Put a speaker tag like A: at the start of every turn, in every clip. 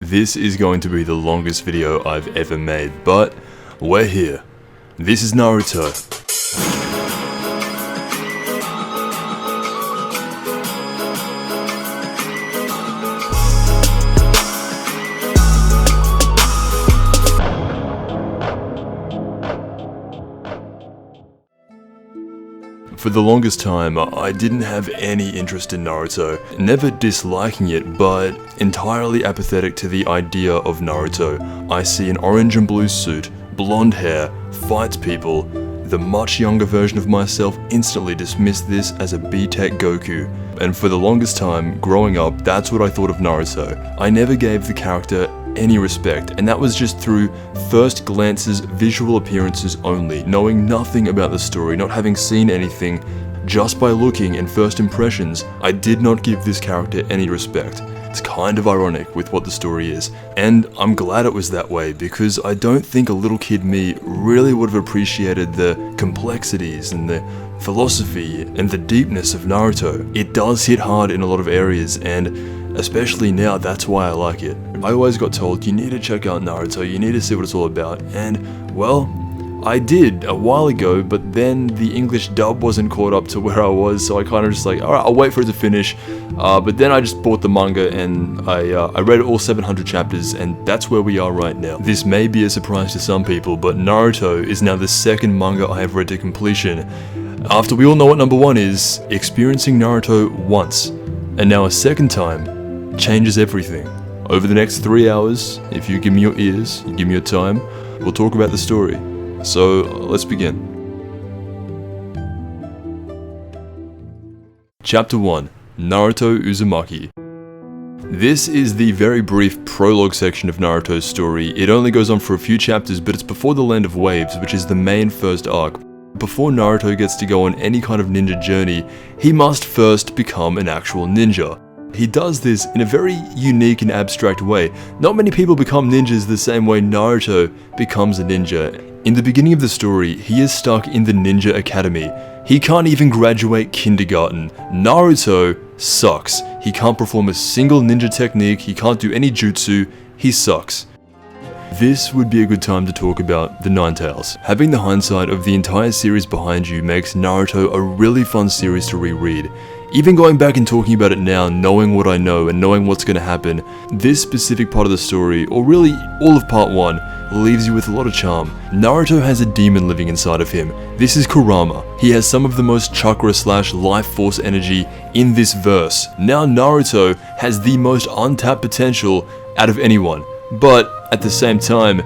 A: This is going to be the longest video I've ever made, but we're here. This is Naruto. For the longest time, I didn't have any interest in Naruto, never disliking it, but entirely apathetic to the idea of Naruto. I see an orange and blue suit, blonde hair, fights people. The much younger version of myself instantly dismissed this as a B-Tech Goku. And for the longest time, growing up, that's what I thought of Naruto. I never gave the character any respect, and that was just through first glances, visual appearances only, knowing nothing about the story, not having seen anything. Just by looking and first impressions, I did not give this character any respect. It's kind of ironic with what the story is, and I'm glad it was that way, because I don't think a little kid me really would have appreciated the complexities and the philosophy and the deepness of Naruto. It does hit hard in a lot of areas, and especially now, that's why I like it. I always got told, you need to check out Naruto, you need to see what it's all about, and, well, I did a while ago, but then the English dub wasn't caught up to where I was, so I kind of just like, alright, I'll wait for it to finish, but then I just bought the manga, and I read all 700 chapters, and that's where we are right now. This may be a surprise to some people, but Naruto is now the second manga I have read to completion, after we all know what number one is, experiencing Naruto once, and now a second time, changes everything. Over the next 3 hours, if you give me your ears, you give me your time, we'll talk about the story. So, let's begin. Chapter 1, Naruto Uzumaki. This is the very brief prologue section of Naruto's story. It only goes on for a few chapters, but it's before the Land of Waves, which is the main first arc. Before Naruto gets to go on any kind of ninja journey, he must first become an actual ninja. He does this in a very unique and abstract way. Not many people become ninjas the same way Naruto becomes a ninja. In the beginning of the story, he is stuck in the Ninja Academy. He can't even graduate kindergarten. Naruto sucks. He can't perform a single ninja technique, he can't do any jutsu, he sucks. This would be a good time to talk about the Nine Tails. Having the hindsight of the entire series behind you makes Naruto a really fun series to reread. Even going back and talking about it now, knowing what I know and knowing what's going to happen, this specific part of the story, or really all of part 1, leaves you with a lot of charm. Naruto has a demon living inside of him. This is Kurama. He has some of the most chakra/life force energy in this verse. Now Naruto has the most untapped potential out of anyone, but at the same time,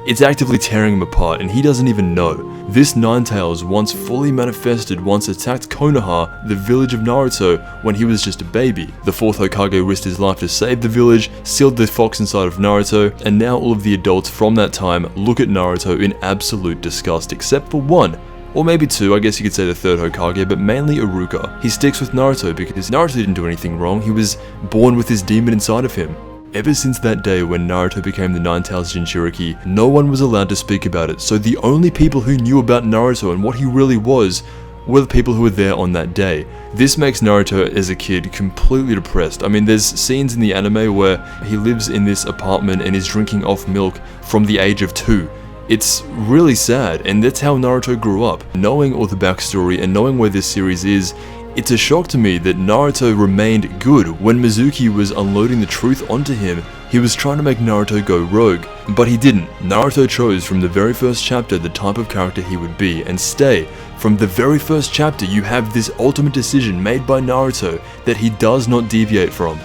A: it's actively tearing him apart, and he doesn't even know. This Nine Tails, once fully manifested, once attacked Konoha, the village of Naruto, when he was just a baby. The 4th Hokage risked his life to save the village, sealed the fox inside of Naruto, and now all of the adults from that time look at Naruto in absolute disgust, except for one. Or maybe two, I guess you could say the 3rd Hokage, but mainly Iruka. He sticks with Naruto because Naruto didn't do anything wrong, he was born with his demon inside of him. Ever since that day when Naruto became the Nine Tails Jinchuriki, no one was allowed to speak about it, so the only people who knew about Naruto and what he really was were the people who were there on that day. This makes Naruto as a kid completely depressed. I mean, there's scenes in the anime where he lives in this apartment and is drinking off milk from the age of 2. It's really sad, and that's how Naruto grew up. Knowing all the backstory and knowing where this series is, it's a shock to me that Naruto remained good when Mizuki was unloading the truth onto him. He was trying to make Naruto go rogue, but he didn't. Naruto chose from the very first chapter the type of character he would be, and stay. From the very first chapter you have this ultimate decision made by Naruto that he does not deviate from.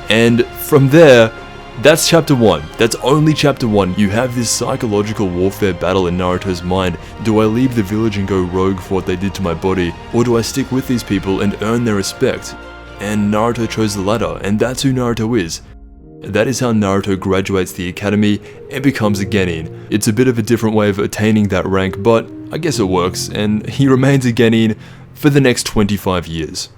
A: And from there, that's chapter 1. That's only chapter 1. You have this psychological warfare battle in Naruto's mind. Do I leave the village and go rogue for what they did to my body? Or do I stick with these people and earn their respect? And Naruto chose the latter, and that's who Naruto is. That is how Naruto graduates the academy and becomes a Genin. It's a bit of a different way of attaining that rank, but I guess it works, and he remains a Genin for the next 25 years.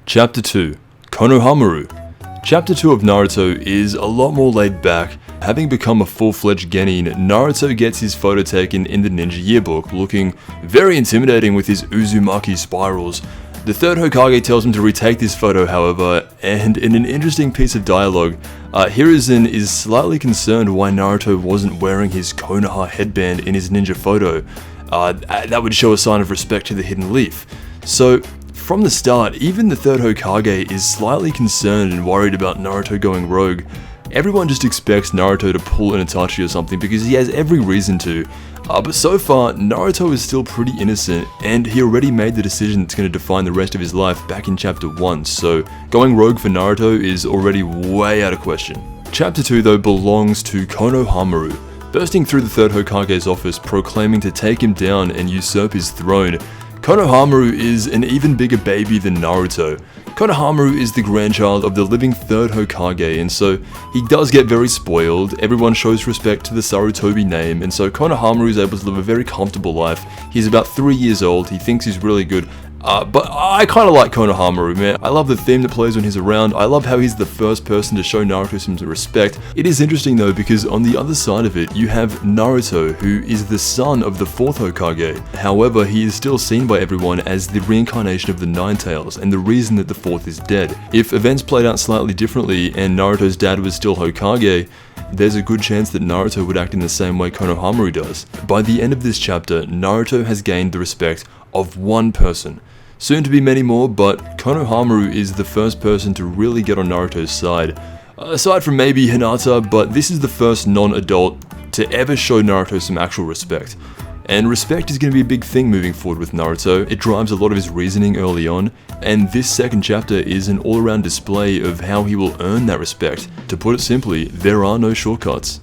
A: Chapter 2, Konohamaru. Chapter 2 of Naruto is a lot more laid back. Having become a full-fledged Genin, Naruto gets his photo taken in the ninja yearbook, looking very intimidating with his Uzumaki spirals. The third Hokage tells him to retake this photo, however, and in an interesting piece of dialogue, Hiruzen is slightly concerned why Naruto wasn't wearing his Konoha headband in his ninja photo. That would show a sign of respect to the hidden leaf. So, from the start, even the third Hokage is slightly concerned and worried about Naruto going rogue. Everyone just expects Naruto to pull an Itachi or something because he has every reason to. But so far, Naruto is still pretty innocent, and he already made the decision that's going to define the rest of his life back in Chapter 1, so going rogue for Naruto is already way out of question. Chapter 2 though belongs to Konohamaru, bursting through the third Hokage's office proclaiming to take him down and usurp his throne. Konohamaru is an even bigger baby than Naruto. Konohamaru is the grandchild of the living third Hokage, and so he does get very spoiled. Everyone shows respect to the Sarutobi name, and so Konohamaru is able to live a very comfortable life. He's about 3 years old, he thinks he's really good. But I kind of like Konohamaru, man. I love the theme that plays when he's around. I love how he's the first person to show Naruto some respect. It is interesting though, because on the other side of it, you have Naruto, who is the son of the fourth Hokage. However, he is still seen by everyone as the reincarnation of the Nine Tails, and the reason that the fourth is dead. If events played out slightly differently, and Naruto's dad was still Hokage, there's a good chance that Naruto would act in the same way Konohamaru does. By the end of this chapter, Naruto has gained the respect of one person. Soon to be many more, but Konohamaru is the first person to really get on Naruto's side. Aside from maybe Hinata, but this is the first non-adult to ever show Naruto some actual respect. And respect is going to be a big thing moving forward with Naruto. It drives a lot of his reasoning early on, and this second chapter is an all-around display of how he will earn that respect. To put it simply, there are no shortcuts.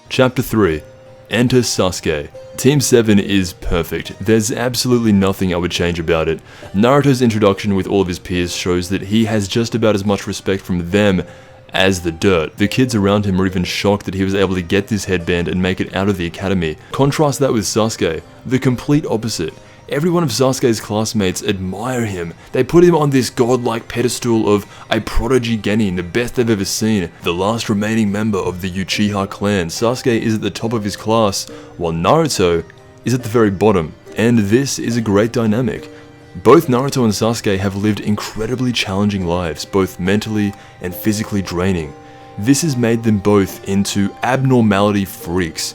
A: Chapter 3. Enter Sasuke. Team 7 is perfect. There's absolutely nothing I would change about it. Naruto's introduction with all of his peers shows that he has just about as much respect from them as the dirt. The kids around him are even shocked that he was able to get this headband and make it out of the academy. Contrast that with Sasuke, the complete opposite. Every one of Sasuke's classmates admire him. They put him on this godlike pedestal of a prodigy genin, the best they've ever seen, the last remaining member of the Uchiha clan. Sasuke is at the top of his class, while Naruto is at the very bottom. And this is a great dynamic. Both Naruto and Sasuke have lived incredibly challenging lives, both mentally and physically draining. This has made them both into abnormality freaks.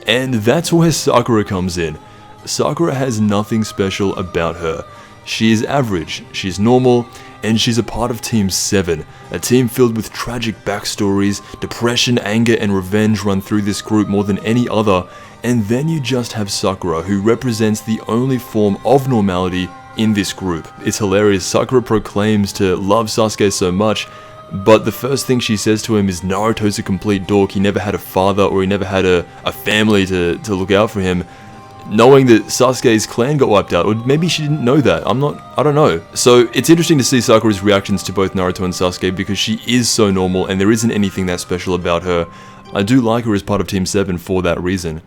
A: And that's where Sakura comes in. Sakura has nothing special about her. She is average, she's normal, and she's a part of Team 7, a team filled with tragic backstories. Depression, anger, and revenge run through this group more than any other, and then you just have Sakura, who represents the only form of normality in this group. It's hilarious. Sakura proclaims to love Sasuke so much, but the first thing she says to him is Naruto's a complete dork, he never had a father or he never had a family to look out for him. Knowing that Sasuke's clan got wiped out, or maybe she didn't know that, I don't know. So it's interesting to see Sakura's reactions to both Naruto and Sasuke because she is so normal and there isn't anything that special about her. I do like her as part of Team 7 for that reason.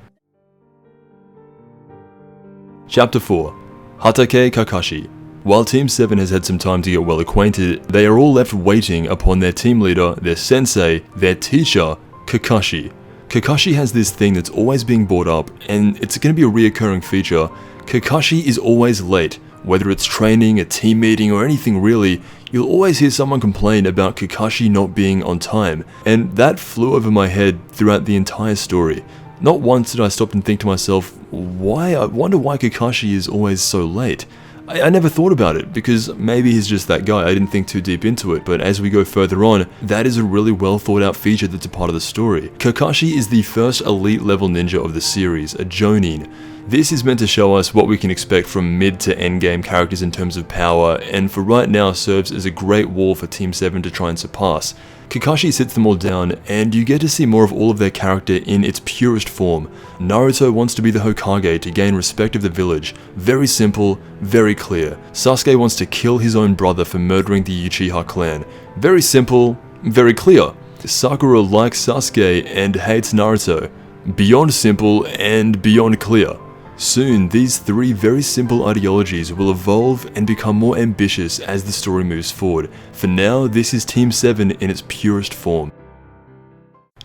A: Chapter 4. Hatake Kakashi. While Team 7 has had some time to get well acquainted, they are all left waiting upon their team leader, their sensei, their teacher, Kakashi. Kakashi has this thing that's always being brought up, and it's going to be a reoccurring feature. Kakashi is always late. Whether it's training, a team meeting, or anything really, you'll always hear someone complain about Kakashi not being on time, and that flew over my head throughout the entire story. Not once did I stop and think to myself, I wonder why Kakashi is always so late. I never thought about it, because maybe he's just that guy. I didn't think too deep into it, but as we go further on, that is a really well thought out feature that's a part of the story. Kakashi is the first elite level ninja of the series, a Jonin. This is meant to show us what we can expect from mid to end game characters in terms of power, and for right now serves as a great wall for Team 7 to try and surpass. Kakashi sits them all down, and you get to see more of all of their character in its purest form. Naruto wants to be the Hokage to gain respect of the village. Very simple, very clear. Sasuke wants to kill his own brother for murdering the Uchiha clan. Very simple, very clear. Sakura likes Sasuke and hates Naruto. Beyond simple and beyond clear. Soon, these three very simple ideologies will evolve and become more ambitious as the story moves forward. For now, this is Team 7 in its purest form.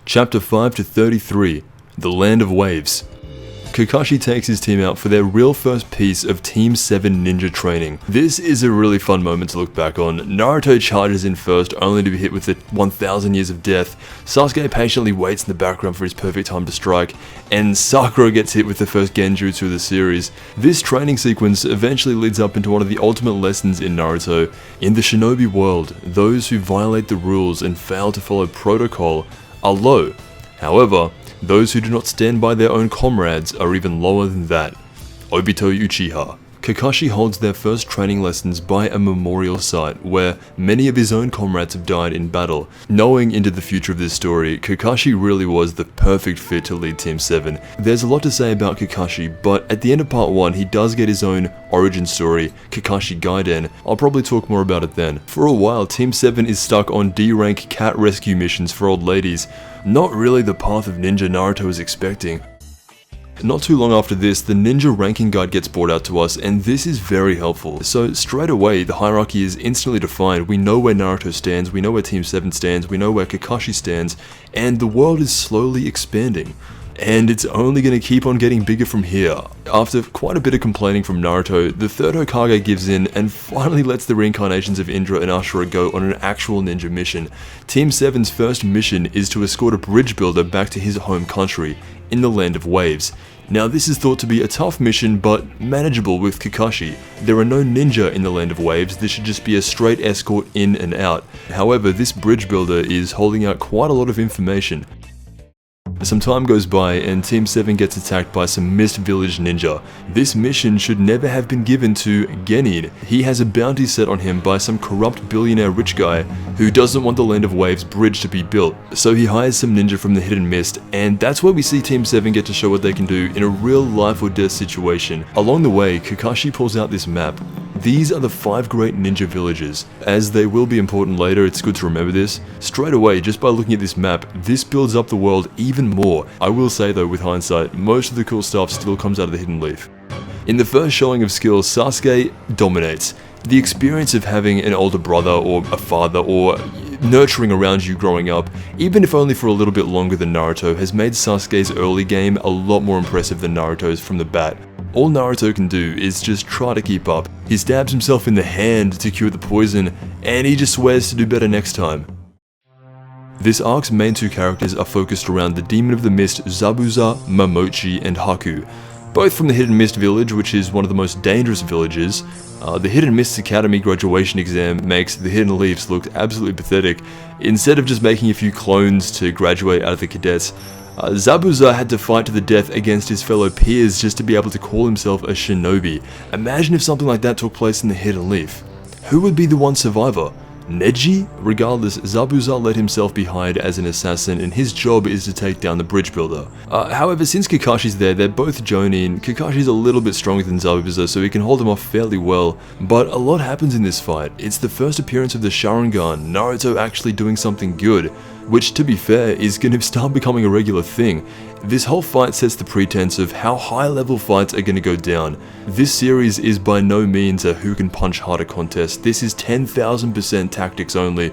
A: Chapter 5 to 33, The Land of Waves. Kakashi takes his team out for their real first piece of Team 7 ninja training. This is a really fun moment to look back on. Naruto charges in first, only to be hit with the 1000 years of death. Sasuke patiently waits in the background for his perfect time to strike, and Sakura gets hit with the first genjutsu of the series. This training sequence eventually leads up into one of the ultimate lessons in Naruto. In the shinobi world, those who violate the rules and fail to follow protocol are low. However, those who do not stand by their own comrades are even lower than that. Obito Uchiha. Kakashi holds their first training lessons by a memorial site where many of his own comrades have died in battle. Knowing into the future of this story, Kakashi really was the perfect fit to lead Team 7. There's a lot to say about Kakashi, but at the end of part 1 he does get his own origin story, Kakashi Gaiden. I'll probably talk more about it then. For a while, Team 7 is stuck on D-rank cat rescue missions for old ladies. Not really the path of ninja Naruto is expecting. Not too long after this, the ninja ranking guide gets brought out to us, and this is very helpful. So straight away, the hierarchy is instantly defined. We know where Naruto stands, we know where Team 7 stands, we know where Kakashi stands, and the world is slowly expanding. And it's only going to keep on getting bigger from here. After quite a bit of complaining from Naruto, the third Hokage gives in and finally lets the reincarnations of Indra and Ashura go on an actual ninja mission. Team 7's first mission is to escort a bridge builder back to his home country, in the Land of Waves. Now this is thought to be a tough mission, but manageable with Kakashi. There are no ninja in the Land of Waves, this should just be a straight escort in and out. However, this bridge builder is holding out quite a lot of information. Some time goes by and Team 7 gets attacked by some Mist Village ninja. This mission should never have been given to Genin. He has a bounty set on him by some corrupt billionaire rich guy who doesn't want the Land of Waves bridge to be built. So he hires some ninja from the Hidden Mist, and that's where we see Team 7 get to show what they can do in a real life or death situation. Along the way, Kakashi pulls out this map. These are the 5 great ninja villages. As they will be important later, it's good to remember this. Straight away, just by looking at this map, this builds up the world even more. I will say though, with hindsight, most of the cool stuff still comes out of the Hidden Leaf. In the first showing of skills, Sasuke dominates. The experience of having an older brother or a father or nurturing around you growing up, even if only for a little bit longer than Naruto, has made Sasuke's early game a lot more impressive than Naruto's from the bat. All Naruto can do is just try to keep up. He stabs himself in the hand to cure the poison, and he just swears to do better next time. This arc's main 2 characters are focused around the Demon of the Mist Zabuza, Momochi, and Haku. Both from the Hidden Mist Village, which is one of the most dangerous villages. The Hidden Mist's Academy graduation exam makes the Hidden Leafs look absolutely pathetic. Instead of just making a few clones to graduate out of the cadets, Zabuza had to fight to the death against his fellow peers just to be able to call himself a shinobi. Imagine if something like that took place in the Hidden Leaf. Who would be the one survivor? Neji? Regardless, Zabuza let himself be hired as an assassin, and his job is to take down the bridge builder. However, since Kakashi's there, they're both jonin. Kakashi's a little bit stronger than Zabuza, so he can hold him off fairly well, but a lot happens in this fight. It's the first appearance of the Sharingan, Naruto actually doing something good, which to be fair is going to start becoming a regular thing. This whole fight sets the pretense of how high level fights are going to go down. This series is by no means a who can punch harder contest, this is 10,000% tactics only.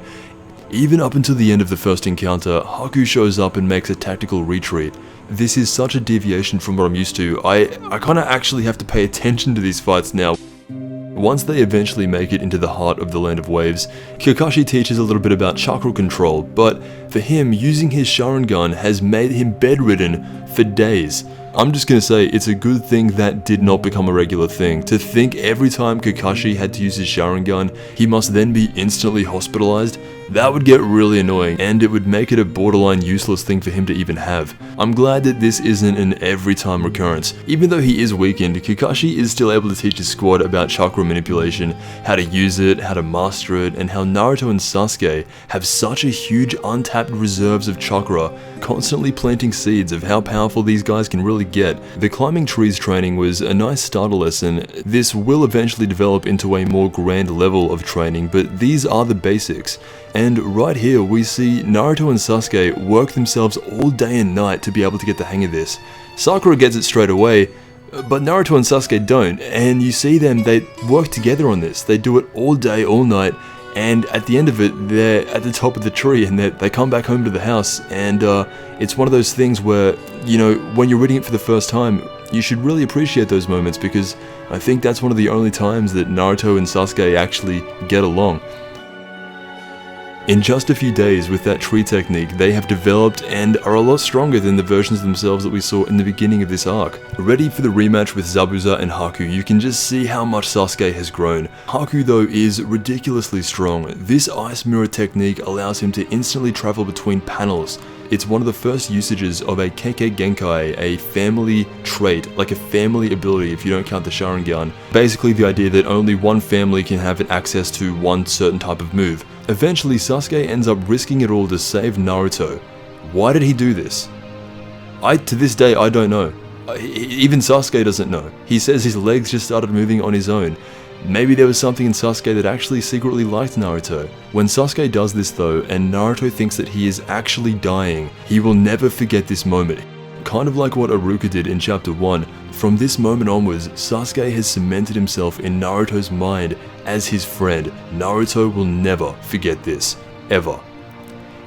A: Even up until the end of the first encounter, Haku shows up and makes a tactical retreat. This is such a deviation from what I'm used to, I kinda actually have to pay attention to these fights now. Once they eventually make it into the heart of the Land of Waves, Kakashi teaches a little bit about chakra control, but for him, using his Sharingan has made him bedridden for days. I'm just gonna say, it's a good thing that did not become a regular thing. To think every time Kakashi had to use his Sharingan, he must then be instantly hospitalized, that would get really annoying, and it would make it a borderline useless thing for him to even have. I'm glad that this isn't an every time recurrence. Even though he is weakened, Kakashi is still able to teach his squad about chakra manipulation, how to use it, how to master it, and how Naruto and Sasuke have such a huge untapped reserves of chakra, constantly planting seeds of how powerful these guys can really get. The climbing trees training was a nice starter lesson. This will eventually develop into a more grand level of training, but these are the basics. And right here we see Naruto and Sasuke work themselves all day and night to be able to get the hang of this. Sakura gets it straight away, but Naruto and Sasuke don't, and you see them, they work together on this. They do it all day, all night, and at the end of it, they're at the top of the tree and they come back home to the house, and it's one of those things where, you know, when you're reading it for the first time, You should really appreciate those moments because I think that's one of the only times that Naruto and Sasuke actually get along. In just a few days with that tree technique, they have developed and are a lot stronger than the versions themselves that we saw in the beginning of this arc. Ready for the rematch with Zabuza and Haku, you can just see how much Sasuke has grown. Haku though is ridiculously strong. This ice mirror technique allows him to instantly travel between panels. It's one of the first usages of a Kekkei Genkai, a family trait, like a family ability if you don't count the Sharingan. Basically the idea that only one family can have access to one certain type of move. Eventually Sasuke ends up risking it all to save Naruto. Why did he do this? To this day I don't know. Even Sasuke doesn't know. He says his legs just started moving on his own. Maybe there was something in Sasuke that actually secretly liked Naruto. When Sasuke does this though, and Naruto thinks that he is actually dying, he will never forget this moment. Kind of like what Iruka did in chapter 1, from this moment onwards, Sasuke has cemented himself in Naruto's mind as his friend. Naruto will never forget this, ever.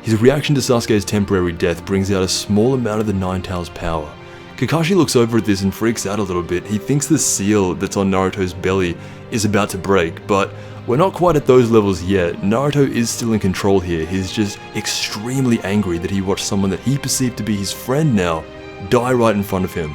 A: His reaction to Sasuke's temporary death brings out a small amount of the Nine Tails' power. Kakashi looks over at this and freaks out a little bit. He thinks the seal that's on Naruto's belly is about to break, but we're not quite at those levels yet. Naruto is still in control here. He's just extremely angry that he watched someone that he perceived to be his friend now die right in front of him.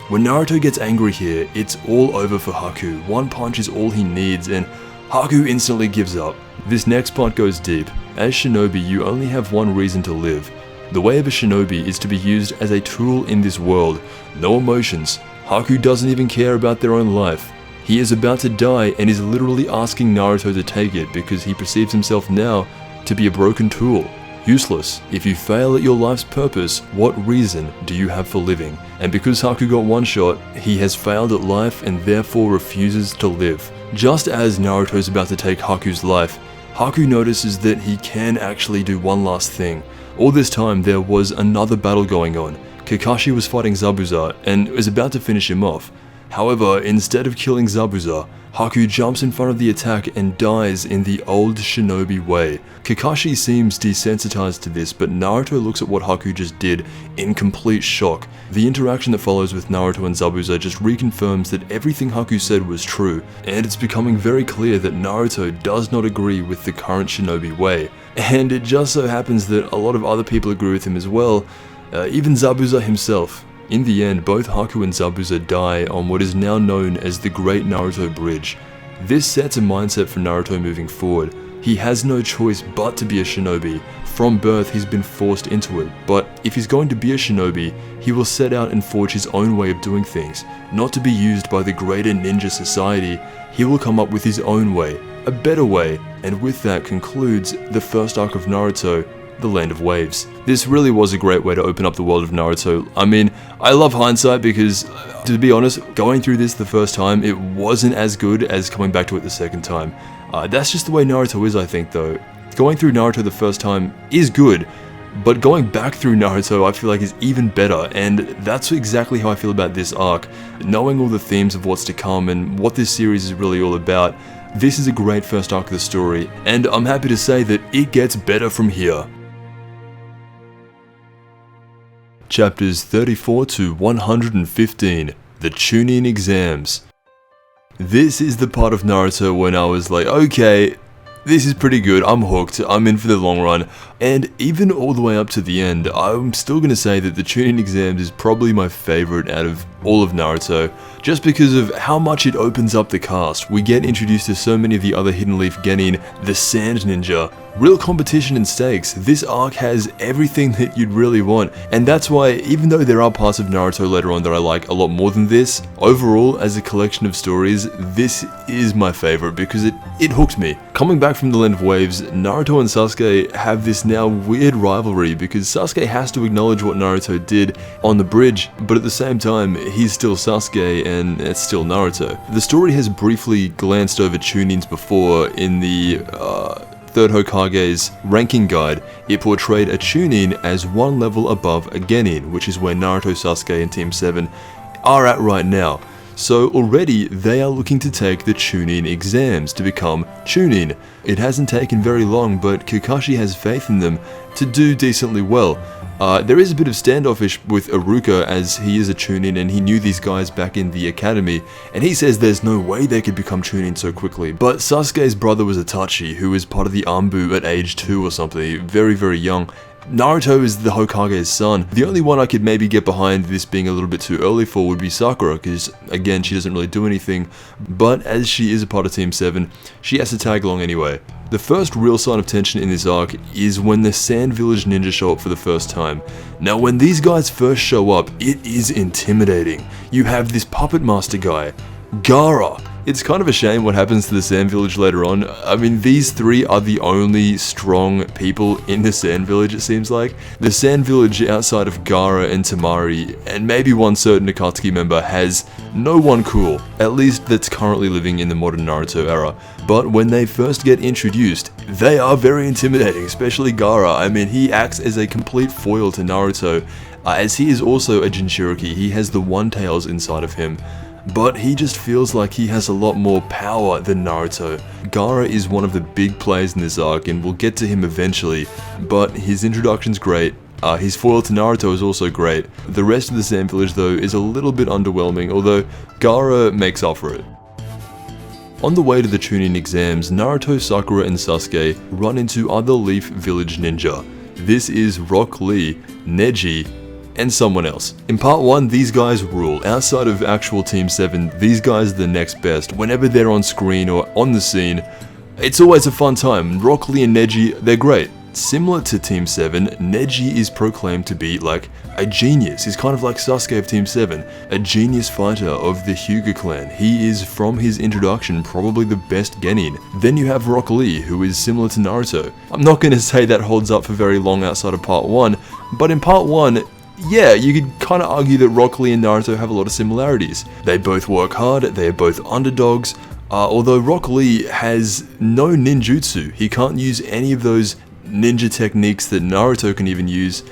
A: When Naruto gets angry here, it's all over for Haku. One punch is all he needs and Haku instantly gives up. This next part goes deep. As shinobi, you only have one reason to live. The way of a shinobi is to be used as a tool in this world. No emotions. Haku doesn't even care about their own life. He is about to die and is literally asking Naruto to take it because he perceives himself now to be a broken tool. Useless. If you fail at your life's purpose, what reason do you have for living? And because Haku got one shot, he has failed at life and therefore refuses to live. Just as Naruto is about to take Haku's life, Haku notices that he can actually do one last thing. All this time there was another battle going on. Kakashi was fighting Zabuza and was about to finish him off. However, instead of killing Zabuza, Haku jumps in front of the attack and dies in the old shinobi way. Kakashi seems desensitized to this, but Naruto looks at what Haku just did in complete shock. The interaction that follows with Naruto and Zabuza just reconfirms that everything Haku said was true, and it's becoming very clear that Naruto does not agree with the current shinobi way. And it just so happens that a lot of other people agree with him as well, even Zabuza himself. In the end, both Haku and Zabuza die on what is now known as the Great Naruto Bridge. This sets a mindset for Naruto moving forward. He has no choice but to be a shinobi. From birth, he's been forced into it, but if he's going to be a shinobi, he will set out and forge his own way of doing things. Not to be used by the greater ninja society, he will come up with his own way, a better way, and with that concludes the first arc of Naruto, the Land of Waves. This really was a great way to open up the world of Naruto. I mean, I love hindsight because, to be honest, going through this the first time, it wasn't as good as coming back to it the second time. That's just the way Naruto is, I think, though. Going through Naruto the first time is good, but going back through Naruto I feel like is even better, and that's exactly how I feel about this arc. Knowing all the themes of what's to come and what this series is really all about, this is a great first arc of the story, and I'm happy to say that it gets better from here. Chapters 34 to 115, the Chūnin Exams. This is the part of Naruto when I was like, okay, this is pretty good, I'm hooked, I'm in for the long run, and even all the way up to the end, I'm still gonna say that the Chūnin Exams is probably my favorite out of all of Naruto, just because of how much it opens up the cast. We get introduced to so many of the other Hidden Leaf Genin, the Sand Ninja, real competition and stakes. This arc has everything that you'd really want, and that's why, even though there are parts of Naruto later on that I like a lot more than this, overall, as a collection of stories, this is my favorite because it hooked me. Coming back from the Land of Waves, Naruto and Sasuke have this now weird rivalry because Sasuke has to acknowledge what Naruto did on the bridge, but at the same time, he's still Sasuke and it's still Naruto. The story has briefly glanced over Chūnins before in the Third Hokage's ranking guide. It portrayed a Chūnin as one level above a Genin, which is where Naruto, Sasuke, and Team 7 are at right now. So already they are looking to take the Chūnin Exams to become Chūnin. It hasn't taken very long, but Kakashi has faith in them to do decently well. There is a bit of standoffish with Iruka, as he is a Chūnin and he knew these guys back in the academy, and he says there's no way they could become Chūnin so quickly. But Sasuke's brother was Itachi, who was part of the Anbu at age 2 or something, very, very young. Naruto is the Hokage's son. The only one I could maybe get behind this being a little bit too early for would be Sakura, because again, she doesn't really do anything, but as she is a part of Team 7, she has to tag along anyway. The first real sign of tension in this arc is when the Sand Village ninja show up for the first time. Now when these guys first show up, it is intimidating. You have this puppet master guy, Gaara. It's kind of a shame what happens to the Sand Village later on. I mean, these three are the only strong people in the Sand Village, it seems like. The Sand Village outside of Gaara and Temari, and maybe one certain Akatsuki member, has no one cool, at least that's currently living in the modern Naruto era. But when they first get introduced, they are very intimidating, especially Gaara. I mean, he acts as a complete foil to Naruto, as he is also a Jinchuriki. He has the One Tails inside of him. But he just feels like he has a lot more power than Naruto. Gaara is one of the big players in this arc, and we'll get to him eventually, but his introduction's great. His foil to Naruto is also great. The rest of the Sand Village though is a little bit underwhelming, although Gaara makes up for it. On the way to the Chūnin Exams, Naruto, Sakura and Sasuke run into other Leaf Village ninja. This is Rock Lee, Neji, and someone else. In part 1, these guys rule. Outside of actual Team 7, these guys are the next best. Whenever they're on screen or on the scene, it's always a fun time. Rock Lee and Neji, they're great. Similar to Team 7, Neji is proclaimed to be like a genius. He's kind of like Sasuke of Team 7, a genius fighter of the Hyuga clan. He is, from his introduction, probably the best genin. Then you have Rock Lee, who is similar to Naruto. I'm not going to say that holds up for very long outside of part 1, but in part 1, yeah, you could kind of argue that Rock Lee and Naruto have a lot of similarities. They both work hard, they are both underdogs, although Rock Lee has no ninjutsu. He can't use any of those ninja techniques that Naruto can even use.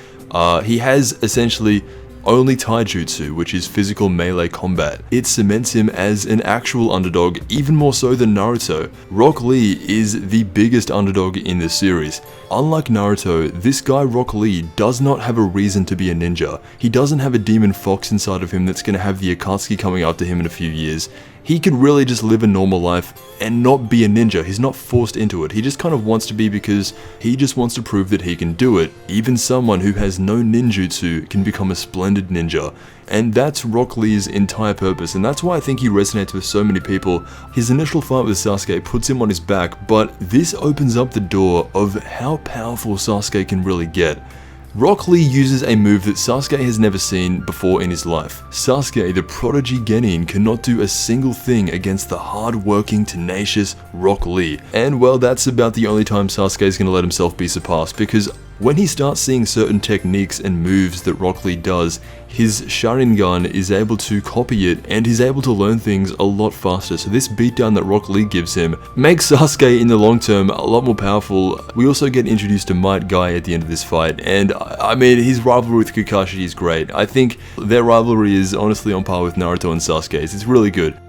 A: He has essentially only taijutsu, which is physical melee combat. It cements him as an actual underdog, even more so than Naruto. Rock Lee is the biggest underdog in this series. Unlike Naruto, this guy Rock Lee does not have a reason to be a ninja. He doesn't have a demon fox inside of him that's going to have the Akatsuki coming after him in a few years. He could really just live a normal life and not be a ninja. He's not forced into it. He just kind of wants to be because he just wants to prove that he can do it. Even someone who has no ninjutsu can become a splendid ninja. And that's Rock Lee's entire purpose, and that's why I think he resonates with so many people. His initial fight with Sasuke puts him on his back, but this opens up the door of how powerful Sasuke can really get. Rock Lee uses a move that Sasuke has never seen before in his life. Sasuke, the prodigy genin, cannot do a single thing against the hard-working, tenacious Rock Lee. And well, that's about the only time Sasuke is going to let himself be surpassed, because when he starts seeing certain techniques and moves that Rock Lee does, his Sharingan is able to copy it, and he's able to learn things a lot faster. So this beatdown that Rock Lee gives him makes Sasuke in the long term a lot more powerful. We also get introduced to Might Guy at the end of this fight, and I mean, his rivalry with Kakashi is great. I think their rivalry is honestly on par with Naruto and Sasuke's. It's really good.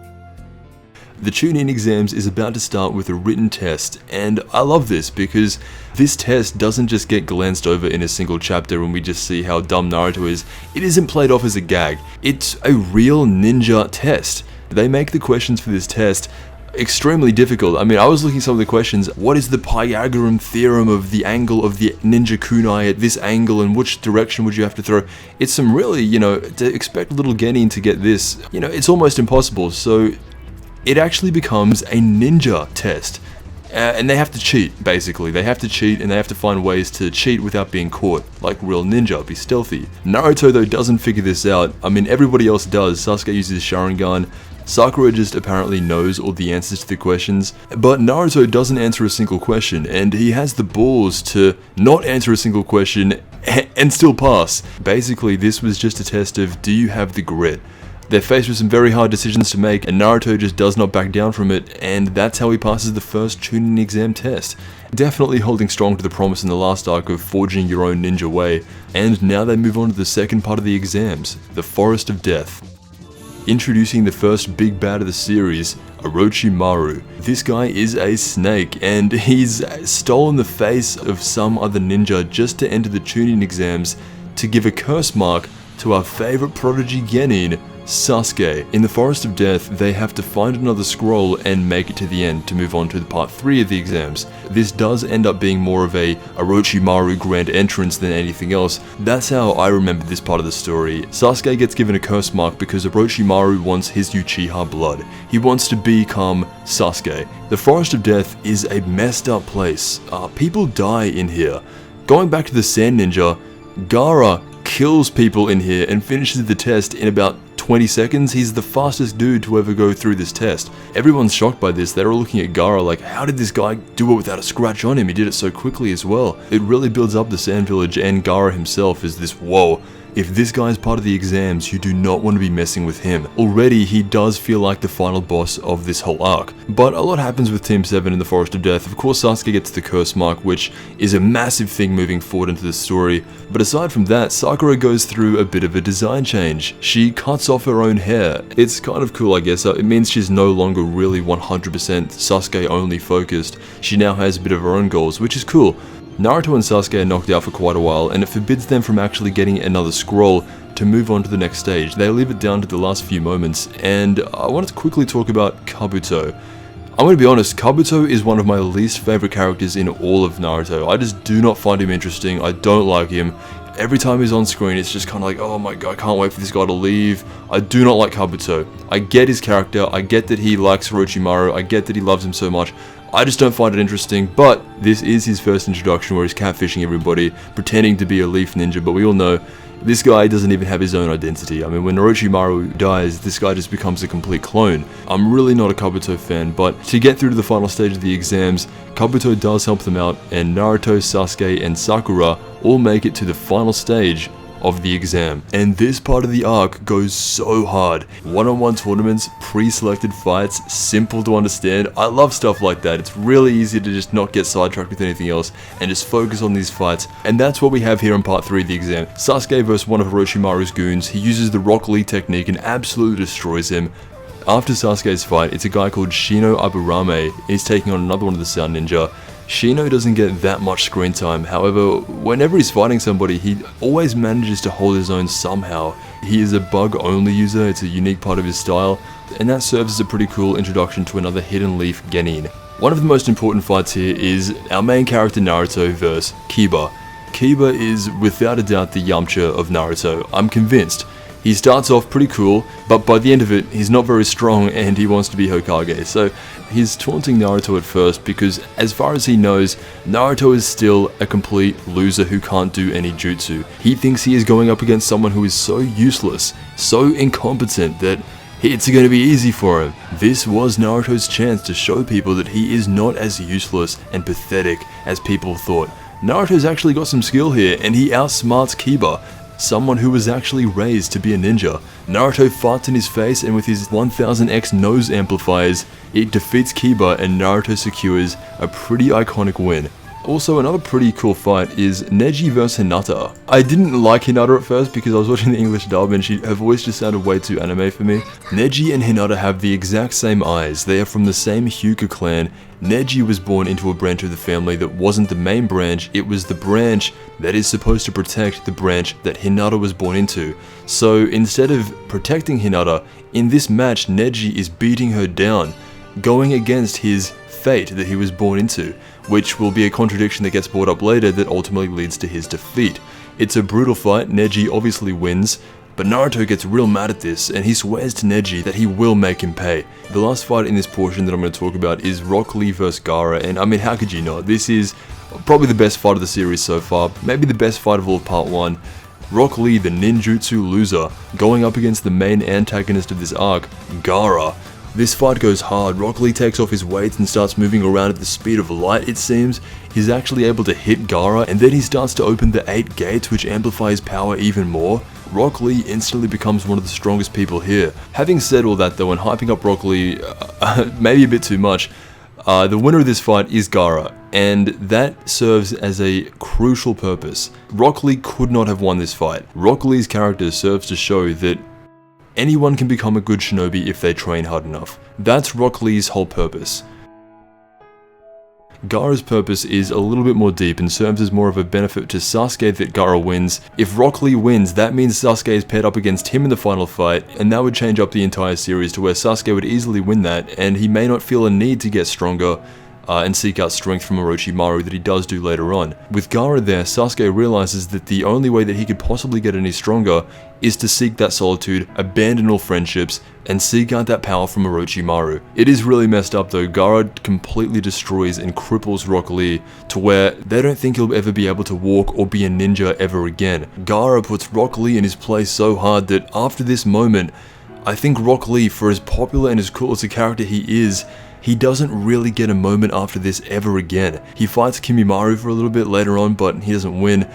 A: The Chūnin Exams is about to start with a written test, and I love this because this test doesn't just get glanced over in a single chapter and we just see how dumb Naruto is. It isn't played off as a gag. It's a real ninja test. They make the questions for this test extremely difficult. I mean, I was looking at some of the questions. What is the Pythagorean theorem of the angle of the ninja kunai at this angle, and which direction would you have to throw? It's some really, to expect little genin to get this, it's almost impossible. So it actually becomes a ninja test. And they have to cheat, basically. They have to cheat, and they have to find ways to cheat without being caught, like real ninja, be stealthy. Naruto, though, doesn't figure this out. I mean, everybody else does. Sasuke uses Sharingan. Sakura just apparently knows all the answers to the questions, but Naruto doesn't answer a single question, and he has the balls to not answer a single question and still pass. Basically, this was just a test of, do you have the grit? They're faced with some very hard decisions to make, and Naruto just does not back down from it, and that's how he passes the first Chūnin Exam test. Definitely holding strong to the promise in the last arc of forging your own ninja way, and now they move on to the second part of the exams, the Forest of Death. Introducing the first big bad of the series, Orochimaru. This guy is a snake, and he's stolen the face of some other ninja just to enter the Chūnin Exams to give a curse mark to our favorite prodigy genin, Sasuke. In the Forest of Death, they have to find another scroll and make it to the end to move on to the part 3 of the exams. This does end up being more of a Orochimaru grand entrance than anything else. That's how I remember this part of the story. Sasuke gets given a curse mark because Orochimaru wants his Uchiha blood. He wants to become Sasuke. The Forest of Death is a messed up place. People die in here. Going back to the Sand Ninja, Gaara kills people in here and finishes the test in about 20 seconds. He's the fastest dude to ever go through this test. Everyone's shocked by this. They're all looking at Gaara like, how did this guy do it without a scratch on him? He did it so quickly as well. It really builds up the Sand Village, and Gaara himself is this, whoa. If this guy's part of the exams, you do not want to be messing with him. Already, he does feel like the final boss of this whole arc. But a lot happens with Team 7 in the Forest of Death. Of course, Sasuke gets the curse mark, which is a massive thing moving forward into the story. But aside from that, Sakura goes through a bit of a design change. She cuts off her own hair. It's kind of cool, I guess. It means she's no longer really 100% Sasuke only focused. She now has a bit of her own goals, which is cool. Naruto and Sasuke are knocked out for quite a while, and it forbids them from actually getting another scroll to move on to the next stage. They leave it down to the last few moments, and I wanted to quickly talk about Kabuto. I'm going to be honest, Kabuto is one of my least favorite characters in all of Naruto. I just do not find him interesting. I don't like him. Every time he's on screen, it's just kind of like, oh my god, I can't wait for this guy to leave. I do not like Kabuto. I get his character, I get that he likes Orochimaru, I get that he loves him so much. I just don't find it interesting, but this is his first introduction where he's catfishing everybody, pretending to be a leaf ninja, but we all know this guy doesn't even have his own identity. I mean, when Orochimaru dies, this guy just becomes a complete clone. I'm really not a Kabuto fan, but to get through to the final stage of the exams, Kabuto does help them out, and Naruto, Sasuke, and Sakura all make it to the final stage of the exam. And this part of the arc goes so hard. One-on-one tournaments, pre-selected fights, simple to understand. I love stuff like that. It's really easy to just not get sidetracked with anything else and just focus on these fights. And that's what we have here in part 3 of the exam. Sasuke versus one of Orochimaru's goons. He uses the Rock Lee technique and absolutely destroys him. After Sasuke's fight, it's a guy called Shino Aburame. He's taking on another one of the Sound Ninja. Shino doesn't get that much screen time, however, whenever he's fighting somebody, he always manages to hold his own somehow. He is a bug-only user, it's a unique part of his style, and that serves as a pretty cool introduction to another Hidden Leaf genin. One of the most important fights here is our main character Naruto versus Kiba. Kiba is without a doubt the Yamcha of Naruto, I'm convinced. He starts off pretty cool, but by the end of it, he's not very strong and he wants to be Hokage. So he's taunting Naruto at first because as far as he knows, Naruto is still a complete loser who can't do any jutsu. He thinks he is going up against someone who is so useless, so incompetent that it's going to be easy for him. This was Naruto's chance to show people that he is not as useless and pathetic as people thought. Naruto's actually got some skill here and he outsmarts Kiba, someone who was actually raised to be a ninja. Naruto farts in his face and with his 1000x nose amplifiers, it defeats Kiba and Naruto secures a pretty iconic win. Also, another pretty cool fight is Neji vs Hinata. I didn't like Hinata at first because I was watching the English dub and her voice just sounded way too anime for me. Neji and Hinata have the exact same eyes. They are from the same Hyuga clan. Neji was born into a branch of the family that wasn't the main branch, it was the branch that is supposed to protect the branch that Hinata was born into. So instead of protecting Hinata, in this match Neji is beating her down, going against his fate that he was born into, which will be a contradiction that gets brought up later that ultimately leads to his defeat. It's a brutal fight, Neji obviously wins, but Naruto gets real mad at this and he swears to Neji that he will make him pay. The last fight in this portion that I'm going to talk about is Rock Lee vs Gaara, and I mean, how could you not? This is probably the best fight of the series so far, maybe the best fight of all of part 1. Rock Lee, the ninjutsu loser, going up against the main antagonist of this arc, Gaara. This fight goes hard. Rock Lee takes off his weights and starts moving around at the speed of light, it seems. He's actually able to hit Gaara, and then he starts to open the 8 gates which amplify his power even more. Rock Lee instantly becomes one of the strongest people here. Having said all that though, and hyping up Rock Lee maybe a bit too much, the winner of this fight is Gaara, and that serves as a crucial purpose. Rock Lee could not have won this fight. Rock Lee's character serves to show that anyone can become a good shinobi if they train hard enough. That's Rock Lee's whole purpose. Gaara's purpose is a little bit more deep and serves as more of a benefit to Sasuke that Gaara wins. If Rock Lee wins, that means Sasuke is paired up against him in the final fight, and that would change up the entire series to where Sasuke would easily win that, and he may not feel a need to get stronger and seek out strength from Orochimaru that he does do later on. With Gaara there, Sasuke realizes that the only way that he could possibly get any stronger is to seek that solitude, abandon all friendships, and seek out that power from Orochimaru. It is really messed up though. Gaara completely destroys and cripples Rock Lee to where they don't think he'll ever be able to walk or be a ninja ever again. Gaara puts Rock Lee in his place so hard that after this moment, I think Rock Lee, for as popular and as cool as a character he is, he doesn't really get a moment after this ever again. He fights Kimimaro for a little bit later on, but he doesn't win.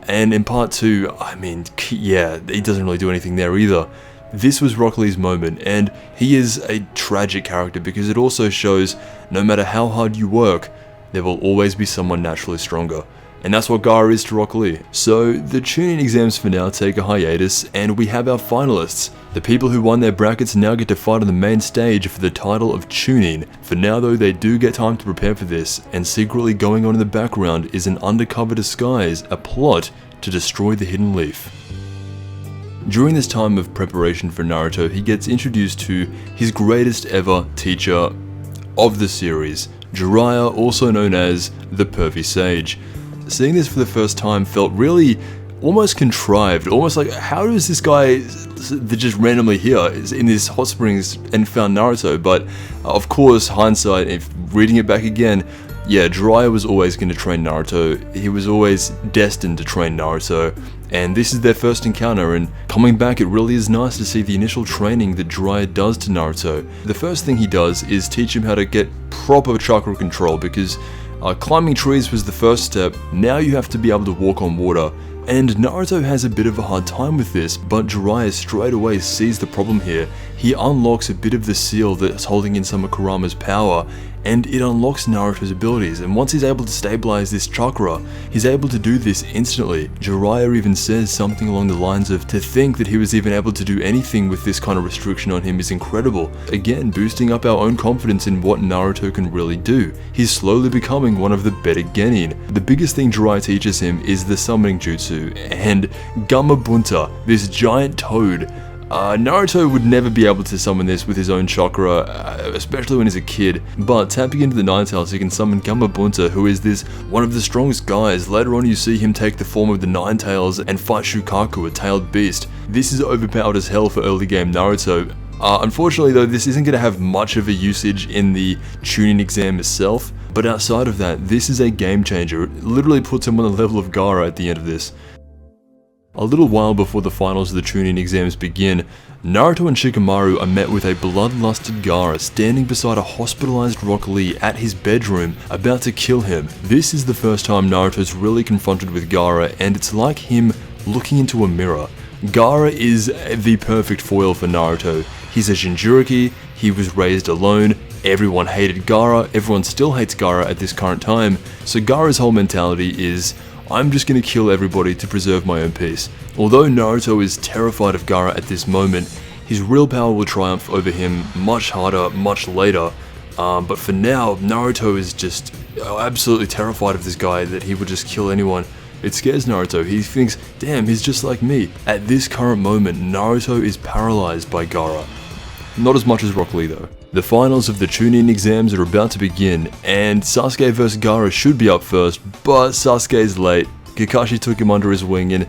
A: And in part 2, I mean, yeah, he doesn't really do anything there either. This was Rock Lee's moment, and he is a tragic character because it also shows no matter how hard you work, there will always be someone naturally stronger. And that's what Gaara is to Rock Lee. So the Chūnin Exams for now take a hiatus, and we have our finalists. The people who won their brackets now get to fight on the main stage for the title of Chūnin. For now though, they do get time to prepare for this, and secretly going on in the background is an undercover disguise, a plot to destroy the Hidden Leaf. During this time of preparation for Naruto, he gets introduced to his greatest ever teacher of the series, Jiraiya, also known as the Perfect Sage. Seeing this for the first time felt really almost contrived, almost like, how does this guy just randomly here in this hot springs and found Naruto? But of course, hindsight, if reading it back again, yeah, Jiraiya was always going to train Naruto. He was always destined to train Naruto, and this is their first encounter, and coming back, it really is nice to see the initial training that Jiraiya does to Naruto. The first thing he does is teach him how to get proper chakra control, because climbing trees was the first step. Now you have to be able to walk on water. And Naruto has a bit of a hard time with this, but Jiraiya straight away sees the problem here. He unlocks a bit of the seal that's holding in some of Kurama's power, and it unlocks Naruto's abilities, and once he's able to stabilize this chakra, he's able to do this instantly. Jiraiya even says something along the lines of, to think that he was even able to do anything with this kind of restriction on him is incredible. Again, boosting up our own confidence in what Naruto can really do. He's slowly becoming one of the better genin. The biggest thing Jiraiya teaches him is the summoning jutsu, and Gamabunta, this giant toad. Naruto would never be able to summon this with his own chakra, especially when he's a kid, but tapping into the Nine Tails he can summon Gamabunta, who is this one of the strongest guys. Later on you see him take the form of the Nine Tails and fight Shukaku, a tailed beast. This is overpowered as hell for early game Naruto. Unfortunately though, this isn't going to have much of a usage in the Chūnin exam itself, but outside of that, this is a game changer. It literally puts him on the level of Gaara at the end of this. A little while before the finals of the Chūnin exams begin, Naruto and Shikamaru are met with a bloodlusted Gaara standing beside a hospitalized Rock Lee at his bedroom, about to kill him. This is the first time Naruto's really confronted with Gaara, and it's like him looking into a mirror. Gaara is the perfect foil for Naruto. He's a Jinchuriki, he was raised alone, everyone hated Gaara, everyone still hates Gaara at this current time, so Gaara's whole mentality is, I'm just gonna kill everybody to preserve my own peace. Although Naruto is terrified of Gaara at this moment, his real power will triumph over him much harder, much later. But for now, Naruto is just absolutely terrified of this guy that he would just kill anyone. It scares Naruto. He thinks, damn, he's just like me. At this current moment, Naruto is paralyzed by Gaara. Not as much as Rock Lee though. The finals of the Chūnin exams are about to begin, and Sasuke vs Gaara should be up first, but Sasuke's late. Kakashi took him under his wing, and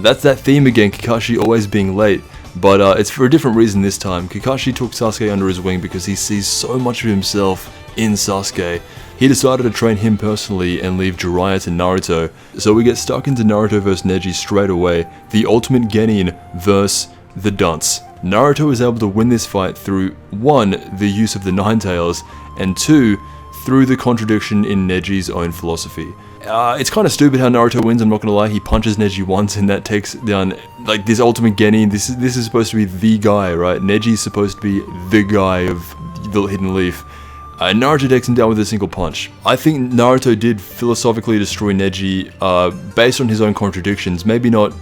A: that's that theme again, Kakashi always being late, but it's for a different reason this time. Kakashi took Sasuke under his wing because he sees so much of himself in Sasuke. He decided to train him personally and leave Jiraiya to Naruto, so we get stuck into Naruto vs Neji straight away, the ultimate genin versus the dunce. Naruto is able to win this fight through 1. The use of the Nine Tails, and 2. Through the contradiction in Neji's own philosophy. It's kind of stupid how Naruto wins, I'm not gonna lie. He punches Neji once and that takes down, like, this ultimate genin. This is supposed to be the guy, right? Neji's supposed to be the guy of the Hidden Leaf. Naruto takes him down with a single punch. I think Naruto did philosophically destroy Neji based on his own contradictions, maybe not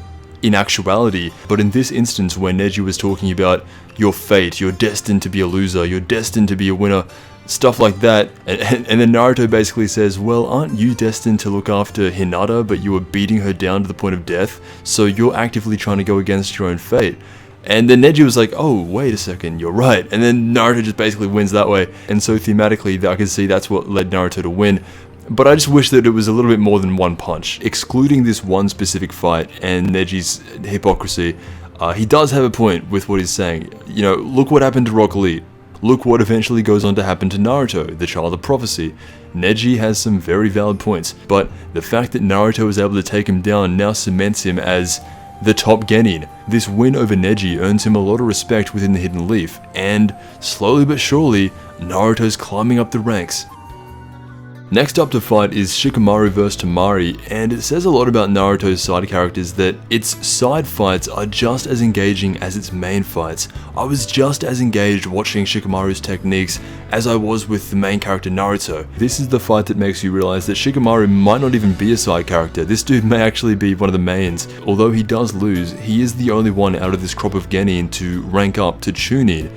A: in actuality, but in this instance where Neji was talking about your fate, you're destined to be a loser, you're destined to be a winner, stuff like that, and then Naruto basically says, well, aren't you destined to look after Hinata, but you were beating her down to the point of death, so you're actively trying to go against your own fate. And then Neji was like, oh, wait a second, you're right. And then Naruto just basically wins that way. And so thematically, I can see that's what led Naruto to win. But I just wish that it was a little bit more than one punch. Excluding this one specific fight and Neji's hypocrisy, he does have a point with what he's saying. You know, look what happened to Rock Lee. Look what eventually goes on to happen to Naruto, the child of prophecy. Neji has some very valid points, but the fact that Naruto was able to take him down now cements him as the top genin. This win over Neji earns him a lot of respect within the Hidden Leaf, and slowly but surely, Naruto's climbing up the ranks. Next up to fight is Shikamaru vs Temari, and it says a lot about Naruto's side characters that its side fights are just as engaging as its main fights. I was just as engaged watching Shikamaru's techniques as I was with the main character Naruto. This is the fight that makes you realize that Shikamaru might not even be a side character. This dude may actually be one of the mains. Although he does lose, he is the only one out of this crop of genin to rank up to Chūnin.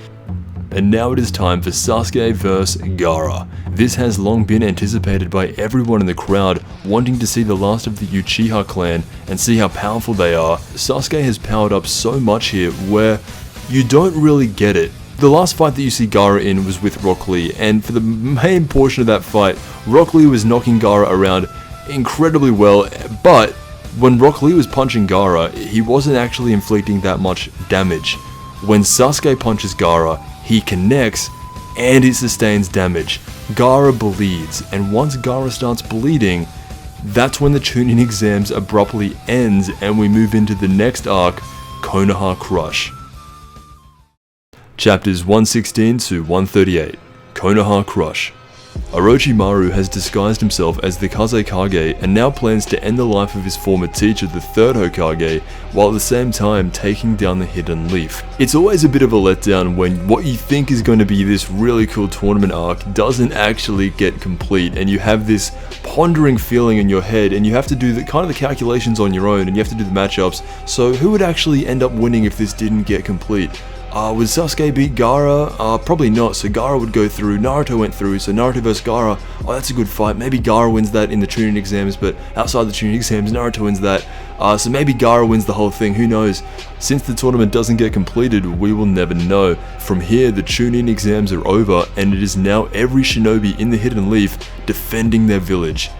A: And now it is time for Sasuke vs Gaara. This has long been anticipated by everyone in the crowd, wanting to see the last of the Uchiha clan and see how powerful they are. Sasuke has powered up so much here where you don't really get it. The last fight that you see Gaara in was with Rock Lee, and for the main portion of that fight, Rock Lee was knocking Gaara around incredibly well, but when Rock Lee was punching Gaara, he wasn't actually inflicting that much damage. When Sasuke punches Gaara, he connects, and it sustains damage. Gaara bleeds, and once Gaara starts bleeding, that's when the Chūnin Exams abruptly ends and we move into the next arc, Konoha Crush. Chapters 116 to 138, Konoha Crush. Orochimaru has disguised himself as the Kazekage and now plans to end the life of his former teacher, the third Hokage, while at the same time taking down the Hidden Leaf. It's always a bit of a letdown when what you think is going to be this really cool tournament arc doesn't actually get complete, and you have this pondering feeling in your head, and you have to do the kind of the calculations on your own, and you have to do the matchups. So who would actually end up winning if this didn't get complete? Would Sasuke beat Gaara? Probably not, so Gaara would go through. Naruto went through, so Naruto vs Gaara, oh, that's a good fight. Maybe Gaara wins that in the Chūnin Exams, but outside the Chūnin Exams, Naruto wins that. So maybe Gaara wins the whole thing, who knows? Since the tournament doesn't get completed, we will never know. From here, the Chūnin Exams are over, and it is now every shinobi in the Hidden Leaf defending their village.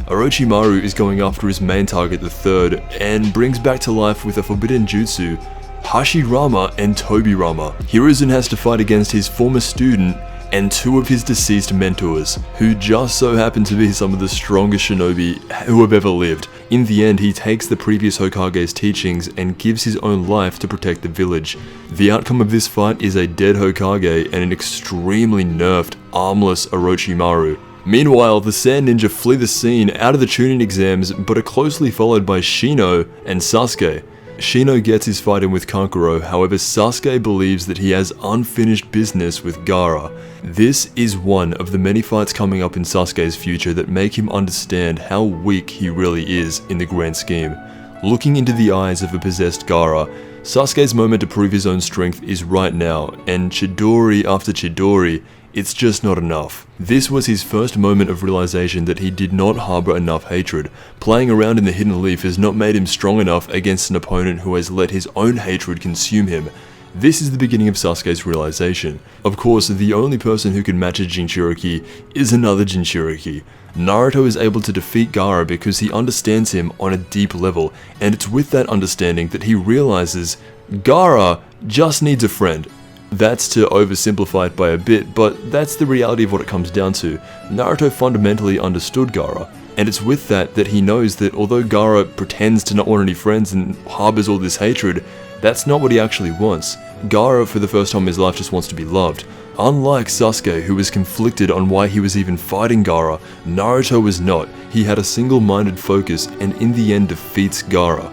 A: Orochimaru is going after his main target, the third, and brings back to life with a forbidden jutsu, Hashirama and Tobirama. Hiruzen has to fight against his former student and two of his deceased mentors, who just so happen to be some of the strongest shinobi who have ever lived. In the end, he takes the previous Hokage's teachings and gives his own life to protect the village. The outcome of this fight is a dead Hokage and an extremely nerfed, armless Orochimaru. Meanwhile, the Sand Ninja flee the scene out of the Chūnin Exams, but are closely followed by Shino and Sasuke. Shino gets his fight in with Kankuro, however Sasuke believes that he has unfinished business with Gaara. This is one of the many fights coming up in Sasuke's future that make him understand how weak he really is in the grand scheme. Looking into the eyes of a possessed Gaara, Sasuke's moment to prove his own strength is right now, and Chidori after Chidori, it's just not enough. This was his first moment of realization that he did not harbor enough hatred. Playing around in the Hidden Leaf has not made him strong enough against an opponent who has let his own hatred consume him. This is the beginning of Sasuke's realization. Of course, the only person who can match a Jinchuriki is another Jinchuriki. Naruto is able to defeat Gaara because he understands him on a deep level, and it's with that understanding that he realizes Gaara just needs a friend. That's to oversimplify it by a bit, but that's the reality of what it comes down to. Naruto fundamentally understood Gaara, and it's with that that he knows that although Gaara pretends to not want any friends and harbors all this hatred, that's not what he actually wants. Gaara, for the first time in his life, just wants to be loved. Unlike Sasuke, who was conflicted on why he was even fighting Gaara, Naruto was not. He had a single-minded focus and in the end defeats Gaara.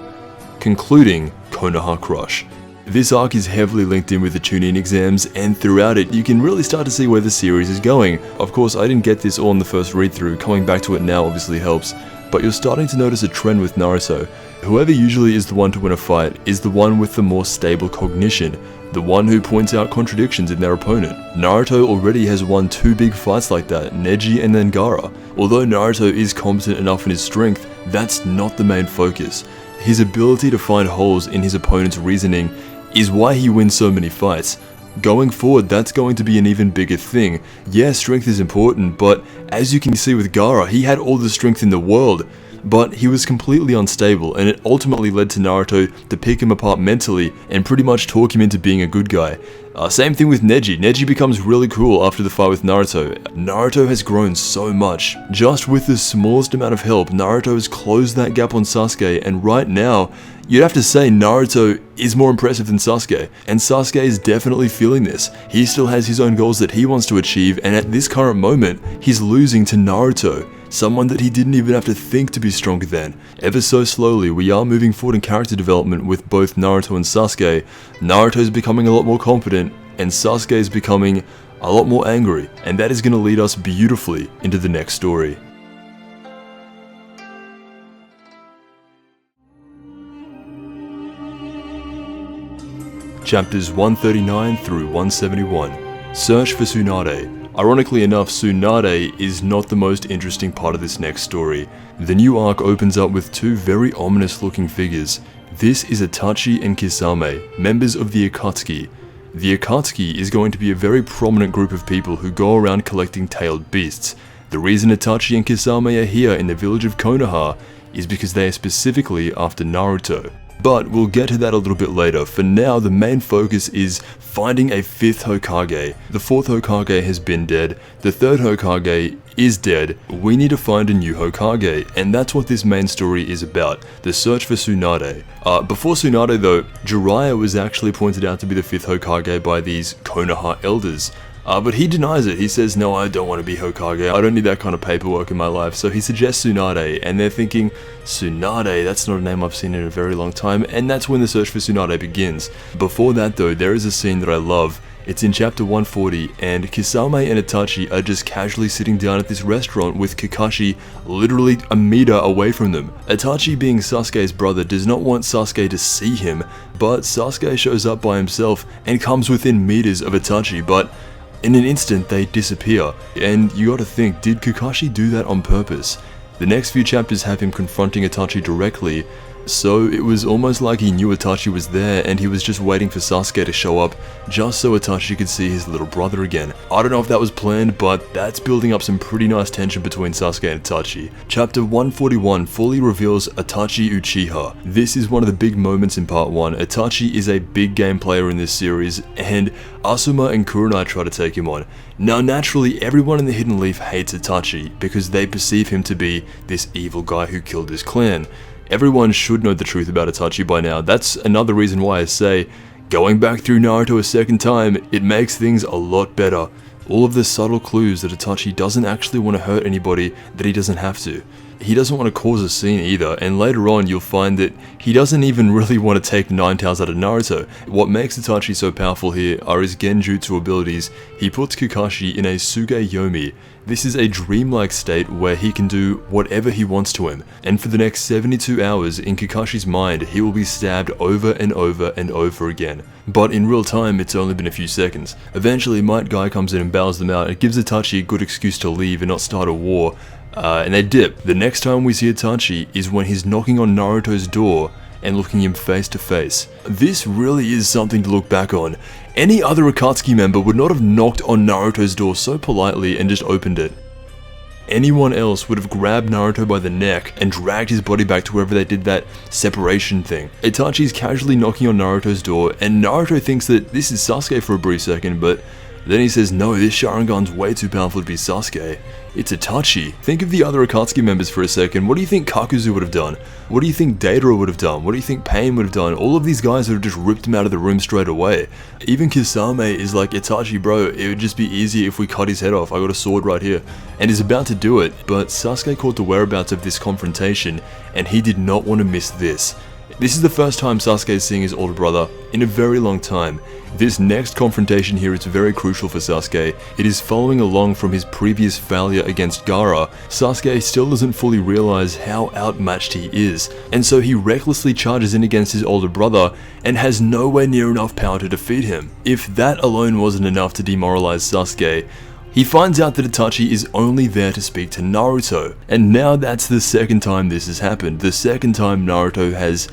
A: Concluding Konoha Crush. This arc is heavily linked in with the Chūnin Exams, and throughout it you can really start to see where the series is going. Of course, I didn't get this all in the first read through, coming back to it now obviously helps, but you're starting to notice a trend with Naruto. Whoever usually is the one to win a fight is the one with the more stable cognition, the one who points out contradictions in their opponent. Naruto already has won 2 big fights like that, Neji and then Gaara. Although Naruto is competent enough in his strength, that's not the main focus. His ability to find holes in his opponent's reasoning is why he wins so many fights. Going forward, that's going to be an even bigger thing. Yeah, strength is important, but as you can see with Gaara, he had all the strength in the world, but he was completely unstable, and it ultimately led to Naruto to pick him apart mentally and pretty much talk him into being a good guy. Same thing with Neji. Neji becomes really cool after the fight with Naruto. Naruto has grown so much. Just with the smallest amount of help, Naruto has closed that gap on Sasuke, and right now, you'd have to say Naruto is more impressive than Sasuke, and Sasuke is definitely feeling this. He still has his own goals that he wants to achieve, and at this current moment, he's losing to Naruto, someone that he didn't even have to think to be stronger than. Ever so slowly, we are moving forward in character development with both Naruto and Sasuke. Naruto is becoming a lot more confident, and Sasuke is becoming a lot more angry, and that is going to lead us beautifully into the next story. Chapters 139 through 171. Search for Tsunade. Ironically enough, Tsunade is not the most interesting part of this next story. The new arc opens up with 2 very ominous looking figures. This is Itachi and Kisame, members of the Akatsuki. The Akatsuki is going to be a very prominent group of people who go around collecting tailed beasts. The reason Itachi and Kisame are here in the village of Konoha is because they are specifically after Naruto. But we'll get to that a little bit later. For now, the main focus is finding a 5th Hokage. The 4th Hokage has been dead, the 3rd Hokage is dead. We need to find a new Hokage, and that's what this main story is about, the search for Tsunade. Before Tsunade though, Jiraiya was actually pointed out to be the 5th Hokage by these Konoha elders. But he denies it. He says, no, I don't want to be Hokage, I don't need that kind of paperwork in my life. So he suggests Tsunade, and they're thinking, Tsunade, that's not a name I've seen in a very long time, and that's when the search for Tsunade begins. Before that though, there is a scene that I love. It's in chapter 140, and Kisame and Itachi are just casually sitting down at this restaurant with Kakashi literally a meter away from them. Itachi, being Sasuke's brother, does not want Sasuke to see him, but Sasuke shows up by himself and comes within meters of Itachi, but in an instant, they disappear, and you gotta think, did Kakashi do that on purpose? The next few chapters have him confronting Itachi directly, so it was almost like he knew Itachi was there and he was just waiting for Sasuke to show up just so Itachi could see his little brother again. I don't know if that was planned, but that's building up some pretty nice tension between Sasuke and Itachi. Chapter 141 fully reveals Itachi Uchiha. This is one of the big moments in part 1. Itachi is a big game player in this series, and Asuma and Kurenai try to take him on. Now naturally, everyone in the Hidden Leaf hates Itachi because they perceive him to be this evil guy who killed his clan. Everyone should know the truth about Itachi by now. That's another reason why I say, going back through Naruto a second time, it makes things a lot better. All of the subtle clues that Itachi doesn't actually want to hurt anybody that he doesn't have to. He doesn't want to cause a scene either, and later on you'll find that he doesn't even really want to take 9 tails out of Naruto. What makes Itachi so powerful here are his genjutsu abilities. He puts Kakashi in a Sugeyomi. This is a dreamlike state where he can do whatever he wants to him, and for the next 72 hours in Kakashi's mind he will be stabbed over and over and over again. But in real time it's only been a few seconds. Eventually Might Guy comes in and bails them out. It gives Itachi a good excuse to leave and not start a war. And they dip. The next time we see Itachi is when he's knocking on Naruto's door and looking him face to face. This really is something to look back on. Any other Akatsuki member would not have knocked on Naruto's door so politely and just opened it. Anyone else would have grabbed Naruto by the neck and dragged his body back to wherever they did that separation thing. Itachi's casually knocking on Naruto's door, and Naruto thinks that this is Sasuke for a brief second, but then he says, no, this Sharingan's way too powerful to be Sasuke. It's Itachi. Think of the other Akatsuki members for a second. What do you think Kakuzu would have done? What do you think Deidara would have done? What do you think Pain would have done? All of these guys would have just ripped him out of the room straight away. Even Kisame is like, Itachi bro, it would just be easier if we cut his head off. I got a sword right here. And he's about to do it, but Sasuke caught the whereabouts of this confrontation, and he did not want to miss this. This is the first time Sasuke is seeing his older brother in a very long time. This next confrontation here is very crucial for Sasuke. It is following along from his previous failure against Gaara. Sasuke still doesn't fully realize how outmatched he is, and so he recklessly charges in against his older brother and has nowhere near enough power to defeat him. If that alone wasn't enough to demoralize Sasuke, he finds out that Itachi is only there to speak to Naruto, and now that's the second time this has happened. The second time Naruto has,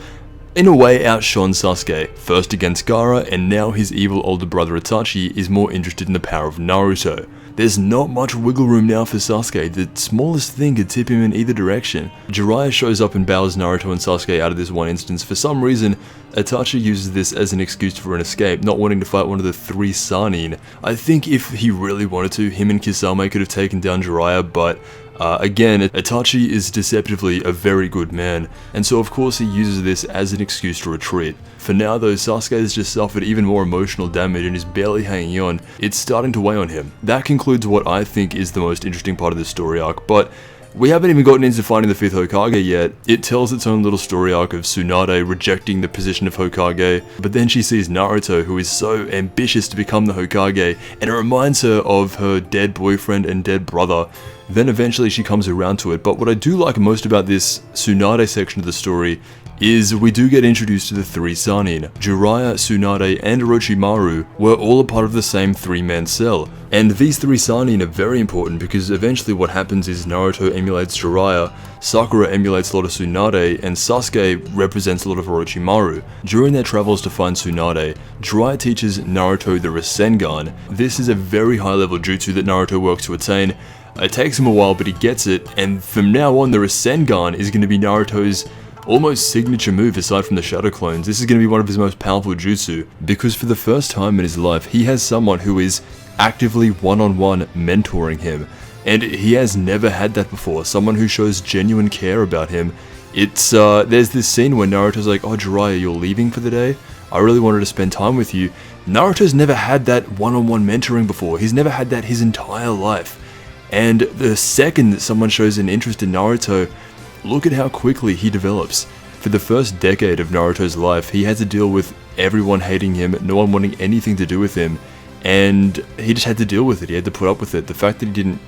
A: in a way, outshone Sasuke, first against Gaara, and now his evil older brother Itachi is more interested in the power of Naruto. There's not much wiggle room now for Sasuke. The smallest thing could tip him in either direction. Jiraiya shows up and bails Naruto and Sasuke out of this one instance. For some reason, Itachi uses this as an excuse for an escape, not wanting to fight one of the 3 Sannin. I think if he really wanted to, him and Kisame could have taken down Jiraiya, but again, Itachi is deceptively a very good man, and so of course he uses this as an excuse to retreat. For now though, Sasuke has just suffered even more emotional damage and is barely hanging on. It's starting to weigh on him. That concludes what I think is the most interesting part of this story arc, but we haven't even gotten into finding the 5th Hokage yet. It tells its own little story arc of Tsunade rejecting the position of Hokage, but then she sees Naruto, who is so ambitious to become the Hokage, and it reminds her of her dead boyfriend and dead brother. Then eventually she comes around to it, but what I do like most about this Tsunade section of the story is we do get introduced to the 3 Sannin. Jiraiya, Tsunade, and Orochimaru were all a part of the same 3-man cell. And these 3 Sannin are very important because eventually what happens is Naruto emulates Jiraiya, Sakura emulates a lot of Tsunade, and Sasuke represents a lot of Orochimaru. During their travels to find Tsunade, Jiraiya teaches Naruto the Rasengan. This is a very high level jutsu that Naruto works to attain. It takes him a while, but he gets it, and from now on the Rasengan is going to be Naruto's almost signature move aside from the Shadow Clones. This is going to be one of his most powerful jutsu, because for the first time in his life, he has someone who is actively one-on-one mentoring him, and he has never had that before, someone who shows genuine care about him. There's this scene where Naruto's like, "Oh Jiraiya, you're leaving for the day? I really wanted to spend time with you." Naruto's never had that one-on-one mentoring before. He's never had that his entire life. And the second that someone shows an interest in Naruto, look at how quickly he develops. For the first decade of Naruto's life, he had to deal with everyone hating him, no one wanting anything to do with him, and he just had to deal with it. He had to put up with it. The fact that he didn't,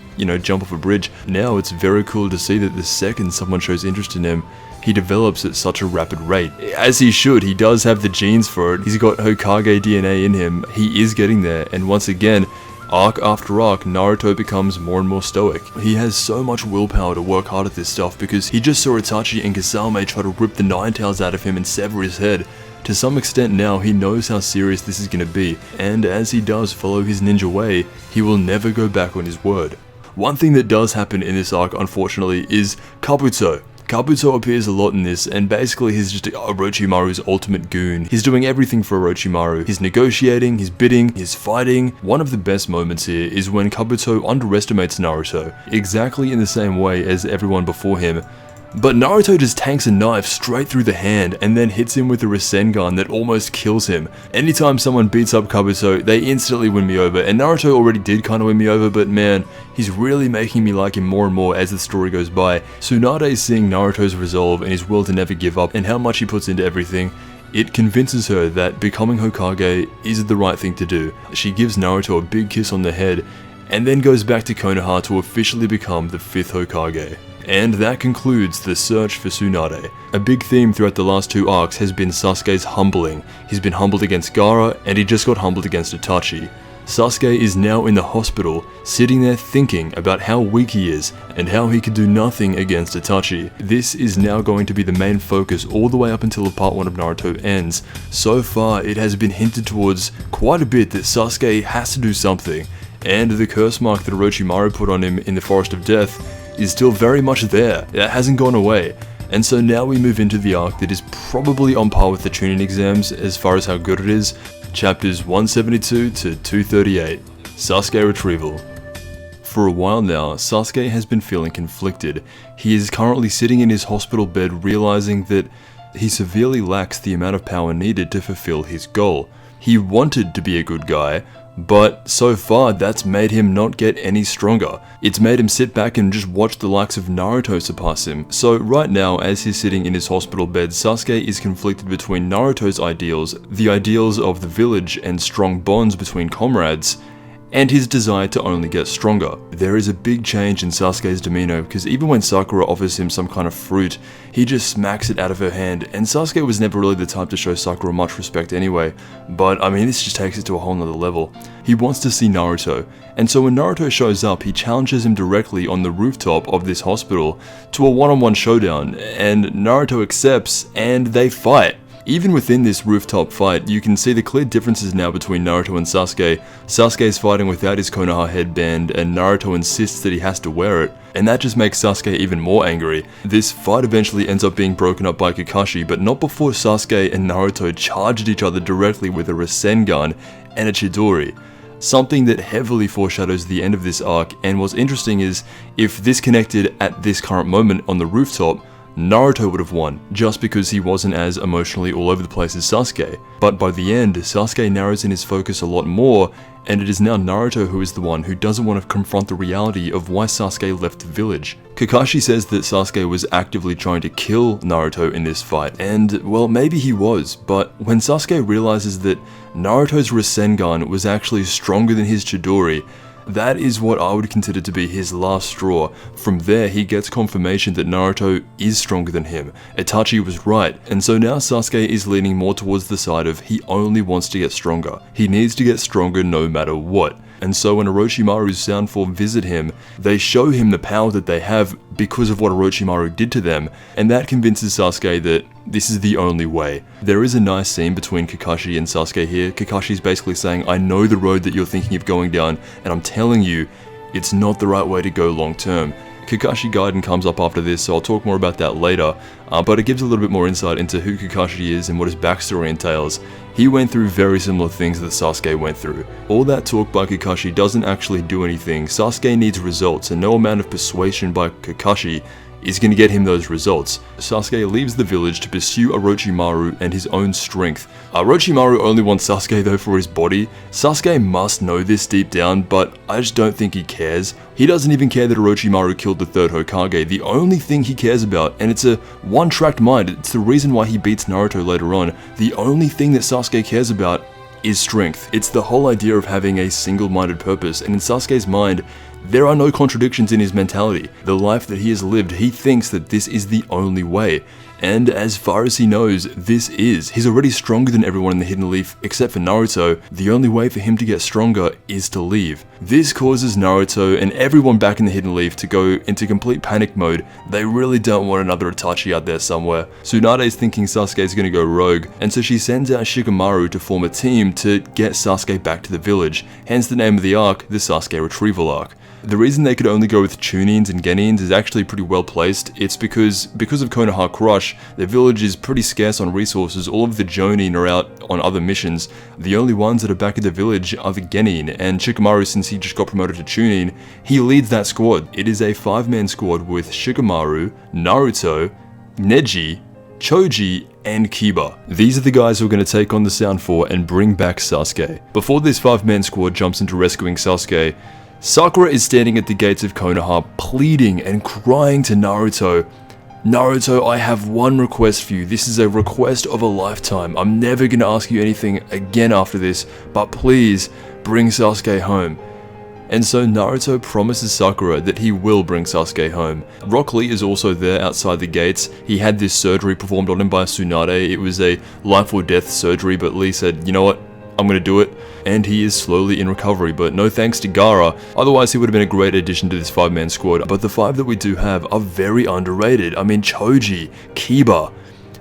A: jump off a bridge, now it's very cool to see that the second someone shows interest in him, he develops at such a rapid rate. As he should, he does have the genes for it. He's got Hokage DNA in him. He is getting there, and once again, arc after arc, Naruto becomes more and more stoic. He has so much willpower to work hard at this stuff because he just saw Itachi and Kisame try to rip the Nine Tails out of him and sever his head. To some extent now, he knows how serious this is going to be, and as he does follow his ninja way, he will never go back on his word. One thing that does happen in this arc, unfortunately, is Kabuto. Kabuto appears a lot in this, and basically he's just Orochimaru's ultimate goon. He's doing everything for Orochimaru. He's negotiating, he's bidding, he's fighting. One of the best moments here is when Kabuto underestimates Naruto, exactly in the same way as everyone before him. But Naruto just tanks a knife straight through the hand and then hits him with a Rasengan that almost kills him. Anytime someone beats up Kabuto, they instantly win me over, and Naruto already did kind of win me over, but man, he's really making me like him more and more as the story goes by. Tsunade is seeing Naruto's resolve and his will to never give up and how much he puts into everything. It convinces her that becoming Hokage is the right thing to do. She gives Naruto a big kiss on the head and then goes back to Konoha to officially become the 5th Hokage. And that concludes the search for Tsunade. A big theme throughout the last 2 arcs has been Sasuke's humbling. He's been humbled against Gaara, and he just got humbled against Itachi. Sasuke is now in the hospital, sitting there thinking about how weak he is, and how he could do nothing against Itachi. This is now going to be the main focus all the way up until part 1 of Naruto ends. So far, it has been hinted towards quite a bit that Sasuke has to do something, and the curse mark that Orochimaru put on him in the Forest of Death is still very much there. It hasn't gone away. And so now we move into the arc that is probably on par with the Chūnin Exams as far as how good it is. Chapters 172 to 238. Sasuke Retrieval. For a while now, Sasuke has been feeling conflicted. He is currently sitting in his hospital bed realizing that he severely lacks the amount of power needed to fulfill his goal. He wanted to be a good guy, but so far that's made him not get any stronger. It's made him sit back and just watch the likes of Naruto surpass him. So right now, as he's sitting in his hospital bed, Sasuke is conflicted between Naruto's ideals, the ideals of the village and strong bonds between comrades, and his desire to only get stronger. There is a big change in Sasuke's demeanor, because even when Sakura offers him some kind of fruit, he just smacks it out of her hand, and Sasuke was never really the type to show Sakura much respect anyway, but I mean, this just takes it to a whole nother level. He wants to see Naruto, and so when Naruto shows up, he challenges him directly on the rooftop of this hospital to a one-on-one showdown, and Naruto accepts, and they fight. Even within this rooftop fight, you can see the clear differences now between Naruto and Sasuke. Sasuke's fighting without his Konoha headband, and Naruto insists that he has to wear it, and that just makes Sasuke even more angry. This fight eventually ends up being broken up by Kakashi, but not before Sasuke and Naruto charged each other directly with a Rasengan and a Chidori. Something that heavily foreshadows the end of this arc, and what's interesting is, if this connected at this current moment on the rooftop, Naruto would have won, just because he wasn't as emotionally all over the place as Sasuke. But by the end, Sasuke narrows in his focus a lot more, and it is now Naruto who is the one who doesn't want to confront the reality of why Sasuke left the village. Kakashi says that Sasuke was actively trying to kill Naruto in this fight, and well, maybe he was, but when Sasuke realizes that Naruto's Rasengan was actually stronger than his Chidori, that is what I would consider to be his last straw. From there, he gets confirmation that Naruto is stronger than him. Itachi was right, and so now Sasuke is leaning more towards the side of he only wants to get stronger. He needs to get stronger no matter what. And so when Orochimaru's sound form visit him, they show him the power that they have because of what Orochimaru did to them, and that convinces Sasuke that this is the only way. There is a nice scene between Kakashi and Sasuke here. Kakashi's basically saying, I know the road that you're thinking of going down, and I'm telling you, it's not the right way to go long term. Kakashi Gaiden comes up after this, so I'll talk more about that later, but it gives a little bit more insight into who Kakashi is and what his backstory entails. He went through very similar things that Sasuke went through. All that talk by Kakashi doesn't actually do anything. Sasuke needs results, and no amount of persuasion by Kakashi is going to get him those results. Sasuke leaves the village to pursue Orochimaru and his own strength. Orochimaru only wants Sasuke though for his body. Sasuke must know this deep down, but I just don't think he cares. He doesn't even care that Orochimaru killed the third Hokage. The only thing he cares about, and it's a one-tracked mind, it's the reason why he beats Naruto later on, the only thing that Sasuke cares about is strength. It's the whole idea of having a single-minded purpose, and in Sasuke's mind, there are no contradictions in his mentality. The life that he has lived, he thinks that this is the only way. And as far as he knows, this is. He's already stronger than everyone in the Hidden Leaf, except for Naruto. The only way for him to get stronger is to leave. This causes Naruto and everyone back in the Hidden Leaf to go into complete panic mode. They really don't want another Itachi out there somewhere. Tsunade is thinking Sasuke is going to go rogue, and so she sends out Shikamaru to form a team to get Sasuke back to the village. Hence the name of the arc, the Sasuke Retrieval Arc. The reason they could only go with Chūnins and Genins is actually pretty well placed. It's because of Konoha Crush, their village is pretty scarce on resources. All of the Jonin are out on other missions. The only ones that are back at the village are the Genin, and Shikamaru, since he just got promoted to Chūnin, he leads that squad. It is a 5-man squad with Shikamaru, Naruto, Neji, Choji, and Kiba. These are the guys who are going to take on the Sound Four and bring back Sasuke. Before this 5-man squad jumps into rescuing Sasuke, Sakura is standing at the gates of Konoha, pleading and crying to Naruto. Naruto, I have one request for you. This is a request of a lifetime. I'm never going to ask you anything again after this, but please bring Sasuke home. And so Naruto promises Sakura that he will bring Sasuke home. Rock Lee is also there outside the gates. He had this surgery performed on him by Tsunade. It was a life or death surgery, but Lee said, you know what? I'm gonna do it, and he is slowly in recovery, but no thanks to Gaara, otherwise he would have been a great addition to this 5-man squad. But the 5 that we do have are very underrated. I mean, Choji, Kiba,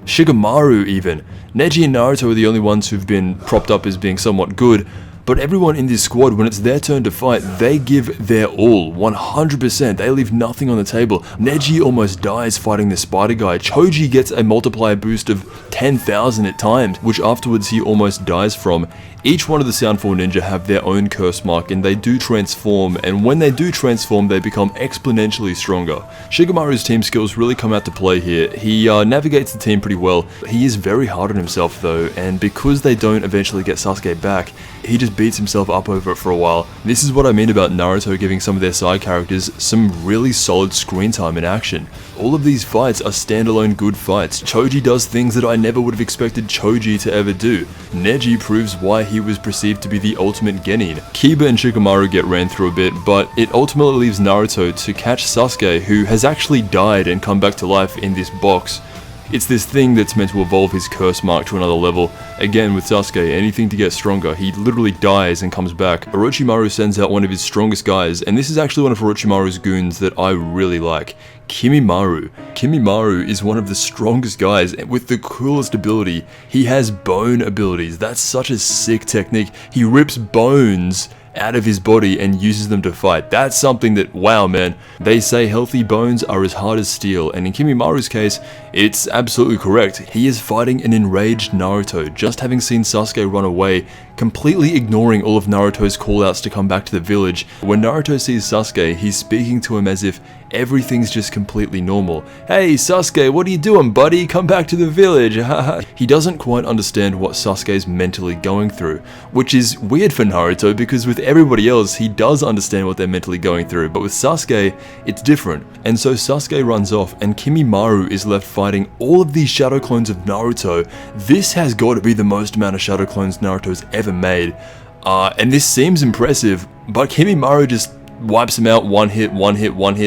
A: Shikamaru even. Neji and Naruto are the only ones who've been propped up as being somewhat good, But everyone in this squad, when it's their turn to fight, they give their all, 100%. They leave nothing on the table. Neji almost dies fighting the spider guy. Choji gets a multiplier boost of 10,000 at times, which afterwards he almost dies from. Each one of the Sound 4 ninja have their own curse mark, and they do transform, and when they do transform, they become exponentially stronger. Shikamaru's team skills really come out to play here. He navigates the team pretty well. He is very hard on himself though, and because they don't eventually get Sasuke back, he just beats himself up over it for a while. This is what I mean about Naruto giving some of their side characters some really solid screen time in action. All of these fights are standalone good fights. Choji does things that I never would have expected Choji to ever do. Neji proves why he was perceived to be the ultimate genin. Kiba and Shikamaru get ran through a bit, but it ultimately leaves Naruto to catch Sasuke, who has actually died and come back to life in this box. It's this thing that's meant to evolve his curse mark to another level. Again, with Sasuke, anything to get stronger, he literally dies and comes back. Orochimaru sends out one of his strongest guys, and this is actually one of Orochimaru's goons that I really like. Kimimaro. Kimimaro is one of the strongest guys with the coolest ability. He has bone abilities. That's such a sick technique. He rips bones out of his body and uses them to fight. That's something that, wow man, they say healthy bones are as hard as steel, and in Kimimaru's case, it's absolutely correct. He is fighting an enraged Naruto, just having seen Sasuke run away, completely ignoring all of Naruto's callouts to come back to the village. When Naruto sees Sasuke, he's speaking to him as if everything's just completely normal. Hey Sasuke, what are you doing buddy? Come back to the village. He doesn't quite understand what Sasuke's mentally going through, which is weird for Naruto because with everybody else he does understand what they're mentally going through, but with Sasuke it's different. And so Sasuke runs off and Kimimaru is left fighting all of these shadow clones of Naruto. This has got to be the most amount of shadow clones Naruto's ever made. And this seems impressive, but Kimimaru just wipes him out, one hit,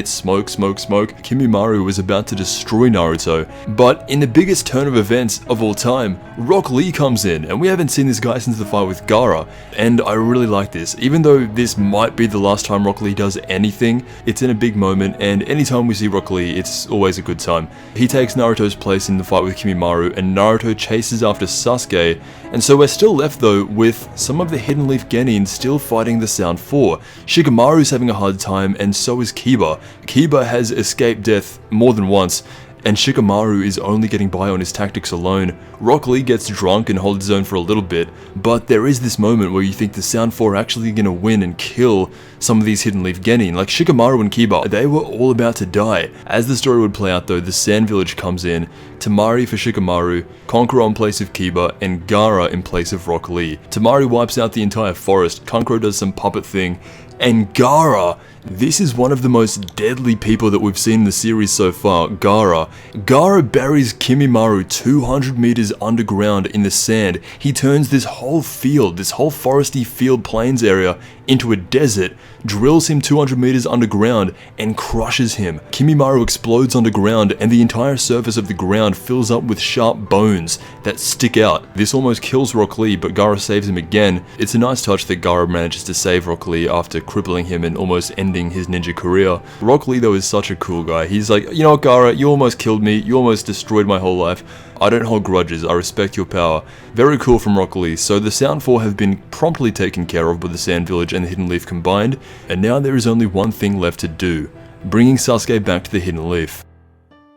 A: smoke. Kimimaru was about to destroy Naruto, but in the biggest turn of events of all time, Rock Lee comes in, and we haven't seen this guy since the fight with Gaara, and I really like this. Even though this might be the last time Rock Lee does anything, it's in a big moment, and anytime we see Rock Lee, it's always a good time. He takes Naruto's place in the fight with Kimimaru, and Naruto chases after Sasuke, and so we're still left though with some of the Hidden Leaf Genin still fighting the Sound 4. Shikamaru's having a hard time, and so is Kiba. Kiba has escaped death more than once, and Shikamaru is only getting by on his tactics alone. Rock Lee gets drunk and holds his own for a little bit, but there is this moment where you think the Sound 4 are actually gonna win and kill some of these Hidden Leaf Genin. Like Shikamaru and Kiba, they were all about to die. As the story would play out though, the Sand Village comes in, Tamari for Shikamaru, Kankuro in place of Kiba, and Gaara in place of Rock Lee. Tamari wipes out the entire forest, Kankuro does some puppet thing, and Gaara, this is one of the most deadly people that we've seen in the series so far, Gaara. Gaara buries Kimimaru 200 meters underground in the sand. He turns this whole field, this whole foresty field plains area into a desert, drills him 200 meters underground, and crushes him. Kimimaru explodes underground, and the entire surface of the ground fills up with sharp bones that stick out. This almost kills Rock Lee, but Gaara saves him again. It's a nice touch that Gaara manages to save Rock Lee after crippling him and almost ending his ninja career. Rock Lee though is such a cool guy. He's like, you know what Gaara, you almost killed me, you almost destroyed my whole life. I don't hold grudges, I respect your power. Very cool from Rock Lee. So the Sound 4 have been promptly taken care of by the Sand Village and the Hidden Leaf combined, and now there is only one thing left to do, bringing Sasuke back to the Hidden Leaf.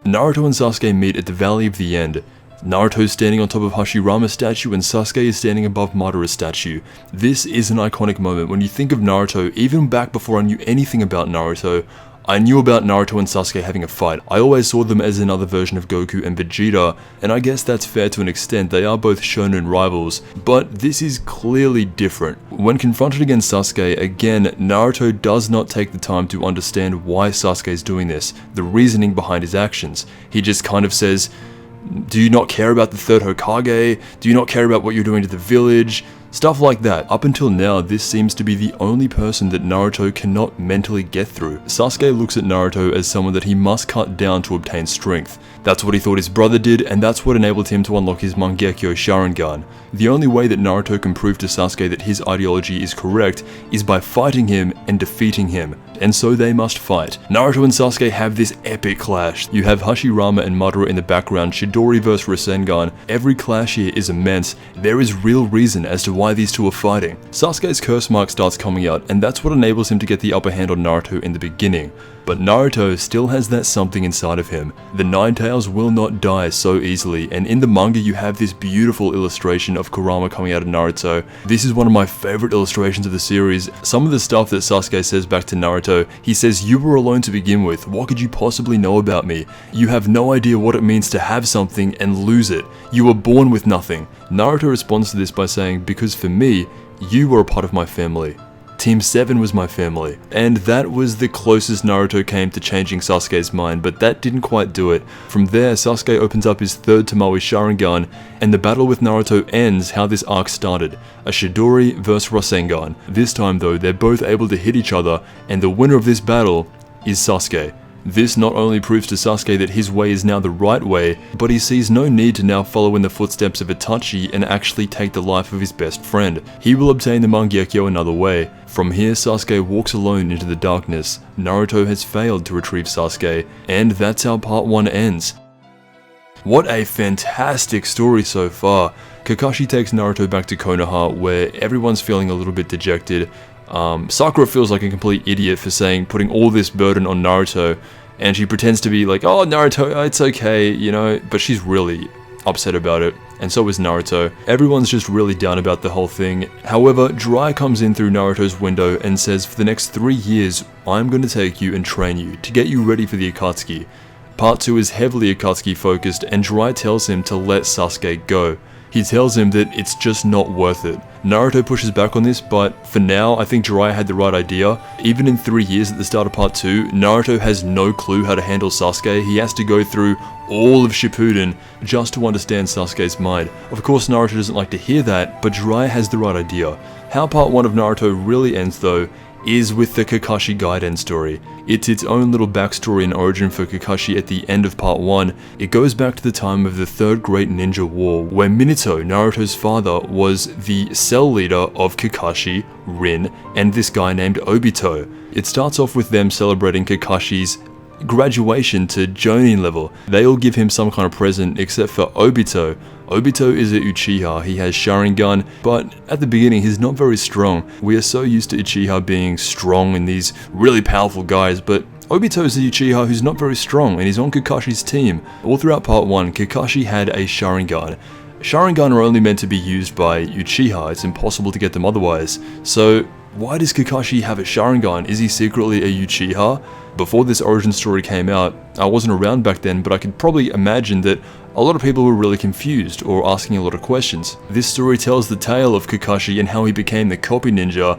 A: Naruto and Sasuke meet at the Valley of the End. Naruto is standing on top of Hashirama's statue and Sasuke is standing above Madara's statue. This is an iconic moment. When you think of Naruto, even back before I knew anything about Naruto, I knew about Naruto and Sasuke having a fight. I always saw them as another version of Goku and Vegeta, and I guess that's fair to an extent. They are both shonen rivals, but this is clearly different. When confronted against Sasuke, again, Naruto does not take the time to understand why Sasuke is doing this, the reasoning behind his actions. He just kind of says, do you not care about the third Hokage? Do you not care about what you're doing to the village? Stuff like that. Up until now, this seems to be the only person that Naruto cannot mentally get through. Sasuke looks at Naruto as someone that he must cut down to obtain strength. That's what he thought his brother did, and that's what enabled him to unlock his Mangekyo Sharingan. The only way that Naruto can prove to Sasuke that his ideology is correct is by fighting him and defeating him, and so they must fight. Naruto and Sasuke have this epic clash. You have Hashirama and Madara in the background, Chidori vs Rasengan. Every clash here is immense. There is real reason as to why why these two are fighting. Sasuke's curse mark starts coming out, and that's what enables him to get the upper hand on Naruto in the beginning. But Naruto still has that something inside of him. The Nine Tails will not die so easily, and in the manga you have this beautiful illustration of Kurama coming out of Naruto. This is one of my favorite illustrations of the series. Some of the stuff that Sasuke says back to Naruto, he says, "You were alone to begin with, what could you possibly know about me? You have no idea what it means to have something and lose it. You were born with nothing." Naruto responds to this by saying, "Because for me, you were a part of my family. Team 7 was my family." And that was the closest Naruto came to changing Sasuke's mind, but that didn't quite do it. From there, Sasuke opens up his third Tamawi Sharingan, and the battle with Naruto ends how this arc started, a Chidori vs Rasengan. This time though, they're both able to hit each other, and the winner of this battle is Sasuke. This not only proves to Sasuke that his way is now the right way, but he sees no need to now follow in the footsteps of Itachi and actually take the life of his best friend. He will obtain the Mangekyou another way. From here, Sasuke walks alone into the darkness. Naruto has failed to retrieve Sasuke, and that's how part 1 ends. What a fantastic story so far. Kakashi takes Naruto back to Konoha, where everyone's feeling a little bit dejected. Sakura feels like a complete idiot for putting all this burden on Naruto, and she pretends to be like, "Oh, Naruto, it's okay," you know, but she's really upset about it, and so is Naruto. Everyone's just really down about the whole thing. However, Jiraiya comes in through Naruto's window and says, "For the next 3 years, I'm going to take you and train you to get you ready for the Akatsuki." Part 2 is heavily Akatsuki focused, and Jiraiya tells him to let Sasuke go. He tells him that it's just not worth it. Naruto pushes back on this, but for now, I think Jiraiya had the right idea. Even in 3 years at the start of part 2, Naruto has no clue how to handle Sasuke. He has to go through all of Shippuden just to understand Sasuke's mind. Of course, Naruto doesn't like to hear that, but Jiraiya has the right idea. How part 1 of Naruto really ends though, is with the Kakashi Gaiden story. It's its own little backstory and origin for Kakashi at the end of part 1. It goes back to the time of the Third Great Ninja War, where Minato, Naruto's father, was the cell leader of Kakashi, Rin, and this guy named Obito. It starts off with them celebrating Kakashi's graduation to Chūnin level. They all give him some kind of present except for Obito. Obito is a Uchiha, he has Sharingan, but at the beginning he's not very strong. We are so used to Uchiha being strong and these really powerful guys, but Obito is a Uchiha who's not very strong and he's on Kakashi's team. All throughout part 1, Kakashi had a Sharingan. Sharingan are only meant to be used by Uchiha, it's impossible to get them otherwise. So why does Kakashi have a Sharingan? Is he secretly a Uchiha? Before this origin story came out, I wasn't around back then, but I could probably imagine that a lot of people were really confused or asking a lot of questions. This story tells the tale of Kakashi and how he became the copy ninja,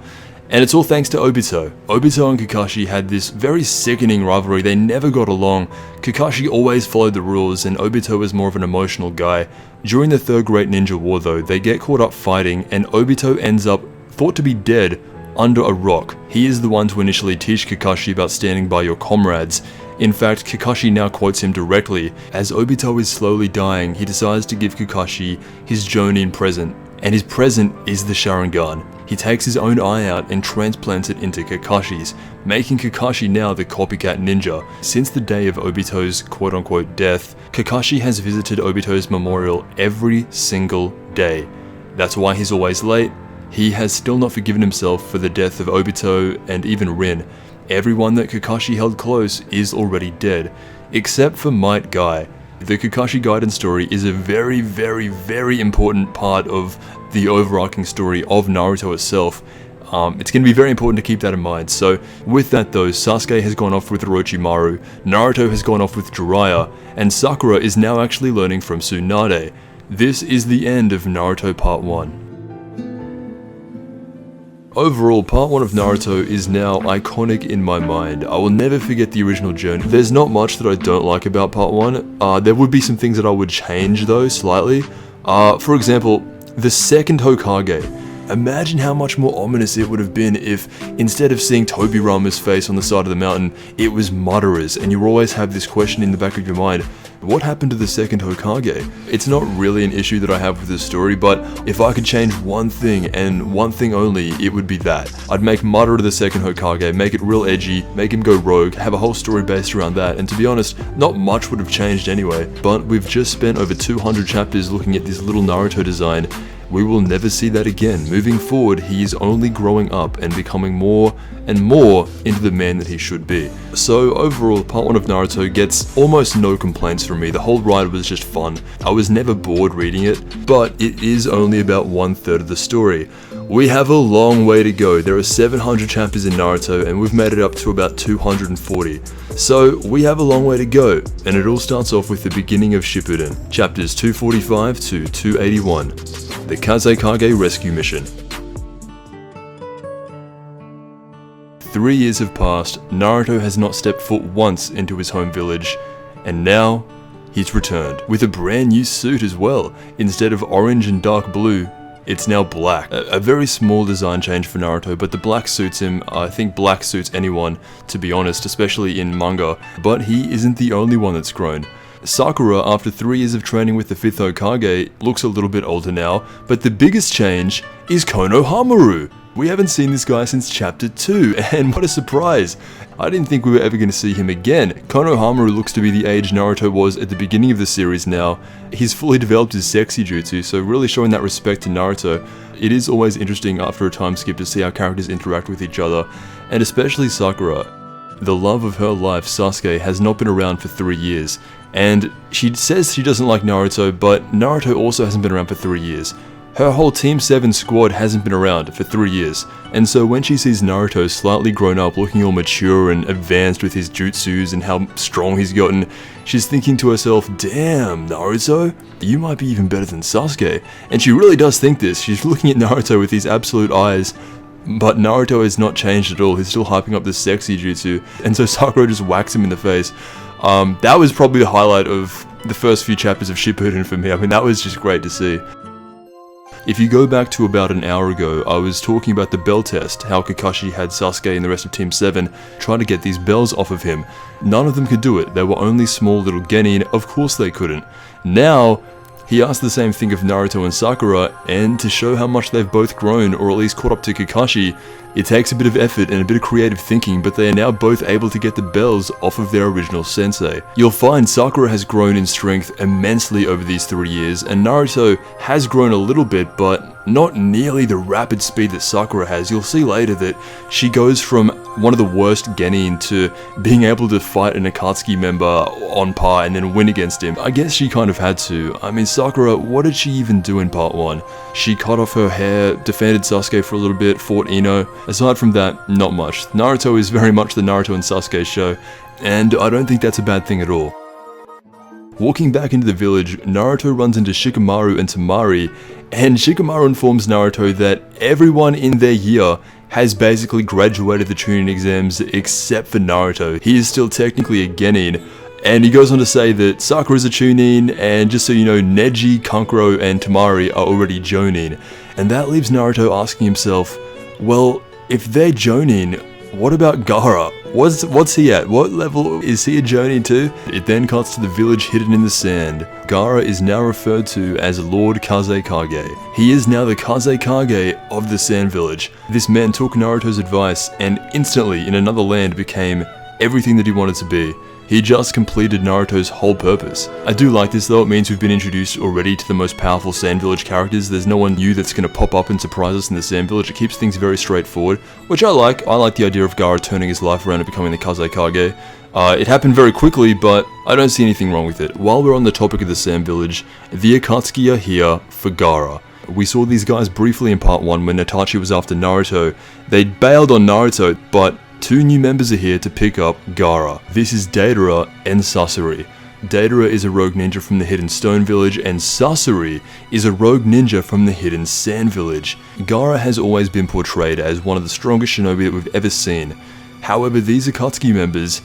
A: and it's all thanks to Obito. Obito and Kakashi had this very sickening rivalry, they never got along. Kakashi always followed the rules and Obito was more of an emotional guy. During the Third Great Ninja War though, they get caught up fighting and Obito ends up thought to be dead under a rock. He is the one to initially teach Kakashi about standing by your comrades. In fact, Kakashi now quotes him directly. As Obito is slowly dying, he decides to give Kakashi his Chūnin present, and his present is the Sharingan. He takes his own eye out and transplants it into Kakashi's, making Kakashi now the copycat ninja. Since the day of Obito's quote-unquote death, Kakashi has visited Obito's memorial every single day. That's why he's always late. He has still not forgiven himself for the death of Obito and even Rin. Everyone that Kakashi held close is already dead, except for Might Guy. The Kakashi Gaiden story is a very, very, very important part of the overarching story of Naruto itself. It's going to be very important to keep that in mind. So with that though, Sasuke has gone off with Orochimaru, Naruto has gone off with Jiraiya, and Sakura is now actually learning from Tsunade. This is the end of Naruto Part 1. Overall, part 1 of Naruto is now iconic in my mind. I will never forget the original journey. There's not much that I don't like about part 1. There would be some things that I would change though, slightly. For example, the second Hokage. Imagine how much more ominous it would have been if, instead of seeing Tobirama's face on the side of the mountain, it was Madara's, and you always have this question in the back of your mind, what happened to the second Hokage? It's not really an issue that I have with this story, but if I could change one thing, and one thing only, it would be that. I'd make Madara the second Hokage, make it real edgy, make him go rogue, have a whole story based around that, and to be honest, not much would have changed anyway. But we've just spent over 200 chapters looking at this little Naruto design. we will never see that again. Moving forward, he is only growing up and becoming more and more into the man that he should be. So overall, part 1 of Naruto gets almost no complaints from me. The whole ride was just fun. I was never bored reading it, but it is only about 1/3 of the story. We have a long way to go. There are 700 chapters in Naruto and we've made it up to about 240. So we have a long way to go, and it all starts off with the beginning of Shippuden, chapters 245 to 281, the Kazekage rescue mission. 3 years have passed, Naruto has not stepped foot once into his home village, and now he's returned, with a brand new suit as well. Instead of orange and dark blue, it's now black. A very small design change for Naruto, but the black suits him. I think black suits anyone, to be honest, especially in manga. But he isn't the only one that's grown. Sakura, after 3 years of training with the 5th Hokage, looks a little bit older now, but the biggest change is Konohamaru. We haven't seen this guy since chapter 2, and what a surprise! I didn't think we were ever going to see him again. Konohamaru looks to be the age Naruto was at the beginning of the series now. He's fully developed his sexy jutsu, so really showing that respect to Naruto. It is always interesting after a time skip to see how characters interact with each other, and especially Sakura. The love of her life, Sasuke, has not been around for 3 years, and she says she doesn't like Naruto, but Naruto also hasn't been around for 3 years. Her whole Team 7 squad hasn't been around for 3 years, and so when she sees Naruto slightly grown up, looking all mature and advanced with his jutsus and how strong he's gotten, she's thinking to herself, damn, Naruto, you might be even better than Sasuke. And she really does think this. She's looking at Naruto with these absolute eyes, but Naruto has not changed at all. He's still hyping up this sexy jutsu, and so Sakura just whacks him in the face. That was probably the highlight of the first few chapters of Shippuden for me. I mean, that was just great to see. If you go back to about an hour ago, I was talking about the bell test, how Kakashi had Sasuke and the rest of Team 7 try to get these bells off of him. None of them could do it. They were only small little genin, of course they couldn't. Now, he asked the same thing of Naruto and Sakura, and to show how much they've both grown, or at least caught up to Kakashi, it takes a bit of effort and a bit of creative thinking, but they are now both able to get the bells off of their original sensei. You'll find Sakura has grown in strength immensely over these 3 years, and Naruto has grown a little bit, but not nearly the rapid speed that Sakura has. You'll see later that she goes from one of the worst genin to being able to fight an Akatsuki member on par and then win against him. I guess she kind of had to. I mean, Sakura, what did she even do in part 1? She cut off her hair, defended Sasuke for a little bit, fought Ino. Aside from that, not much. Naruto is very much the Naruto and Sasuke show, and I don't think that's a bad thing at all. Walking back into the village, Naruto runs into Shikamaru and Temari, and Shikamaru informs Naruto that everyone in their year has basically graduated the Chūnin Exams except for Naruto. He is still technically a genin, and he goes on to say that Sakura is a Chūnin, and just so you know, Neji, Kankuro, and Temari are already Jonin. And that leaves Naruto asking himself, well, if they're Jonin, what about Gaara? What's he at? What level is he a Jonin too? It then cuts to the village hidden in the sand. Gaara is now referred to as Lord Kazekage. He is now the Kazekage of the Sand Village. This man took Naruto's advice and instantly, in another land, became everything that he wanted to be. He just completed Naruto's whole purpose. I do like this though, it means we've been introduced already to the most powerful Sand Village characters. There's no one new that's going to pop up and surprise us in the Sand Village. It keeps things very straightforward, which I like. I like the idea of Gaara turning his life around and becoming the Kazekage. It happened very quickly, but I don't see anything wrong with it. While we're on the topic of the Sand Village, the Akatsuki are here for Gaara. We saw these guys briefly in part 1 when Itachi was after Naruto. They bailed on Naruto, but 2 new members are here to pick up Gaara. This is Deidara and Sasori. Deidara is a rogue ninja from the Hidden Stone Village, and Sasori is a rogue ninja from the Hidden Sand Village. Gaara has always been portrayed as one of the strongest shinobi that we've ever seen. However, these Akatsuki members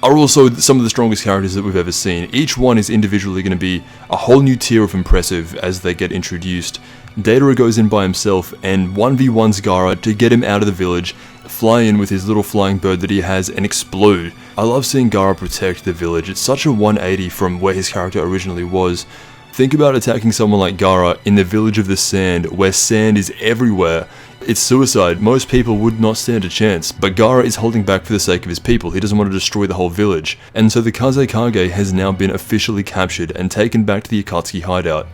A: are also some of the strongest characters that we've ever seen. Each one is individually going to be a whole new tier of impressive as they get introduced. Deidara goes in by himself and 1v1s Gaara to get him out of the village, fly in with his little flying bird that he has and explode. I love seeing Gaara protect the village. It's such a 180 from where his character originally was. Think about attacking someone like Gaara in the village of the sand, where sand is everywhere. It's suicide. Most people would not stand a chance, but Gaara is holding back for the sake of his people. He doesn't want to destroy the whole village. And so the Kazekage has now been officially captured and taken back to the Akatsuki hideout.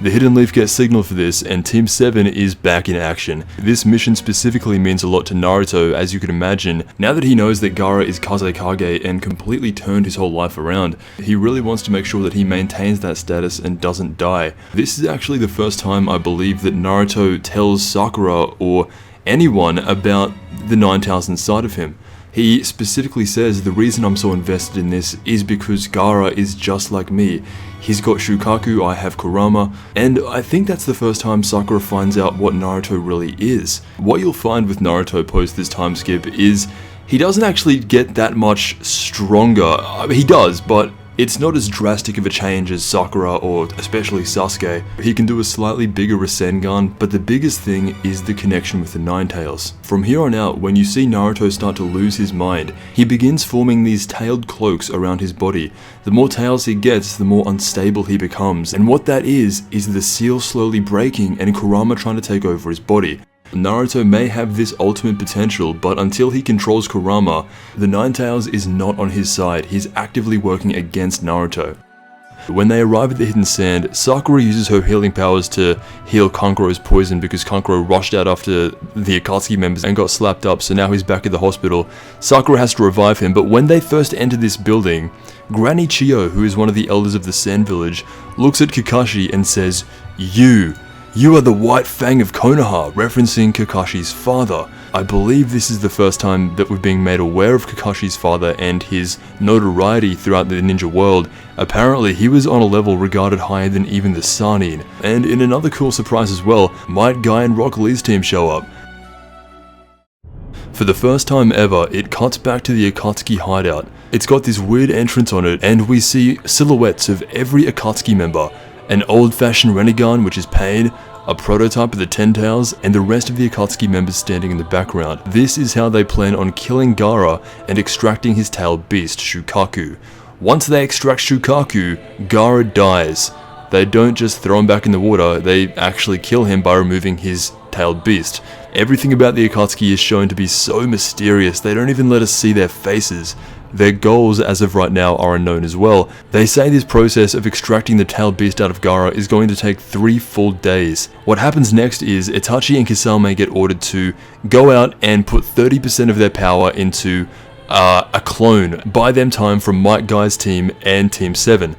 A: The Hidden Leaf gets signal for this, and Team 7 is back in action. This mission specifically means a lot to Naruto, as you can imagine. Now that he knows that Gaara is Kazekage and completely turned his whole life around, he really wants to make sure that he maintains that status and doesn't die. This is actually the first time I believe that Naruto tells Sakura or anyone about the 9,000 side of him. He specifically says, the reason I'm so invested in this is because Gaara is just like me. He's got Shukaku, I have Kurama, and I think that's the first time Sakura finds out what Naruto really is. What you'll find with Naruto post this time skip is he doesn't actually get that much stronger. I mean, he does, but it's not as drastic of a change as Sakura or especially Sasuke. He can do a slightly bigger Rasengan, but the biggest thing is the connection with the Nine Tails. From here on out, when you see Naruto start to lose his mind, he begins forming these tailed cloaks around his body. The more tails he gets, the more unstable he becomes, and what that is the seal slowly breaking and Kurama trying to take over his body. Naruto may have this ultimate potential, but until he controls Kurama, the Nine Tails is not on his side. He's actively working against Naruto. When they arrive at the Hidden Sand, Sakura uses her healing powers to heal Kankuro's poison because Kankuro rushed out after the Akatsuki members and got slapped up, so now he's back at the hospital. Sakura has to revive him, but when they first enter this building, Granny Chiyo, who is one of the elders of the Sand Village, looks at Kakashi and says, You are the White Fang of Konoha, referencing Kakashi's father. I believe this is the first time that we're being made aware of Kakashi's father and his notoriety throughout the ninja world. Apparently, he was on a level regarded higher than even the Sannin. And in another cool surprise as well, Might Guy and Rock Lee's team show up. For the first time ever, it cuts back to the Akatsuki hideout. It's got this weird entrance on it, and we see silhouettes of every Akatsuki member. An old-fashioned Renegan, which is Pain, a prototype of the Ten Tails, and the rest of the Akatsuki members standing in the background. This is how they plan on killing Gaara and extracting his tailed beast, Shukaku. Once they extract Shukaku, Gaara dies. They don't just throw him back in the water, they actually kill him by removing his tailed beast. Everything about the Akatsuki is shown to be so mysterious, they don't even let us see their faces. Their goals as of right now are unknown as well. They say this process of extracting the tailed beast out of Gaara is going to take 3 full days. What happens next is Itachi and Kisame get ordered to go out and put 30% of their power into a clone. Buy them time from Might Guy's team and Team 7.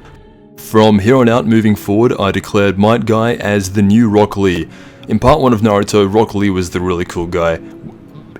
A: From here on out moving forward, I declared Might Guy as the new Rock Lee. In part 1 of Naruto, Rock Lee was the really cool guy.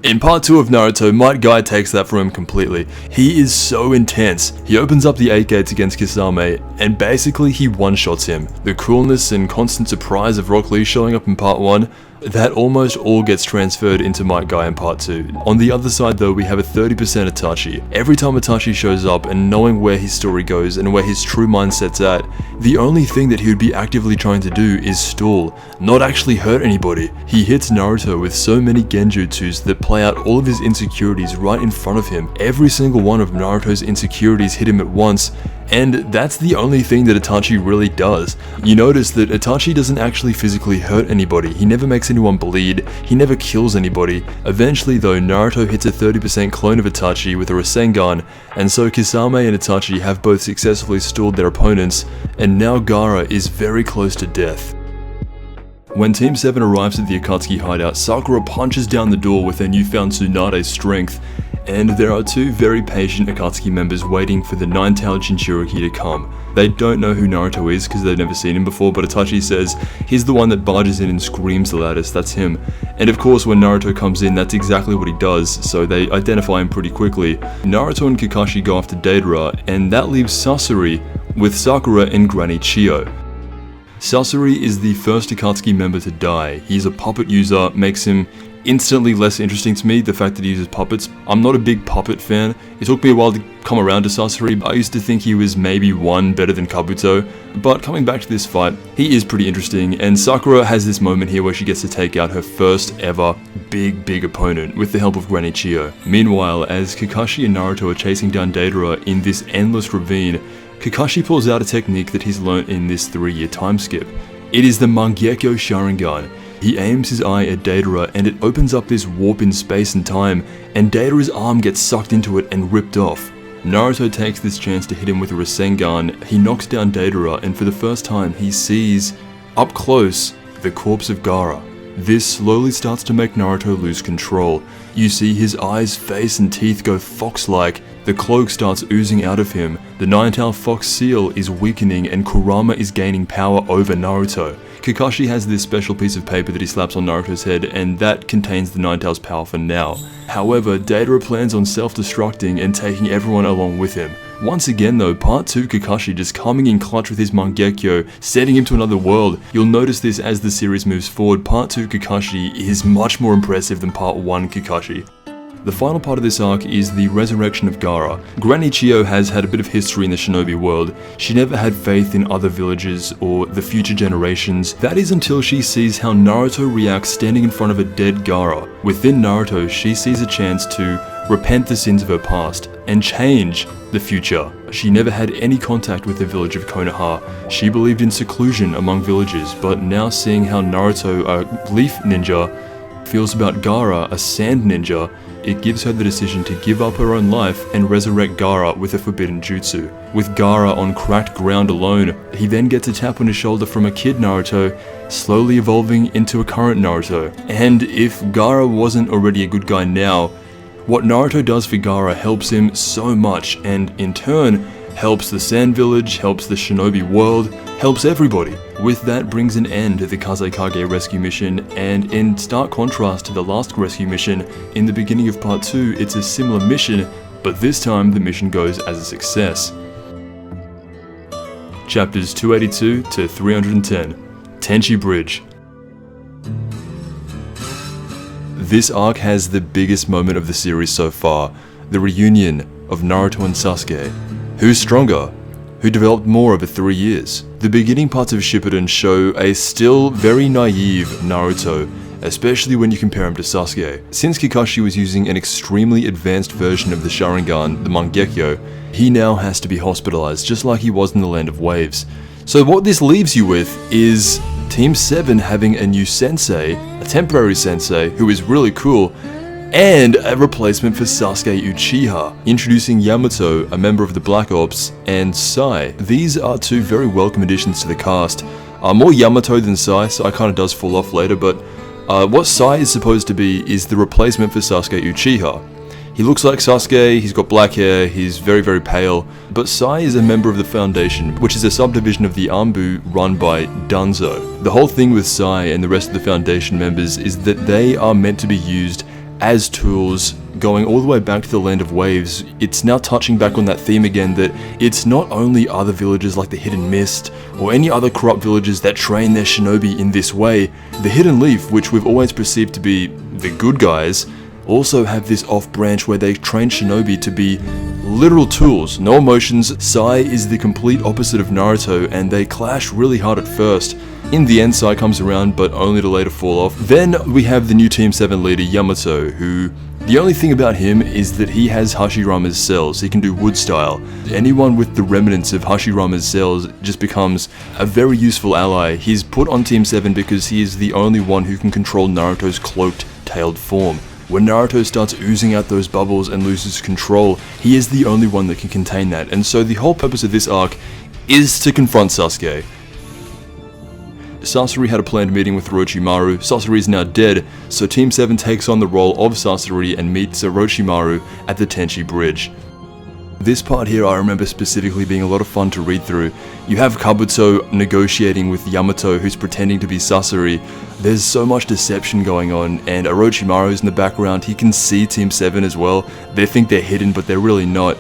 A: In part 2 of Naruto, Might Guy takes that from him completely. He is so intense. He opens up the 8 gates against Kisame, and basically he one-shots him. The coolness and constant surprise of Rock Lee showing up in part 1, that almost all gets transferred into Might Guy in part 2. On the other side though, we have a 30% Itachi. Every time Itachi shows up, and knowing where his story goes and where his true mindset's at, the only thing that he would be actively trying to do is stall, not actually hurt anybody. He hits Naruto with so many genjutsus that play out all of his insecurities right in front of him. Every single one of Naruto's insecurities hit him at once, and that's the only thing that Itachi really does. You notice that Itachi doesn't actually physically hurt anybody, he never makes anyone bleed, he never kills anybody. Eventually though, Naruto hits a 30% clone of Itachi with a Rasengan, and so Kisame and Itachi have both successfully stalled their opponents, and now Gaara is very close to death. When Team 7 arrives at the Akatsuki hideout, Sakura punches down the door with their newfound Tsunade strength, and there are 2 very patient Akatsuki members waiting for the nine-tailed Jinchuriki to come. They don't know who Naruto is because they've never seen him before, but Itachi says he's the one that barges in and screams the loudest, that's him. And of course when Naruto comes in, that's exactly what he does, so they identify him pretty quickly. Naruto and Kakashi go after Deidara, and that leaves Sasori with Sakura and Granny Chiyo. Sasori is the first Akatsuki member to die. He's a puppet user, makes him instantly less interesting to me, the fact that he uses puppets. I'm not a big puppet fan. It took me a while to come around to Sasori. I used to think he was maybe 1 better than Kabuto, but coming back to this fight, he is pretty interesting, and Sakura has this moment here where she gets to take out her first ever big opponent with the help of Granny Chiyo. Meanwhile, as Kakashi and Naruto are chasing down Deidara in this endless ravine, Kakashi pulls out a technique that he's learnt in this 3-year time skip. It is the Mangekyo Sharingan. He aims his eye at Deidara and it opens up this warp in space and time, and Deidara's arm gets sucked into it and ripped off. Naruto takes this chance to hit him with a Rasengan. He knocks down Deidara, and for the first time he sees Up close, the corpse of Gaara. This slowly starts to make Naruto lose control. You see his eyes, face and teeth go fox-like, the cloak starts oozing out of him, the Nine-Tailed Fox seal is weakening and Kurama is gaining power over Naruto. Kakashi has this special piece of paper that he slaps on Naruto's head, and that contains the Nine-Tails' power for now. However, Deidara plans on self-destructing and taking everyone along with him. Once again though, Part 2 Kakashi just coming in clutch with his Mangekyo, sending him to another world. You'll notice this as the series moves forward. Part 2 Kakashi is much more impressive than Part 1 Kakashi. The final part of this arc is the resurrection of Gaara. Granny Chiyo has had a bit of history in the shinobi world. She never had faith in other villages or the future generations. That is until she sees how Naruto reacts standing in front of a dead Gaara. Within Naruto, she sees a chance to repent the sins of her past and change the future. She never had any contact with the village of Konoha. She believed in seclusion among villages, but now seeing how Naruto, a leaf ninja, feels about Gaara, a sand ninja, it gives her the decision to give up her own life and resurrect Gaara with a forbidden jutsu. With Gaara on cracked ground alone, he then gets a tap on his shoulder from a kid Naruto, slowly evolving into a current Naruto. And if Gaara wasn't already a good guy now, what Naruto does for Gaara helps him so much, and in turn, helps the Sand Village, helps the Shinobi world, helps everybody. With that brings an end to the Kazekage rescue mission, and in stark contrast to the last rescue mission, in the beginning of Part 2 it's a similar mission, but this time the mission goes as a success. Chapters 282 to 310, Tenchi Bridge. This arc has the biggest moment of the series so far, the reunion of Naruto and Sasuke. Who's stronger? Who developed more over 3 years? The beginning parts of Shippuden show a still very naive Naruto, especially when you compare him to Sasuke. Since Kakashi was using an extremely advanced version of the Sharingan, the Mangekyo, he now has to be hospitalized just like he was in the Land of Waves. So what this leaves you with is Team 7 having a new sensei, a temporary sensei, who is really cool, and a replacement for Sasuke Uchiha, introducing Yamato, a member of the Black Ops, and Sai. These are two very welcome additions to the cast. More Yamato than Sai, so it kinda does fall off later, but what Sai is supposed to be is the replacement for Sasuke Uchiha. He looks like Sasuke, he's got black hair, he's very, very pale, but Sai is a member of the Foundation, which is a subdivision of the Anbu run by Danzo. The whole thing with Sai and the rest of the Foundation members is that they are meant to be used as tools, going all the way back to the Land of Waves. It's now touching back on that theme again, that it's not only other villages like the Hidden Mist or any other corrupt villages that train their shinobi in this way. The Hidden Leaf, which we've always perceived to be the good guys, also have this off branch where they train shinobi to be literal tools, no emotions. Sai is the complete opposite of Naruto, and they clash really hard at first. In the end, Sai comes around, but only to later fall off. Then we have the new Team 7 leader, Yamato, who, the only thing about him is that he has Hashirama's cells. He can do wood style. Anyone with the remnants of Hashirama's cells just becomes a very useful ally. He's put on Team 7 because he is the only one who can control Naruto's cloaked, tailed form. When Naruto starts oozing out those bubbles and loses control, he is the only one that can contain that. And so the whole purpose of this arc is to confront Sasuke. Sasori had a planned meeting with Orochimaru. Sasori is now dead, so Team 7 takes on the role of Sasori and meets Orochimaru at the Tenchi Bridge. This part here I remember specifically being a lot of fun to read through. You have Kabuto negotiating with Yamato, who's pretending to be Sasori. There's so much deception going on, and Orochimaru's in the background. He can see Team 7 as well. They think they're hidden, but they're really not.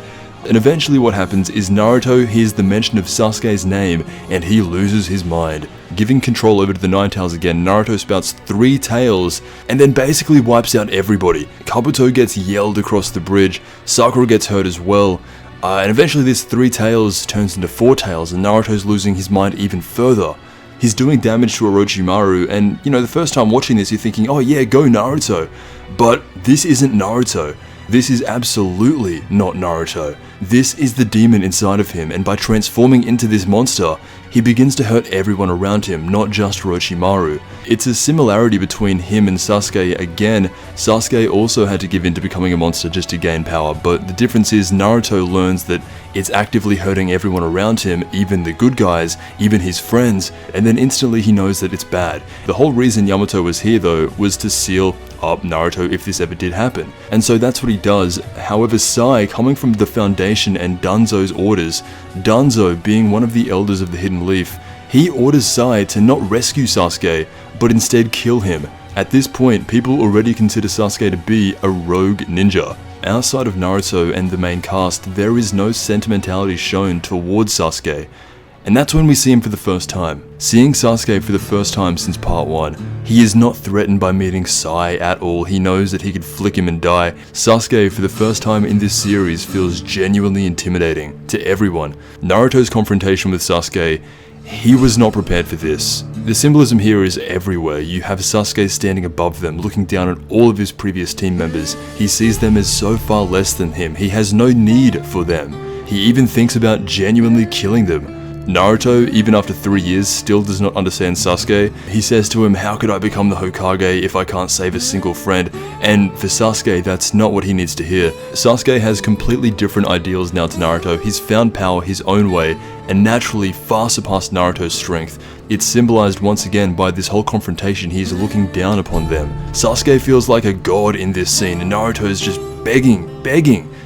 A: And eventually what happens is Naruto hears the mention of Sasuke's name, and he loses his mind. Giving control over to the Nine Tails again, Naruto spouts 3 tails, and then basically wipes out everybody. Kabuto gets yelled across the bridge, Sakura gets hurt as well, and eventually this 3 tails turns into 4 tails, and Naruto's losing his mind even further. He's doing damage to Orochimaru, and you know, the first time watching this you're thinking, oh yeah, go Naruto. But this isn't Naruto. This is absolutely not Naruto. This is the demon inside of him, and by transforming into this monster, he begins to hurt everyone around him, not just Orochimaru. It's a similarity between him and Sasuke again. Sasuke also had to give in to becoming a monster just to gain power, but the difference is Naruto learns that it's actively hurting everyone around him, even the good guys, even his friends, and then instantly he knows that it's bad. The whole reason Yamato was here though was to seal up Naruto if this ever did happen. And so that's what he does. However, Sai, coming from the Foundation and Danzo's orders, Danzo being one of the elders of the Hidden Leaf, he orders Sai to not rescue Sasuke, but instead kill him. At this point, people already consider Sasuke to be a rogue ninja. Outside of Naruto and the main cast, there is no sentimentality shown towards Sasuke. And that's when we see him for the first time. Seeing Sasuke for the first time since part 1, he is not threatened by meeting Sai at all. He knows that he could flick him and die. Sasuke for the first time in this series feels genuinely intimidating to everyone. Naruto's confrontation with Sasuke, he was not prepared for this. The symbolism here is everywhere. You have Sasuke standing above them, looking down at all of his previous team members. He sees them as so far less than him. He has no need for them. He even thinks about genuinely killing them. Naruto, even after 3 years, still does not understand Sasuke. He says to him, "How could I become the Hokage if I can't save a single friend?" And for Sasuke, that's not what he needs to hear. Sasuke has completely different ideals now to Naruto. He's found power his own way, and naturally far surpassed Naruto's strength. It's symbolized once again by this whole confrontation. He's looking down upon them. Sasuke feels like a god in this scene, and Naruto is just begging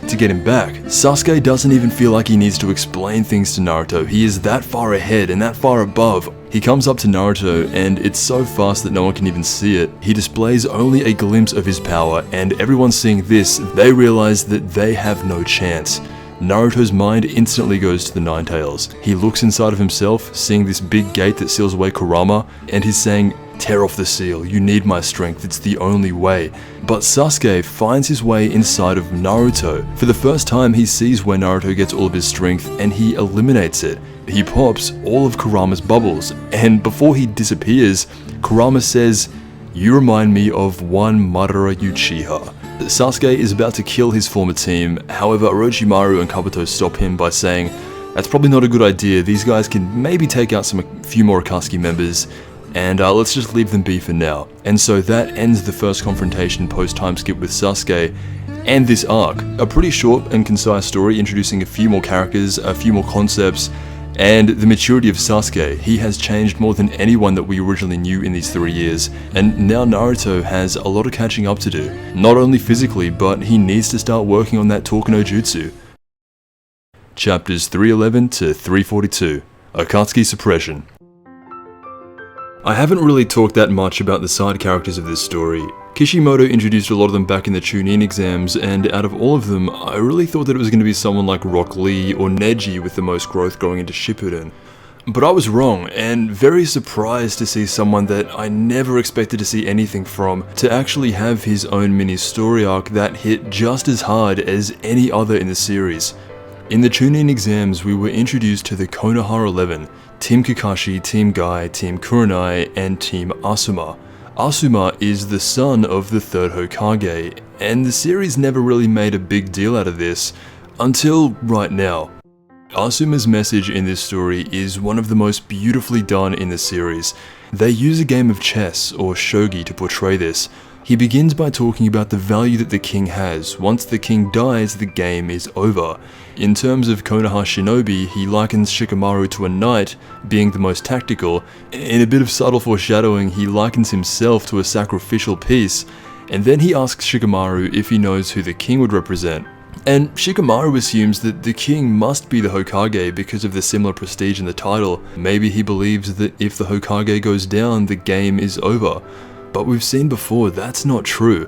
A: to get him back. Sasuke doesn't even feel like he needs to explain things to Naruto. He is that far ahead and that far above. He comes up to Naruto, and it's so fast that no one can even see it. He displays only a glimpse of his power, and everyone seeing this, they realize that they have no chance. Naruto's mind instantly goes to the Nine Tails. He looks inside of himself, seeing this big gate that seals away Kurama, and he's saying, "Tear off the seal, you need my strength, it's the only way." But Sasuke finds his way inside of Naruto. For the first time, he sees where Naruto gets all of his strength, and he eliminates it. He pops all of Kurama's bubbles, and before he disappears, Kurama says, "You remind me of one Madara Uchiha." Sasuke is about to kill his former team, however Orochimaru and Kabuto stop him by saying, "That's probably not a good idea, these guys can maybe take out a few more Akatsuki members, and let's just leave them be for now." And so that ends the first confrontation post-time skip with Sasuke, and this arc. A pretty short and concise story introducing a few more characters, a few more concepts, and the maturity of Sasuke. He has changed more than anyone that we originally knew in these 3 years, and now Naruto has a lot of catching up to do. Not only physically, but he needs to start working on that Torque no Jutsu. Chapters 311 to 342, Akatsuki Suppression. I haven't really talked that much about the side characters of this story. Kishimoto introduced a lot of them back in the Chūnin Exams, and out of all of them, I really thought that it was going to be someone like Rock Lee or Neji with the most growth going into Shippuden. But I was wrong, and very surprised to see someone that I never expected to see anything from to actually have his own mini story arc that hit just as hard as any other in the series. In the Chūnin Exams, we were introduced to the Konoha 11, Team Kakashi, Team Guy, Team Kurenai, and Team Asuma. Asuma is the son of the third Hokage, and the series never really made a big deal out of this, until right now. Asuma's message in this story is one of the most beautifully done in the series. They use a game of chess, or shogi, to portray this. He begins by talking about the value that the king has. Once the king dies, the game is over. In terms of Konoha Shinobi, he likens Shikamaru to a knight, being the most tactical. In a bit of subtle foreshadowing, he likens himself to a sacrificial piece, and then he asks Shikamaru if he knows who the king would represent. And Shikamaru assumes that the king must be the Hokage because of the similar prestige in the title. Maybe he believes that if the Hokage goes down, the game is over. But we've seen before, that's not true.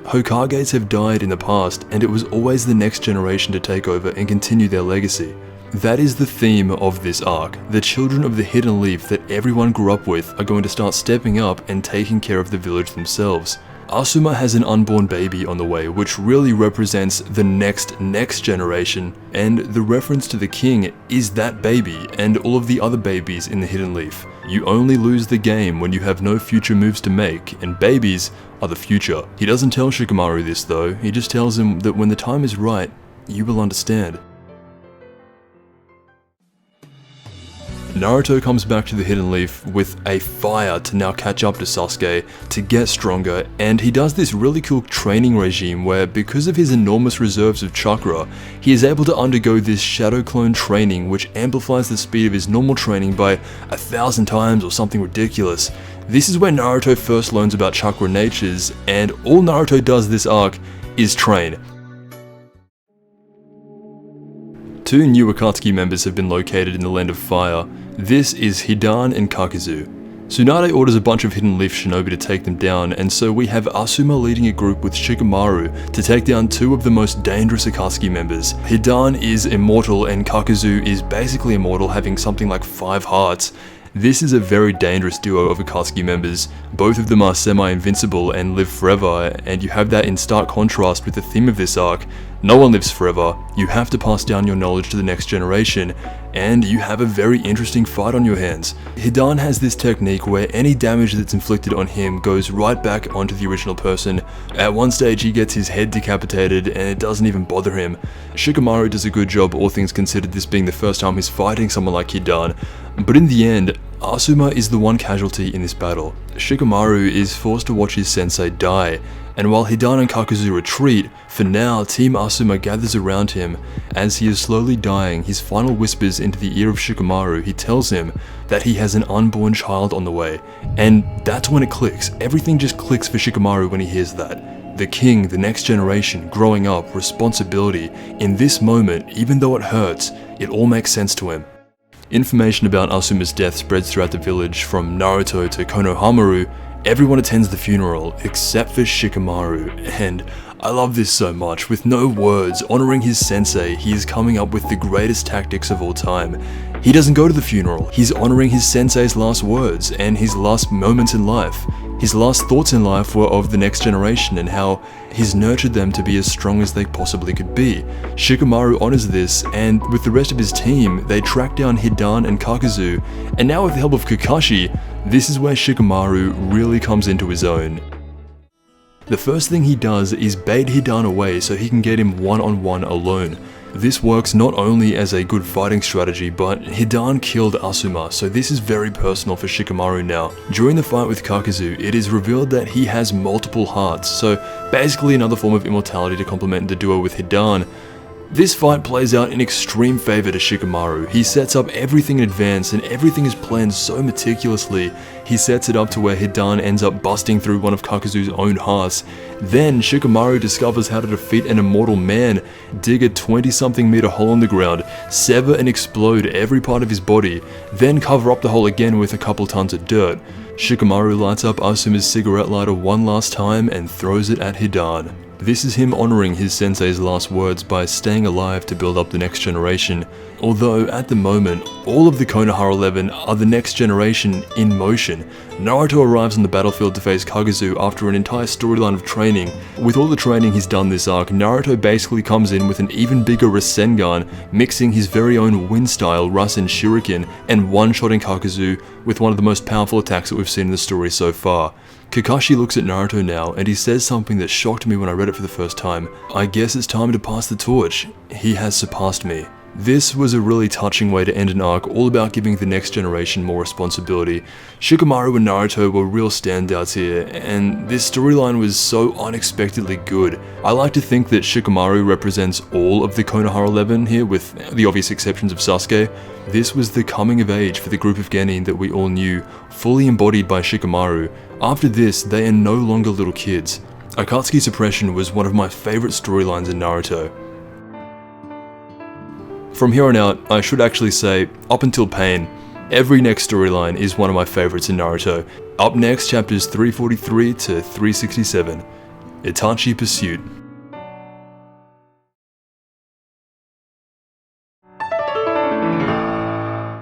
A: Hokages have died in the past, and it was always the next generation to take over and continue their legacy. That is the theme of this arc. The children of the Hidden Leaf that everyone grew up with are going to start stepping up and taking care of the village themselves. Asuma has an unborn baby on the way, which really represents the next generation, and the reference to the king is that baby and all of the other babies in the Hidden Leaf. You only lose the game when you have no future moves to make, and babies are the future. He doesn't tell Shikamaru this though, he just tells him that when the time is right, you will understand. Naruto comes back to the Hidden Leaf with a fire to now catch up to Sasuke, to get stronger, and he does this really cool training regime where, because of his enormous reserves of chakra, he is able to undergo this shadow clone training which amplifies the speed of his normal training by 1,000 times or something ridiculous. This is where Naruto first learns about chakra natures, and all Naruto does this arc is train. 2 new Akatsuki members have been located in the Land of Fire. This is Hidan and Kakuzu. Tsunade orders a bunch of Hidden Leaf shinobi to take them down, and so we have Asuma leading a group with Shikamaru to take down 2 of the most dangerous Akatsuki members. Hidan is immortal and Kakuzu is basically immortal, having something like 5 hearts. This is a very dangerous duo of Akatsuki members. Both of them are semi-invincible and live forever, and you have that in stark contrast with the theme of this arc. No one lives forever, you have to pass down your knowledge to the next generation, and you have a very interesting fight on your hands. Hidan has this technique where any damage that's inflicted on him goes right back onto the original person. At one stage he gets his head decapitated and it doesn't even bother him. Shikamaru does a good job, all things considered, this being the first time he's fighting someone like Hidan, but in the end, Asuma is the one casualty in this battle. Shikamaru is forced to watch his sensei die, and while Hidan and Kakuzu retreat, for now Team Asuma gathers around him. As he is slowly dying, his final whispers into the ear of Shikamaru. He tells him that he has an unborn child on the way, and that's when it clicks. Everything just clicks for Shikamaru when he hears that. The king, the next generation, growing up, responsibility. In this moment, even though it hurts, it all makes sense to him. Information about Asuma's death spreads throughout the village, from Naruto to Konohamaru. Everyone attends the funeral, except for Shikamaru, and I love this so much. With no words, honoring his sensei, he is coming up with the greatest tactics of all time. He doesn't go to the funeral, he's honoring his sensei's last words and his last moments in life. His last thoughts in life were of the next generation and how he's nurtured them to be as strong as they possibly could be. Shikamaru honors this, and with the rest of his team, they track down Hidan and Kakuzu, and now with the help of Kakashi, this is where Shikamaru really comes into his own. The first thing he does is bait Hidan away so he can get him one-on-one alone. This works not only as a good fighting strategy, but Hidan killed Asuma, so this is very personal for Shikamaru now. During the fight with Kakuzu, it is revealed that he has multiple hearts, so basically another form of immortality to complement the duo with Hidan. This fight plays out in extreme favor to Shikamaru. He sets up everything in advance and everything is planned so meticulously. He sets it up to where Hidan ends up busting through one of Kakuzu's own hearts. Then Shikamaru discovers how to defeat an immortal man, dig a 20-something meter hole in the ground, sever and explode every part of his body, then cover up the hole again with a couple tons of dirt. Shikamaru lights up Asuma's cigarette lighter one last time and throws it at Hidan. This is him honoring his sensei's last words by staying alive to build up the next generation. Although at the moment, all of the Konoha 11 are the next generation in motion. Naruto arrives on the battlefield to face Kaguzu after an entire storyline of training. With all the training he's done this arc, Naruto basically comes in with an even bigger Rasengan, mixing his very own wind-style Rasen Shuriken and one-shotting Kaguzu with one of the most powerful attacks that we've seen in the story so far. Kakashi looks at Naruto now and he says something that shocked me when I read it for the first time. I guess it's time to pass the torch. He has surpassed me. This was a really touching way to end an arc all about giving the next generation more responsibility. Shikamaru and Naruto were real standouts here, and this storyline was so unexpectedly good. I like to think that Shikamaru represents all of the Konoha 11 here, with the obvious exceptions of Sasuke. This was the coming of age for the group of genin that we all knew, fully embodied by Shikamaru. After this, they are no longer little kids. Akatsuki Suppression was one of my favorite storylines in Naruto. From here on out, I should actually say, up until Pain, every next storyline is one of my favorites in Naruto. Up next, chapters 343 to 367, Itachi Pursuit.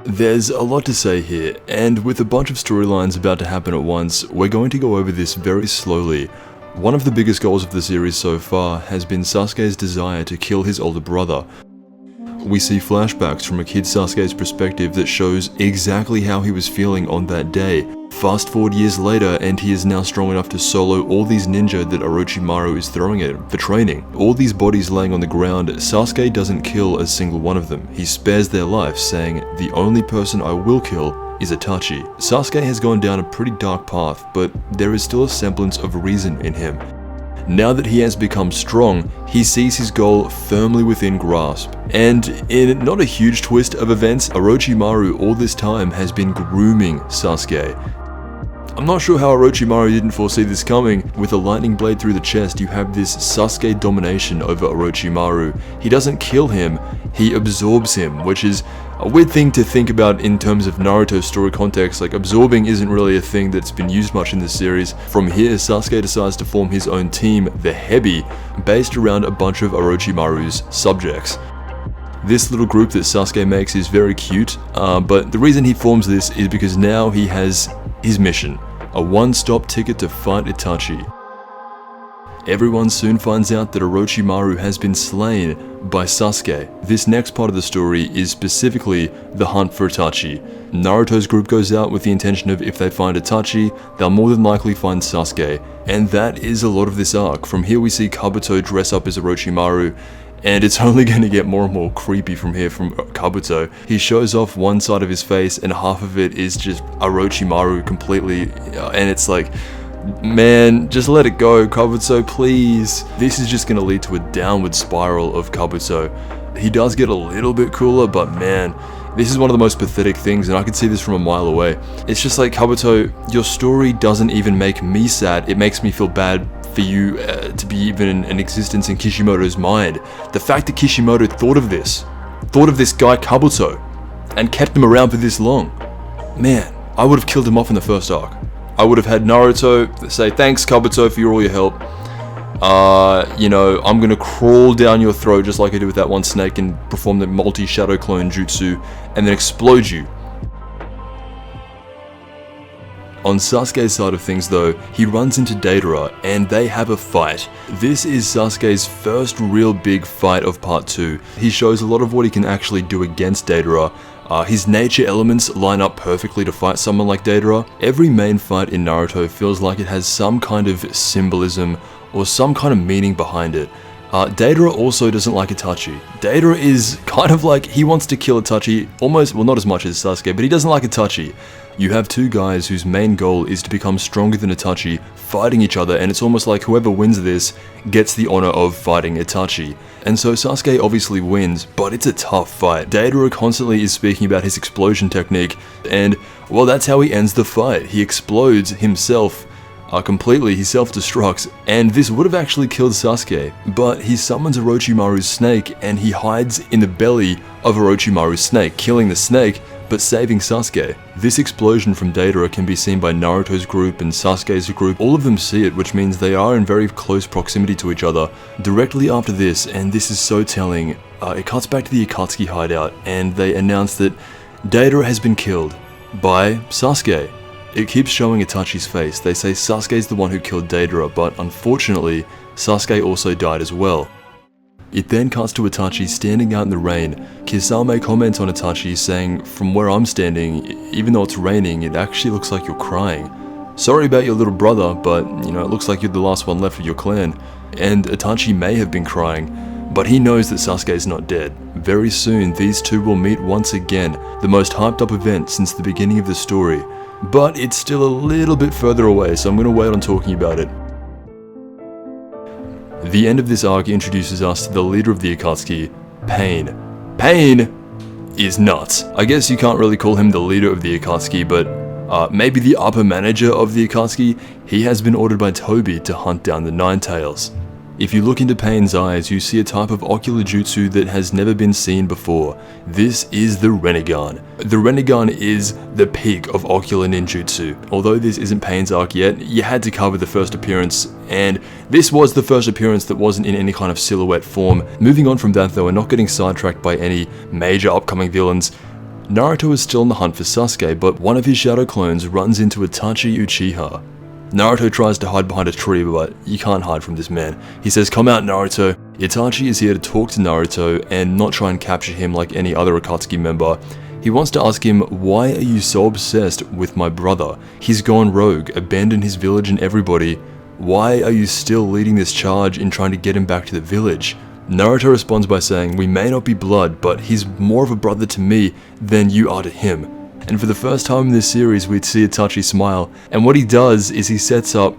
A: There's a lot to say here, and with a bunch of storylines about to happen at once, we're going to go over this very slowly. One of the biggest goals of the series so far has been Sasuke's desire to kill his older brother. We see flashbacks from a kid Sasuke's perspective that shows exactly how he was feeling on that day. Fast forward years later, and he is now strong enough to solo all these ninja that Orochimaru is throwing at him for training. All these bodies laying on the ground, Sasuke doesn't kill a single one of them. He spares their lives, saying, "The only person I will kill is Itachi." Sasuke has gone down a pretty dark path, but there is still a semblance of reason in him. Now that he has become strong, he sees his goal firmly within grasp. And in not a huge twist of events, Orochimaru all this time has been grooming Sasuke. I'm not sure how Orochimaru didn't foresee this coming. With a lightning blade through the chest, you have this Sasuke domination over Orochimaru. He doesn't kill him, he absorbs him, which is a weird thing to think about in terms of Naruto's story context. Like, absorbing isn't really a thing that's been used much in this series. From here, Sasuke decides to form his own team, the Hebi, based around a bunch of Orochimaru's subjects. This little group that Sasuke makes is very cute, but the reason he forms this is because now he has his mission. A one-stop ticket to fight Itachi. Everyone soon finds out that Orochimaru has been slain by Sasuke. This next part of the story is specifically the hunt for Itachi. Naruto's group goes out with the intention of, if they find Itachi, they'll more than likely find Sasuke. And that is a lot of this arc. From here we see Kabuto dress up as Orochimaru, and it's only going to get more and more creepy from here from Kabuto. He shows off one side of his face and half of it is just Orochimaru completely, and it's like, man, just let it go, Kabuto, please. This is just going to lead to a downward spiral of Kabuto. He does get a little bit cooler, but man, this is one of the most pathetic things, and I can see this from a mile away. It's just like, Kabuto, your story doesn't even make me sad, it makes me feel bad for you to be even in existence in Kishimoto's mind. The fact that Kishimoto thought of this guy Kabuto, and kept him around for this long. Man, I would have killed him off in the first arc. I would have had Naruto say, "Thanks Kabuto for all your help. You know, I'm gonna crawl down your throat just like I did with that one snake and perform the multi-shadow clone jutsu, and then explode you." On Sasuke's side of things though, he runs into Deidara and they have a fight. This is Sasuke's first real big fight of part 2. He shows a lot of what he can actually do against Deidara. His nature elements line up perfectly to fight someone like Deidara. Every main fight in Naruto feels like it has some kind of symbolism or some kind of meaning behind it. Deidara also doesn't like Itachi. Deidara is kind of like, he wants to kill Itachi, almost, well not as much as Sasuke, but he doesn't like Itachi. You have two guys whose main goal is to become stronger than Itachi, fighting each other, and it's almost like whoever wins this gets the honor of fighting Itachi. And so Sasuke obviously wins, but it's a tough fight. Deidara constantly is speaking about his explosion technique, and well, that's how he ends the fight. He explodes himself completely, he self-destructs, and this would have actually killed Sasuke, but he summons Orochimaru's snake and he hides in the belly of Orochimaru's snake, killing the snake, but saving Sasuke. This explosion from Deidara can be seen by Naruto's group and Sasuke's group. All of them see it, which means they are in very close proximity to each other. Directly after this, and this is so telling, it cuts back to the Akatsuki hideout, and they announce that Deidara has been killed by Sasuke. It keeps showing Itachi's face. They say Sasuke's the one who killed Deidara, but unfortunately, Sasuke also died as well. It then cuts to Itachi standing out in the rain. Kisame comments on Itachi saying, "From where I'm standing, even though it's raining, it actually looks like you're crying. Sorry about your little brother, but you know, it looks like you're the last one left of your clan." And Itachi may have been crying, but he knows that Sasuke is not dead. Very soon, these two will meet once again, the most hyped up event since the beginning of the story. But it's still a little bit further away, so I'm going to wait on talking about it. The end of this arc introduces us to the leader of the Akatsuki, Pain. Pain is nuts. I guess you can't really call him the leader of the Akatsuki, but maybe the upper manager of the Akatsuki. He has been ordered by Toby to hunt down the Nine Tails. If you look into Pain's eyes, you see a type of ocular jutsu that has never been seen before. This is the Rinnegan. The Rinnegan is the peak of ocular ninjutsu. Although this isn't Pain's arc yet, you had to cover the first appearance, and this was the first appearance that wasn't in any kind of silhouette form. Moving on from that though, and not getting sidetracked by any major upcoming villains, Naruto is still on the hunt for Sasuke, but one of his shadow clones runs into Itachi Uchiha. Naruto tries to hide behind a tree, but you can't hide from this man. He says, "Come out, Naruto." Itachi is here to talk to Naruto and not try and capture him like any other Akatsuki member. He wants to ask him, why are you so obsessed with my brother? He's gone rogue, abandoned his village and everybody. Why are you still leading this charge in trying to get him back to the village? Naruto responds by saying, we may not be blood, but he's more of a brother to me than you are to him. And for the first time in this series, we'd see Itachi smile, and what he does is he sets up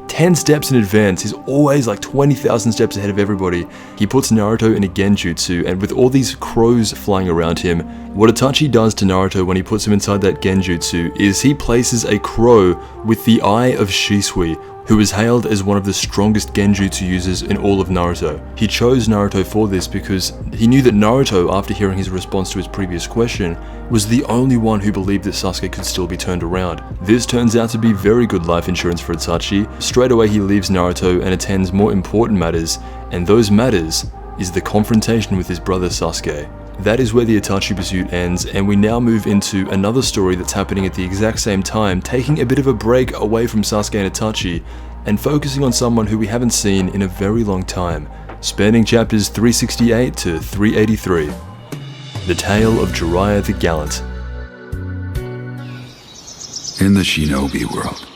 A: 10 steps in advance. He's always like 20,000 steps ahead of everybody. He puts Naruto in a genjutsu, and with all these crows flying around him, what Itachi does to Naruto when he puts him inside that genjutsu is he places a crow with the eye of Shisui, who is hailed as one of the strongest genjutsu users in all of Naruto. He chose Naruto for this because he knew that Naruto, after hearing his response to his previous question, was the only one who believed that Sasuke could still be turned around. This turns out to be very good life insurance for Itachi. Straight away he leaves Naruto and attends more important matters, and those matters is the confrontation with his brother Sasuke. That is where the Itachi pursuit ends, and we now move into another story that's happening at the exact same time, taking a bit of a break away from Sasuke and Itachi, and focusing on someone who we haven't seen in a very long time, spanning chapters 368 to 383. The Tale of Jiraiya the Gallant.
B: In the shinobi world,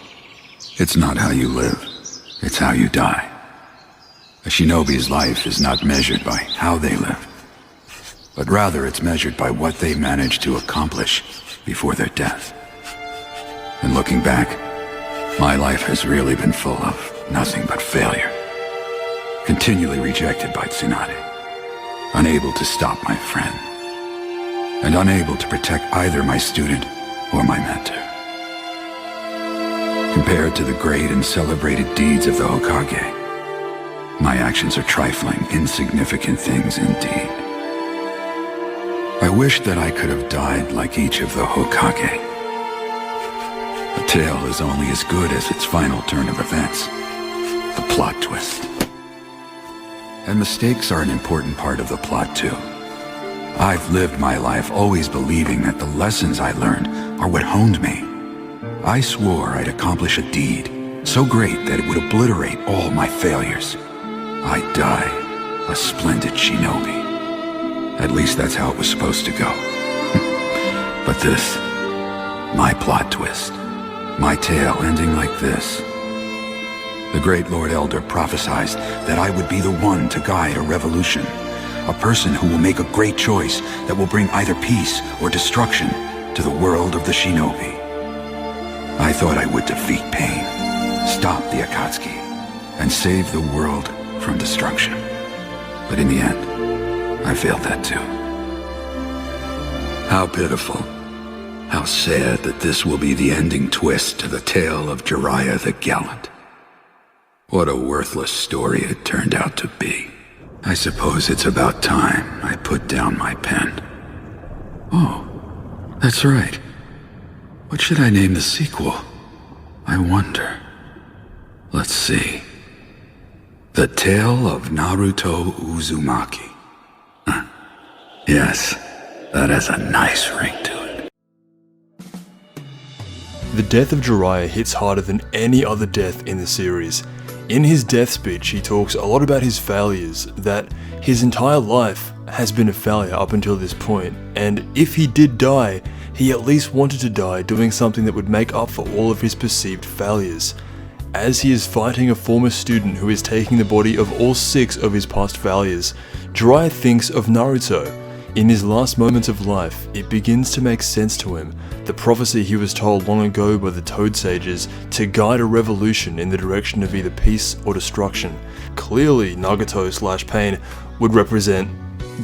B: it's not how you live, it's how you die. A shinobi's life is not measured by how they live, but rather it's measured by what they manage to accomplish before their death. And looking back, my life has really been full of nothing but failure. Continually rejected by Tsunade, unable to stop my friend, and unable to protect either my student or my mentor. Compared to the great and celebrated deeds of the Hokage, my actions are trifling, insignificant things indeed. I wish that I could have died like each of the Hokage. A tale is only as good as its final turn of events, the plot twist. And mistakes are an important part of the plot too. I've lived my life always believing that the lessons I learned are what honed me. I swore I'd accomplish a deed so great that it would obliterate all my failures. I'd die a splendid shinobi. At least that's how it was supposed to go. But this, my plot twist, my tale ending like this. The great Lord Elder prophesied that I would be the one to guide a revolution, a person who will make a great choice that will bring either peace or destruction to the world of the shinobi. I thought I would defeat pain, stop the Akatsuki, and save the world from destruction. But in the end, I failed that too. How pitiful, how sad that this will be the ending twist to the tale of Jiraiya the Gallant. What a worthless story it turned out to be. I suppose it's about time I put down my pen. Oh, that's right. What should I name the sequel? I wonder. Let's see. The Tale of Naruto Uzumaki. Yes, that has a nice ring to it.
A: The death of Jiraiya hits harder than any other death in the series. In his death speech, he talks a lot about his failures, that his entire life has been a failure up until this point, and if he did die, he at least wanted to die doing something that would make up for all of his perceived failures. As he is fighting a former student who is taking the body of all 6 of his past failures, Jiraiya thinks of Naruto. In his last moments of life, it begins to make sense to him, the prophecy he was told long ago by the Toad Sages to guide a revolution in the direction of either peace or destruction. Clearly, Nagato/Pain would represent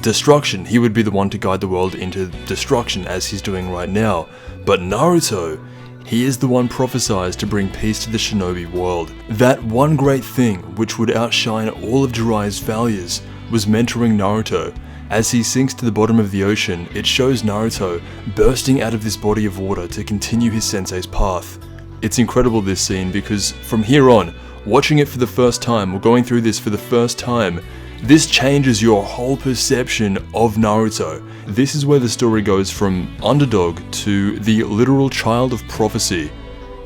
A: destruction. He would be the one to guide the world into destruction as he's doing right now. But Naruto, he is the one prophesied to bring peace to the shinobi world. That one great thing which would outshine all of Jiraiya's failures was mentoring Naruto. As he sinks to the bottom of the ocean, it shows Naruto bursting out of this body of water to continue his sensei's path. It's incredible, this scene, because from here on, watching it for the first time, or going through this for the first time, this changes your whole perception of Naruto. This is where the story goes from underdog to the literal child of prophecy.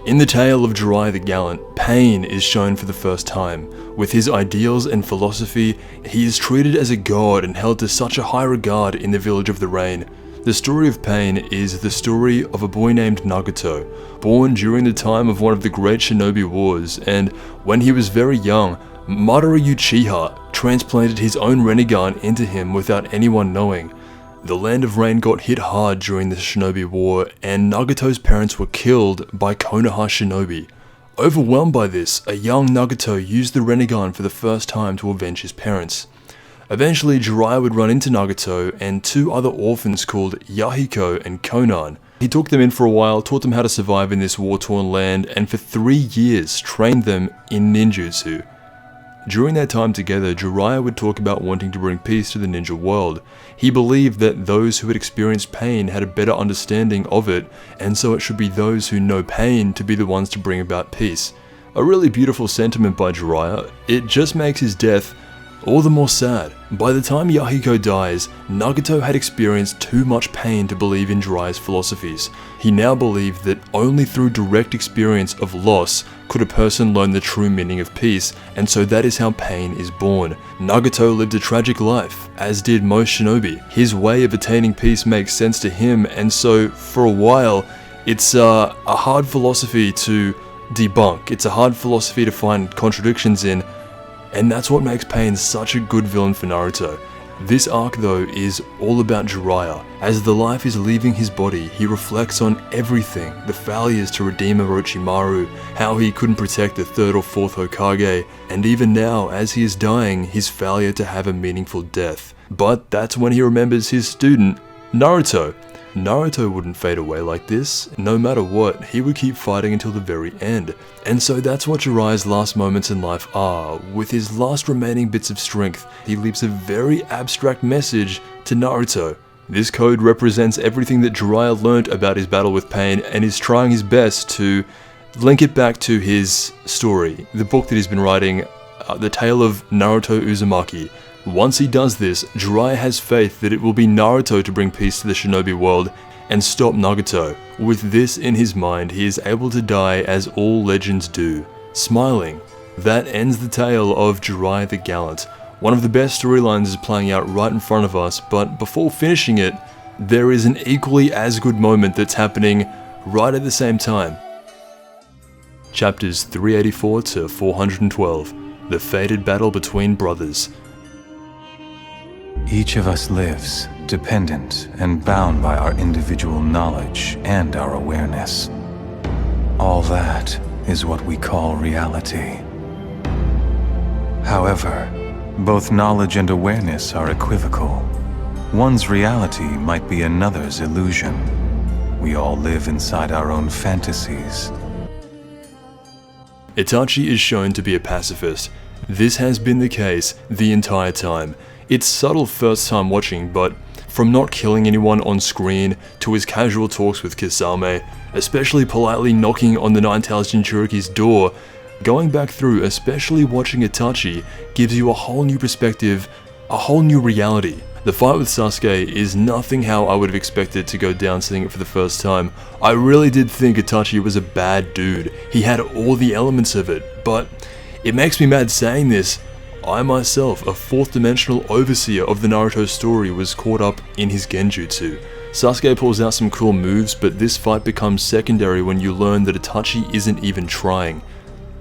A: In the tale of Jiraiya the Gallant, Pain is shown for the first time. With his ideals and philosophy, he is treated as a god and held to such a high regard in the Village of the Rain. The story of pain is the story of a boy named Nagato, born during the time of one of the great shinobi wars, and when he was very young, Madara Uchiha transplanted his own Rinnegan into him without anyone knowing. The Land of Rain got hit hard during the shinobi war, and Nagato's parents were killed by Konoha shinobi. Overwhelmed by this, a young Nagato used the Rinnegan for the first time to avenge his parents. Eventually, Jiraiya would run into Nagato and two other orphans called Yahiko and Konan. He took them in for a while, taught them how to survive in this war-torn land, and for 3 years trained them in ninjutsu. During their time together, Jiraiya would talk about wanting to bring peace to the ninja world. He believed that those who had experienced pain had a better understanding of it, and so it should be those who know pain to be the ones to bring about peace. A really beautiful sentiment by Jiraiya. It just makes his death all the more sad. By the time Yahiko dies, Nagato had experienced too much pain to believe in Jiraiya's philosophies. He now believed that only through direct experience of loss could a person learn the true meaning of peace, and so that is how pain is born. Nagato lived a tragic life, as did most shinobi. His way of attaining peace makes sense to him, and so for a while, it's a hard philosophy to debunk. It's a hard philosophy to find contradictions in, and that's what makes Pain such a good villain for Naruto. This arc though is all about Jiraiya. As the life is leaving his body, he reflects on everything, the failures to redeem Orochimaru, how he couldn't protect the 3rd or 4th Hokage, and even now, as he is dying, his failure to have a meaningful death. But that's when he remembers his student, Naruto. Naruto wouldn't fade away like this. No matter what, he would keep fighting until the very end. And so that's what Jiraiya's last moments in life are. With his last remaining bits of strength, he leaves a very abstract message to Naruto. This code represents everything that Jiraiya learnt about his battle with pain and is trying his best to link it back to his story, the book that he's been writing, The Tale of Naruto Uzumaki. Once he does this, Jiraiya has faith that it will be Naruto to bring peace to the shinobi world and stop Nagato. With this in his mind, he is able to die as all legends do, smiling. That ends the tale of Jiraiya the Gallant. One of the best storylines is playing out right in front of us, but before finishing it, there is an equally as good moment that's happening right at the same time. Chapters 384 to 412, The Fated Battle Between Brothers.
C: Each of us lives, dependent and bound by our individual knowledge and our awareness. All that is what we call reality. However, both knowledge and awareness are equivocal. One's reality might be another's illusion. We all live inside our own fantasies.
A: Itachi is shown to be a pacifist. This has been the case the entire time. It's subtle first time watching, but from not killing anyone on screen to his casual talks with Kisame, especially politely knocking on the Nine-Tails Jinchuriki's door, going back through, especially watching Itachi, gives you a whole new perspective, a whole new reality. The fight with Sasuke is nothing how I would have expected to go down seeing it for the first time. I really did think Itachi was a bad dude. He had all the elements of it, but it makes me mad saying this. I myself, a fourth-dimensional overseer of the Naruto story, was caught up in his genjutsu. Sasuke pulls out some cool moves, but this fight becomes secondary when you learn that Itachi isn't even trying.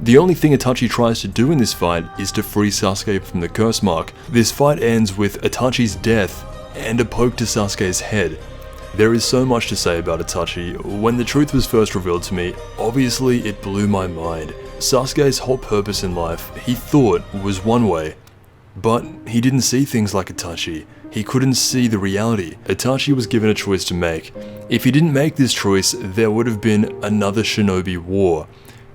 A: The only thing Itachi tries to do in this fight is to free Sasuke from the curse mark. This fight ends with Itachi's death and a poke to Sasuke's head. There is so much to say about Itachi. When the truth was first revealed to me, obviously it blew my mind. Sasuke's whole purpose in life, he thought, was one way, but he didn't see things like Itachi. He couldn't see the reality. Itachi was given a choice to make. If he didn't make this choice, there would have been another shinobi war.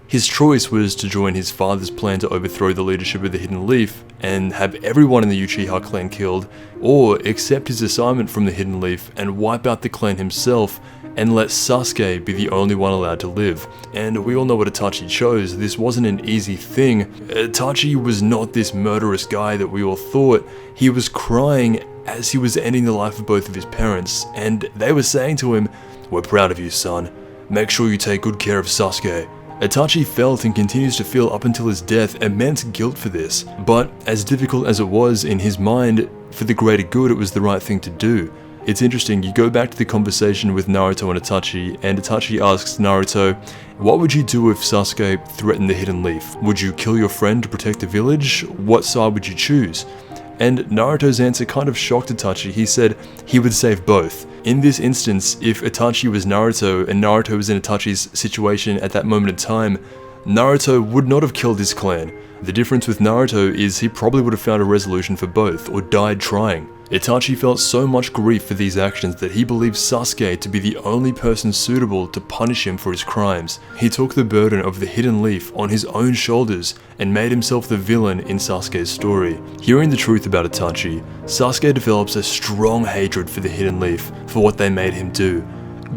A: His choice was to join his father's plan to overthrow the leadership of the Hidden Leaf and have everyone in the Uchiha clan killed, or accept his assignment from the Hidden Leaf and wipe out the clan himself and let Sasuke be the only one allowed to live. And we all know what Itachi chose. This wasn't an easy thing. Itachi was not this murderous guy that we all thought. He was crying as he was ending the life of both of his parents, and they were saying to him, "We're proud of you, son. Make sure you take good care of Sasuke." Itachi felt and continues to feel up until his death immense guilt for this, but as difficult as it was in his mind, for the greater good it was the right thing to do. It's interesting, you go back to the conversation with Naruto and Itachi asks Naruto, what would you do if Sasuke threatened the Hidden Leaf? Would you kill your friend to protect the village? What side would you choose? And Naruto's answer kind of shocked Itachi. He said he would save both. In this instance, if Itachi was Naruto and Naruto was in Itachi's situation at that moment in time, Naruto would not have killed his clan. The difference with Naruto is he probably would have found a resolution for both, or died trying. Itachi felt so much grief for these actions that he believed Sasuke to be the only person suitable to punish him for his crimes. He took the burden of the Hidden Leaf on his own shoulders and made himself the villain in Sasuke's story. Hearing the truth about Itachi, Sasuke develops a strong hatred for the Hidden Leaf for what they made him do.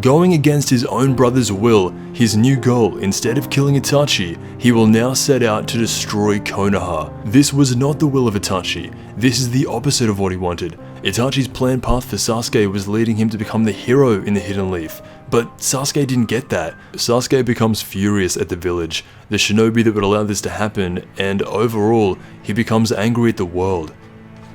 A: Going against his own brother's will, his new goal, instead of killing Itachi, he will now set out to destroy Konoha. This was not the will of Itachi. This is the opposite of what he wanted. Itachi's planned path for Sasuke was leading him to become the hero in the Hidden Leaf, but Sasuke didn't get that. Sasuke becomes furious at the village, the shinobi that would allow this to happen, and overall, he becomes angry at the world.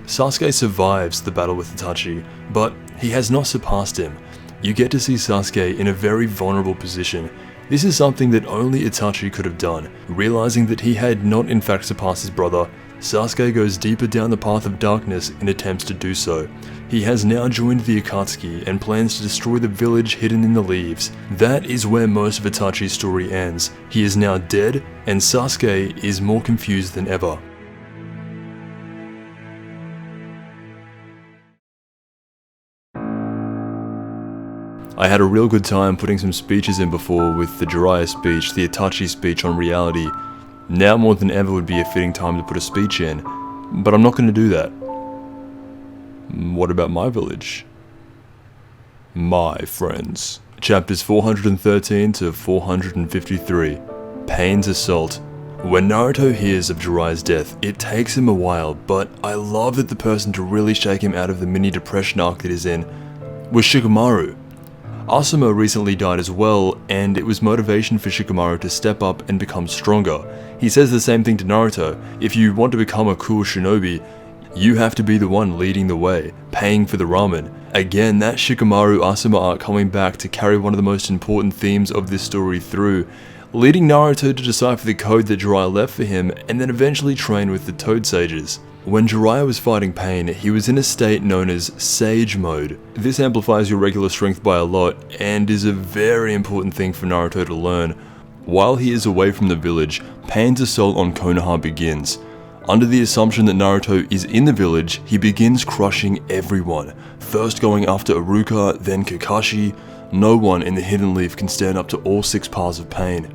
A: Sasuke survives the battle with Itachi, but he has not surpassed him. You get to see Sasuke in a very vulnerable position. This is something that only Itachi could have done. Realizing that he had not in fact surpassed his brother, Sasuke goes deeper down the path of darkness in attempts to do so. He has now joined the Akatsuki and plans to destroy the village hidden in the leaves. That is where most of Itachi's story ends. He is now dead, and Sasuke is more confused than ever. I had a real good time putting some speeches in before with the Jiraiya speech, the Itachi speech on reality. Now more than ever would be a fitting time to put a speech in, but I'm not going to do that. What about my village? My friends. Chapters 413 to 453. Pain's Assault. When Naruto hears of Jiraiya's death, it takes him a while, but I love that the person to really shake him out of the mini depression arc that he's in was Shikamaru. Asuma recently died as well, and it was motivation for Shikamaru to step up and become stronger. He says the same thing to Naruto: if you want to become a cool shinobi, you have to be the one leading the way, paying for the ramen. Again, that Shikamaru Asuma arc coming back to carry one of the most important themes of this story through, leading Naruto to decipher the code that Jiraiya left for him and then eventually train with the Toad Sages. When Jiraiya was fighting pain, he was in a state known as Sage Mode. This amplifies your regular strength by a lot and is a very important thing for Naruto to learn. While he is away from the village, Pain's assault on Konoha begins. Under the assumption that Naruto is in the village, he begins crushing everyone. First going after Iruka, then Kakashi. No one in the Hidden Leaf can stand up to all 6 paths of Pain.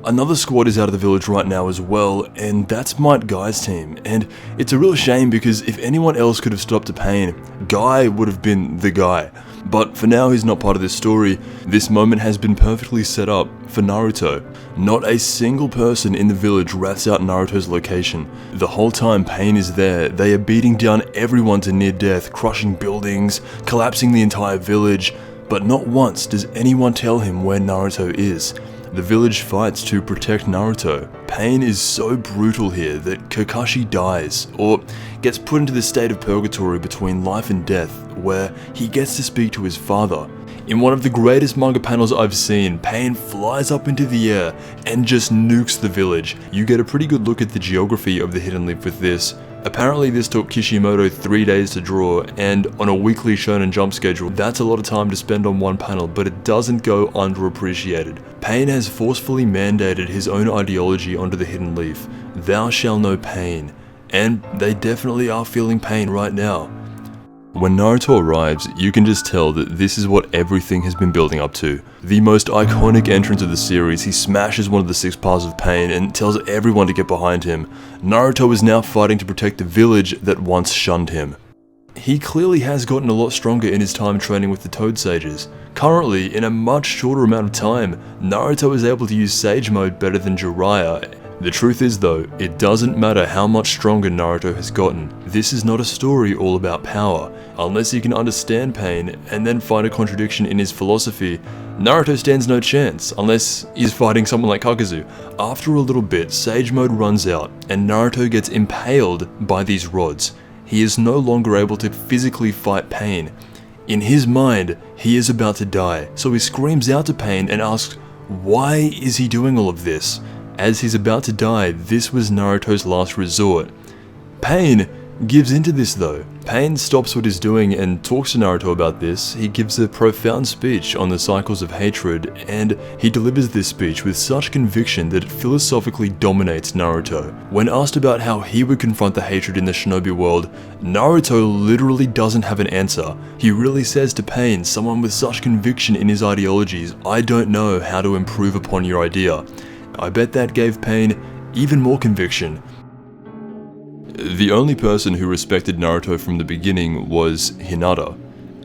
A: Another squad is out of the village right now as well, and that's Might Guy's team. And it's a real shame because if anyone else could have stopped the Pain, Guy would have been the guy. But for now he's not part of this story. This moment has been perfectly set up for Naruto. Not a single person in the village rats out Naruto's location. The whole time Pain is there, they are beating down everyone to near death, crushing buildings, collapsing the entire village, but not once does anyone tell him where Naruto is. The village fights to protect Naruto. Pain is so brutal here that Kakashi dies, or gets put into the state of purgatory between life and death, where he gets to speak to his father. In one of the greatest manga panels I've seen, Pain flies up into the air and just nukes the village. You get a pretty good look at the geography of the Hidden Leaf with this. Apparently this took Kishimoto 3 days to draw, and on a weekly Shonen Jump schedule, that's a lot of time to spend on one panel, but it doesn't go underappreciated. Pain has forcefully mandated his own ideology onto the Hidden Leaf. Thou shall know pain. And they definitely are feeling pain right now. When Naruto arrives, you can just tell that this is what everything has been building up to. The most iconic entrance of the series, he smashes one of the 6 paths of Pain and tells everyone to get behind him. Naruto is now fighting to protect the village that once shunned him. He clearly has gotten a lot stronger in his time training with the Toad Sages. Currently, in a much shorter amount of time, Naruto is able to use Sage Mode better than Jiraiya. The truth is though, it doesn't matter how much stronger Naruto has gotten. This is not a story all about power. Unless he can understand pain and then find a contradiction in his philosophy, Naruto stands no chance unless he's fighting someone like Kaguya. After a little bit, Sage Mode runs out and Naruto gets impaled by these rods. He is no longer able to physically fight pain. In his mind, he is about to die, so he screams out to Pain and asks, why is he doing all of this? As he's about to die, this was Naruto's last resort. Pain gives into this though. Pain stops what he's doing and talks to Naruto about this. He gives a profound speech on the cycles of hatred, and he delivers this speech with such conviction that it philosophically dominates Naruto. When asked about how he would confront the hatred in the shinobi world, Naruto literally doesn't have an answer. He really says to Pain, someone with such conviction in his ideologies, I don't know how to improve upon your idea. I bet that gave Pain even more conviction. The only person who respected Naruto from the beginning was Hinata.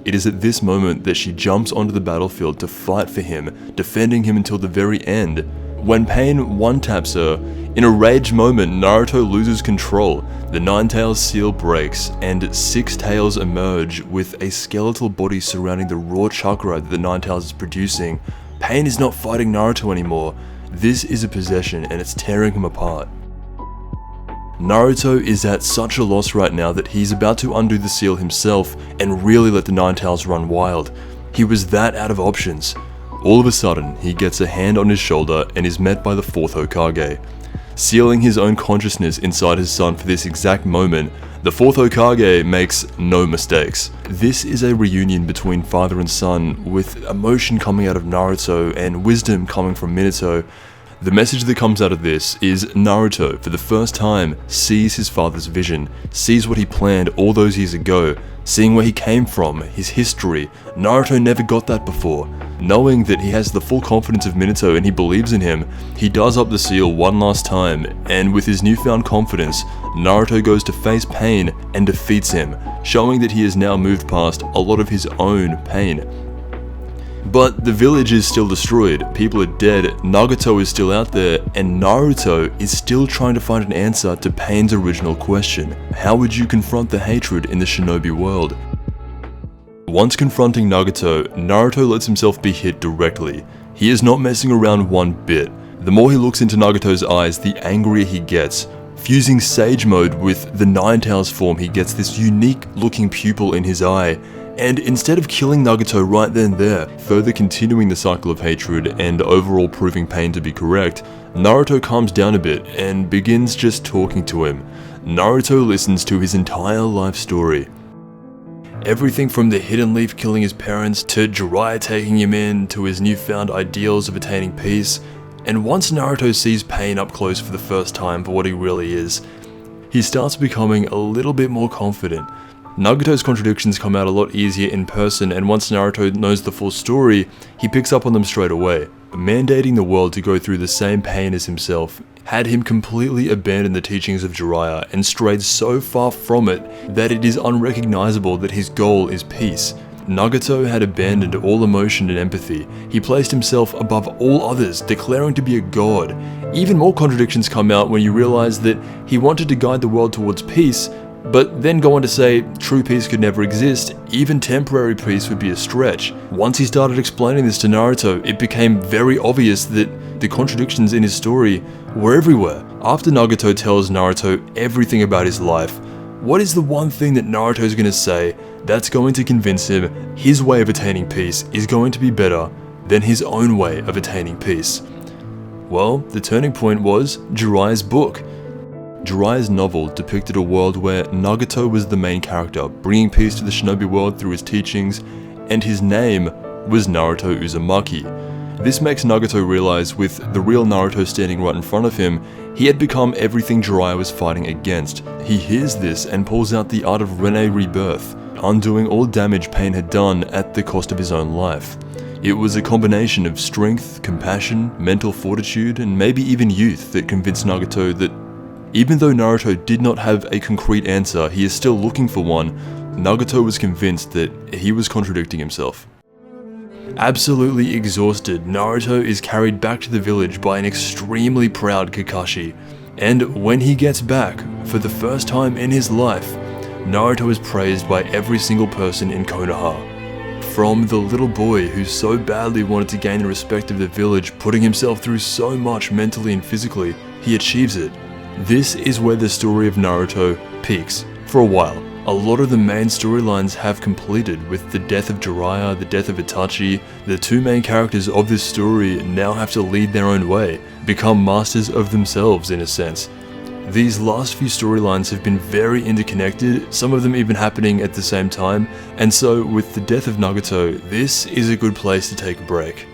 A: It is at this moment that she jumps onto the battlefield to fight for him, defending him until the very end. When Pain one-taps her, in a rage moment Naruto loses control. The Nine-Tails seal breaks, and 6 tails emerge with a skeletal body surrounding the raw chakra that the Nine-Tails is producing. Pain is not fighting Naruto anymore. This is a possession and it's tearing him apart. Naruto is at such a loss right now that he's about to undo the seal himself and really let the Nine-Tails run wild. He was that out of options. All of a sudden, he gets a hand on his shoulder and is met by the 4th Hokage. Sealing his own consciousness inside his son for this exact moment, the 4th Hokage makes no mistakes. This is a reunion between father and son, with emotion coming out of Naruto and wisdom coming from Minato. The message that comes out of this is Naruto, for the first time, sees his father's vision, sees what he planned all those years ago, seeing where he came from, his history. Naruto never got that before. Knowing that he has the full confidence of Minato and he believes in him, he does up the seal one last time, and with his newfound confidence, Naruto goes to face Pain and defeats him, showing that he has now moved past a lot of his own pain. But the village is still destroyed, people are dead, Nagato is still out there, and Naruto is still trying to find an answer to Pain's original question. How would you confront the hatred in the shinobi world? Once confronting Nagato, Naruto lets himself be hit directly. He is not messing around one bit. The more he looks into Nagato's eyes, the angrier he gets. Fusing Sage Mode with the Nine-Tails form, he gets this unique looking pupil in his eye. And instead of killing Nagato right then and there, further continuing the cycle of hatred and overall proving Pain to be correct, Naruto calms down a bit and begins just talking to him. Naruto listens to his entire life story. Everything from the Hidden Leaf killing his parents, to Jiraiya taking him in, to his newfound ideals of attaining peace. And once Naruto sees Pain up close for the first time for what he really is, he starts becoming a little bit more confident. Nagato's contradictions come out a lot easier in person, and once Naruto knows the full story, he picks up on them straight away. Mandating the world to go through the same pain as himself had him completely abandon the teachings of Jiraiya and strayed so far from it that it is unrecognizable that his goal is peace. Nagato had abandoned all emotion and empathy. He placed himself above all others, declaring to be a god. Even more contradictions come out when you realize that he wanted to guide the world towards peace, but then go on to say true peace could never exist, even temporary peace would be a stretch. Once he started explaining this to Naruto, it became very obvious that the contradictions in his story were everywhere. After Nagato tells Naruto everything about his life, what is the one thing that Naruto is going to say that's going to convince him his way of attaining peace is going to be better than his own way of attaining peace? Well, the turning point was Jiraiya's book. Jiraiya's novel depicted a world where Nagato was the main character, bringing peace to the shinobi world through his teachings, and his name was Naruto Uzumaki. This makes Nagato realize, with the real Naruto standing right in front of him, he had become everything Jiraiya was fighting against. He hears this and pulls out the art of Rene Rebirth, undoing all damage Pain had done at the cost of his own life. It was a combination of strength, compassion, mental fortitude, and maybe even youth that convinced Nagato that even though Naruto did not have a concrete answer, he is still looking for one. Nagato was convinced that he was contradicting himself. Absolutely exhausted, Naruto is carried back to the village by an extremely proud Kakashi. And when he gets back, for the first time in his life, Naruto is praised by every single person in Konoha. From the little boy who so badly wanted to gain the respect of the village, putting himself through so much mentally and physically, he achieves it. This is where the story of Naruto peaks, for a while. A lot of the main storylines have completed. With the death of Jiraiya, the death of Itachi, the two main characters of this story now have to lead their own way, become masters of themselves in a sense. These last few storylines have been very interconnected, some of them even happening at the same time, and so with the death of Nagato, this is a good place to take a break.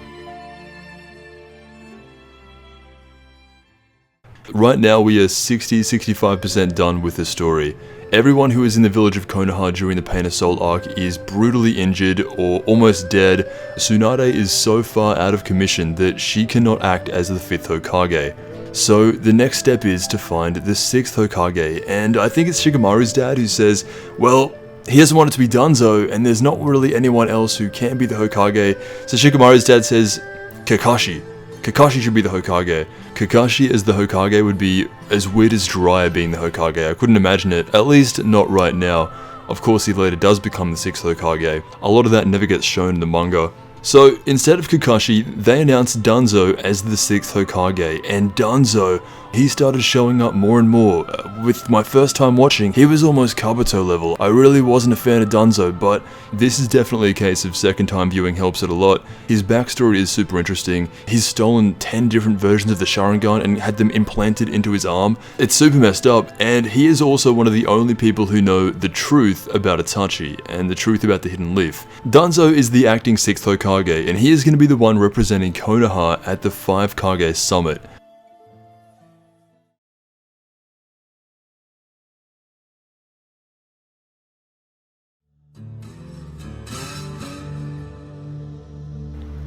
A: Right now we are 60-65% done with the story. Everyone who is in the village of Konoha during the Pain of Soul arc is brutally injured or almost dead. Tsunade is so far out of commission that she cannot act as the 5th Hokage. So the next step is to find the 6th Hokage, and I think it's Shikamaru's dad who says, well, he doesn't want it to be Danzo, and there's not really anyone else who can be the Hokage, so Shikamaru's dad says, Kakashi. Kakashi should be the Hokage. Kakashi as the Hokage would be as weird as Jiraiya being the Hokage. I couldn't imagine it, at least not right now. Of course he later does become the 6th Hokage. A lot of that never gets shown in the manga. So instead of Kakashi, they announced Danzo as the 6th Hokage, and Danzo, he started showing up more and more. With my first time watching, he was almost Kabuto level. I really wasn't a fan of Danzo, but this is definitely a case of second time viewing helps it a lot. His backstory is super interesting. He's stolen 10 different versions of the Sharingan and had them implanted into his arm. It's super messed up, and he is also one of the only people who know the truth about Itachi, and the truth about the Hidden Leaf. Danzo is the acting 6th Hokage, and he is going to be the one representing Konoha at the 5 Kage Summit.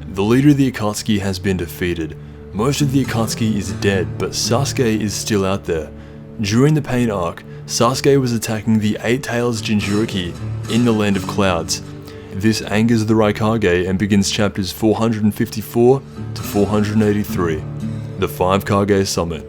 A: The leader of the Akatsuki has been defeated. Most of the Akatsuki is dead, but Sasuke is still out there. During the Pain arc, Sasuke was attacking the 8 Tails Jinchuriki in the Land of Clouds. This angers the Raikage and begins chapters 454 to 483, the 5 Kage Summit.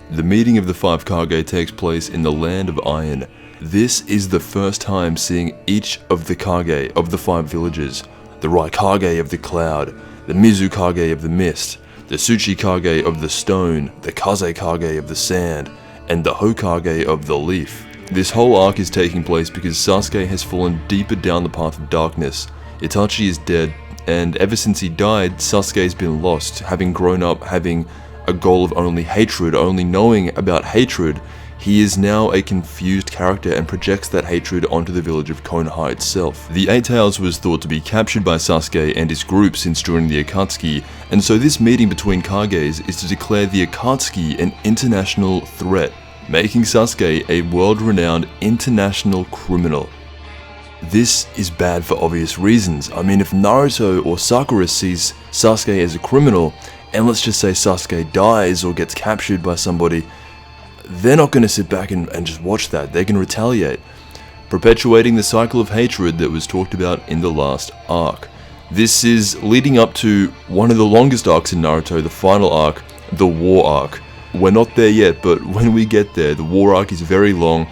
A: The meeting of the 5 Kage takes place in the Land of Iron. This is the first time seeing each of the Kage of the 5 villages, the Raikage of the Cloud, the Mizukage of the Mist, the Tsuchikage of the Stone, the Kazekage of the Sand, and the Hokage of the Leaf. This whole arc is taking place because Sasuke has fallen deeper down the path of darkness. Itachi is dead, and ever since he died, Sasuke has been lost, having grown up having a goal of only hatred, only knowing about hatred. He is now a confused character and projects that hatred onto the village of Konoha itself. The 8 Tails was thought to be captured by Sasuke and his group since joining the Akatsuki, and so this meeting between Kages is to declare the Akatsuki an international threat, making Sasuke a world-renowned international criminal. This is bad for obvious reasons. I mean, if Naruto or Sakura sees Sasuke as a criminal, and let's just say Sasuke dies or gets captured by somebody, they're not going to sit back and just watch that. They can retaliate, perpetuating the cycle of hatred that was talked about in the last arc. This is leading up to one of the longest arcs in Naruto, the final arc, the war arc. We're not there yet, but when we get there, the war arc is very long.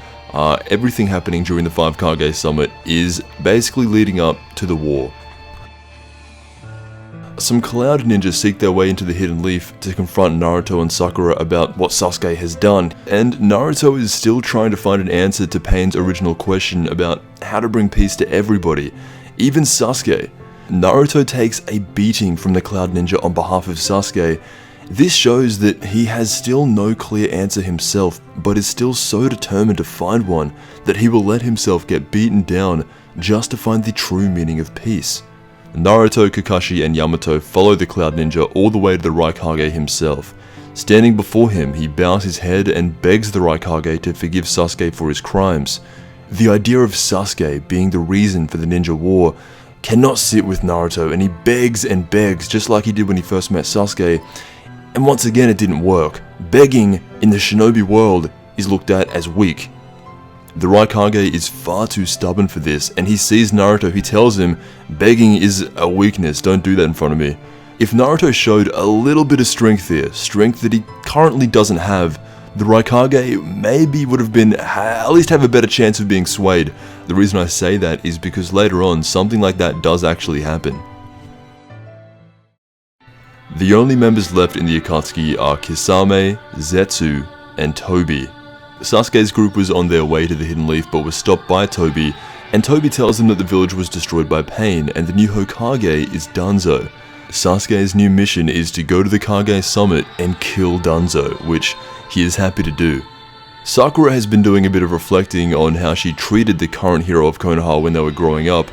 A: Everything happening during the 5 Kage Summit is basically leading up to the war. Some Cloud Ninjas seek their way into the Hidden Leaf to confront Naruto and Sakura about what Sasuke has done, and Naruto is still trying to find an answer to Pain's original question about how to bring peace to everybody, even Sasuke. Naruto takes a beating from the Cloud Ninja on behalf of Sasuke. This shows that he has still no clear answer himself, but is still so determined to find one that he will let himself get beaten down just to find the true meaning of peace. Naruto, Kakashi, and Yamato follow the Cloud Ninja all the way to the Raikage himself. Standing before him, he bows his head and begs the Raikage to forgive Sasuke for his crimes. The idea of Sasuke being the reason for the ninja war cannot sit with Naruto, and he begs and begs just like he did when he first met Sasuke, and once again it didn't work. Begging in the shinobi world is looked at as weak. The Raikage is far too stubborn for this, and he sees Naruto. He tells him, begging is a weakness, don't do that in front of me. If Naruto showed a little bit of strength here, strength that he currently doesn't have, the Raikage maybe would have been, at least have a better chance of being swayed. The reason I say that is because later on, something like that does actually happen. The only members left in the Akatsuki are Kisame, Zetsu, and Toby. Sasuke's group was on their way to the Hidden Leaf but was stopped by Toby, and Toby tells them that the village was destroyed by pain and the new Hokage is Danzo. Sasuke's new mission is to go to the Kage summit and kill Danzo, which he is happy to do. Sakura has been doing a bit of reflecting on how she treated the current hero of Konoha when they were growing up.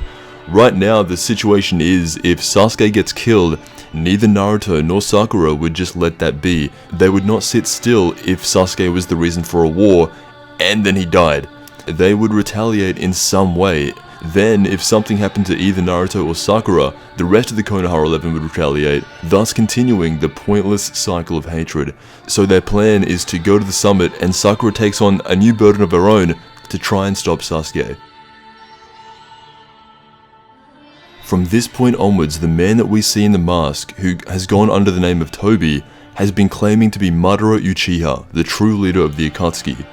A: Right now, the situation is, if Sasuke gets killed, neither Naruto nor Sakura would just let that be. They would not sit still if Sasuke was the reason for a war, and then he died. They would retaliate in some way. Then, if something happened to either Naruto or Sakura, the rest of the Konoha 11 would retaliate, thus continuing the pointless cycle of hatred. So their plan is to go to the summit, and Sakura takes on a new burden of her own to try and stop Sasuke. From this point onwards, the man that we see in the mask, who has gone under the name of Toby, has been claiming to be Madara Uchiha, the true leader of the Akatsuki.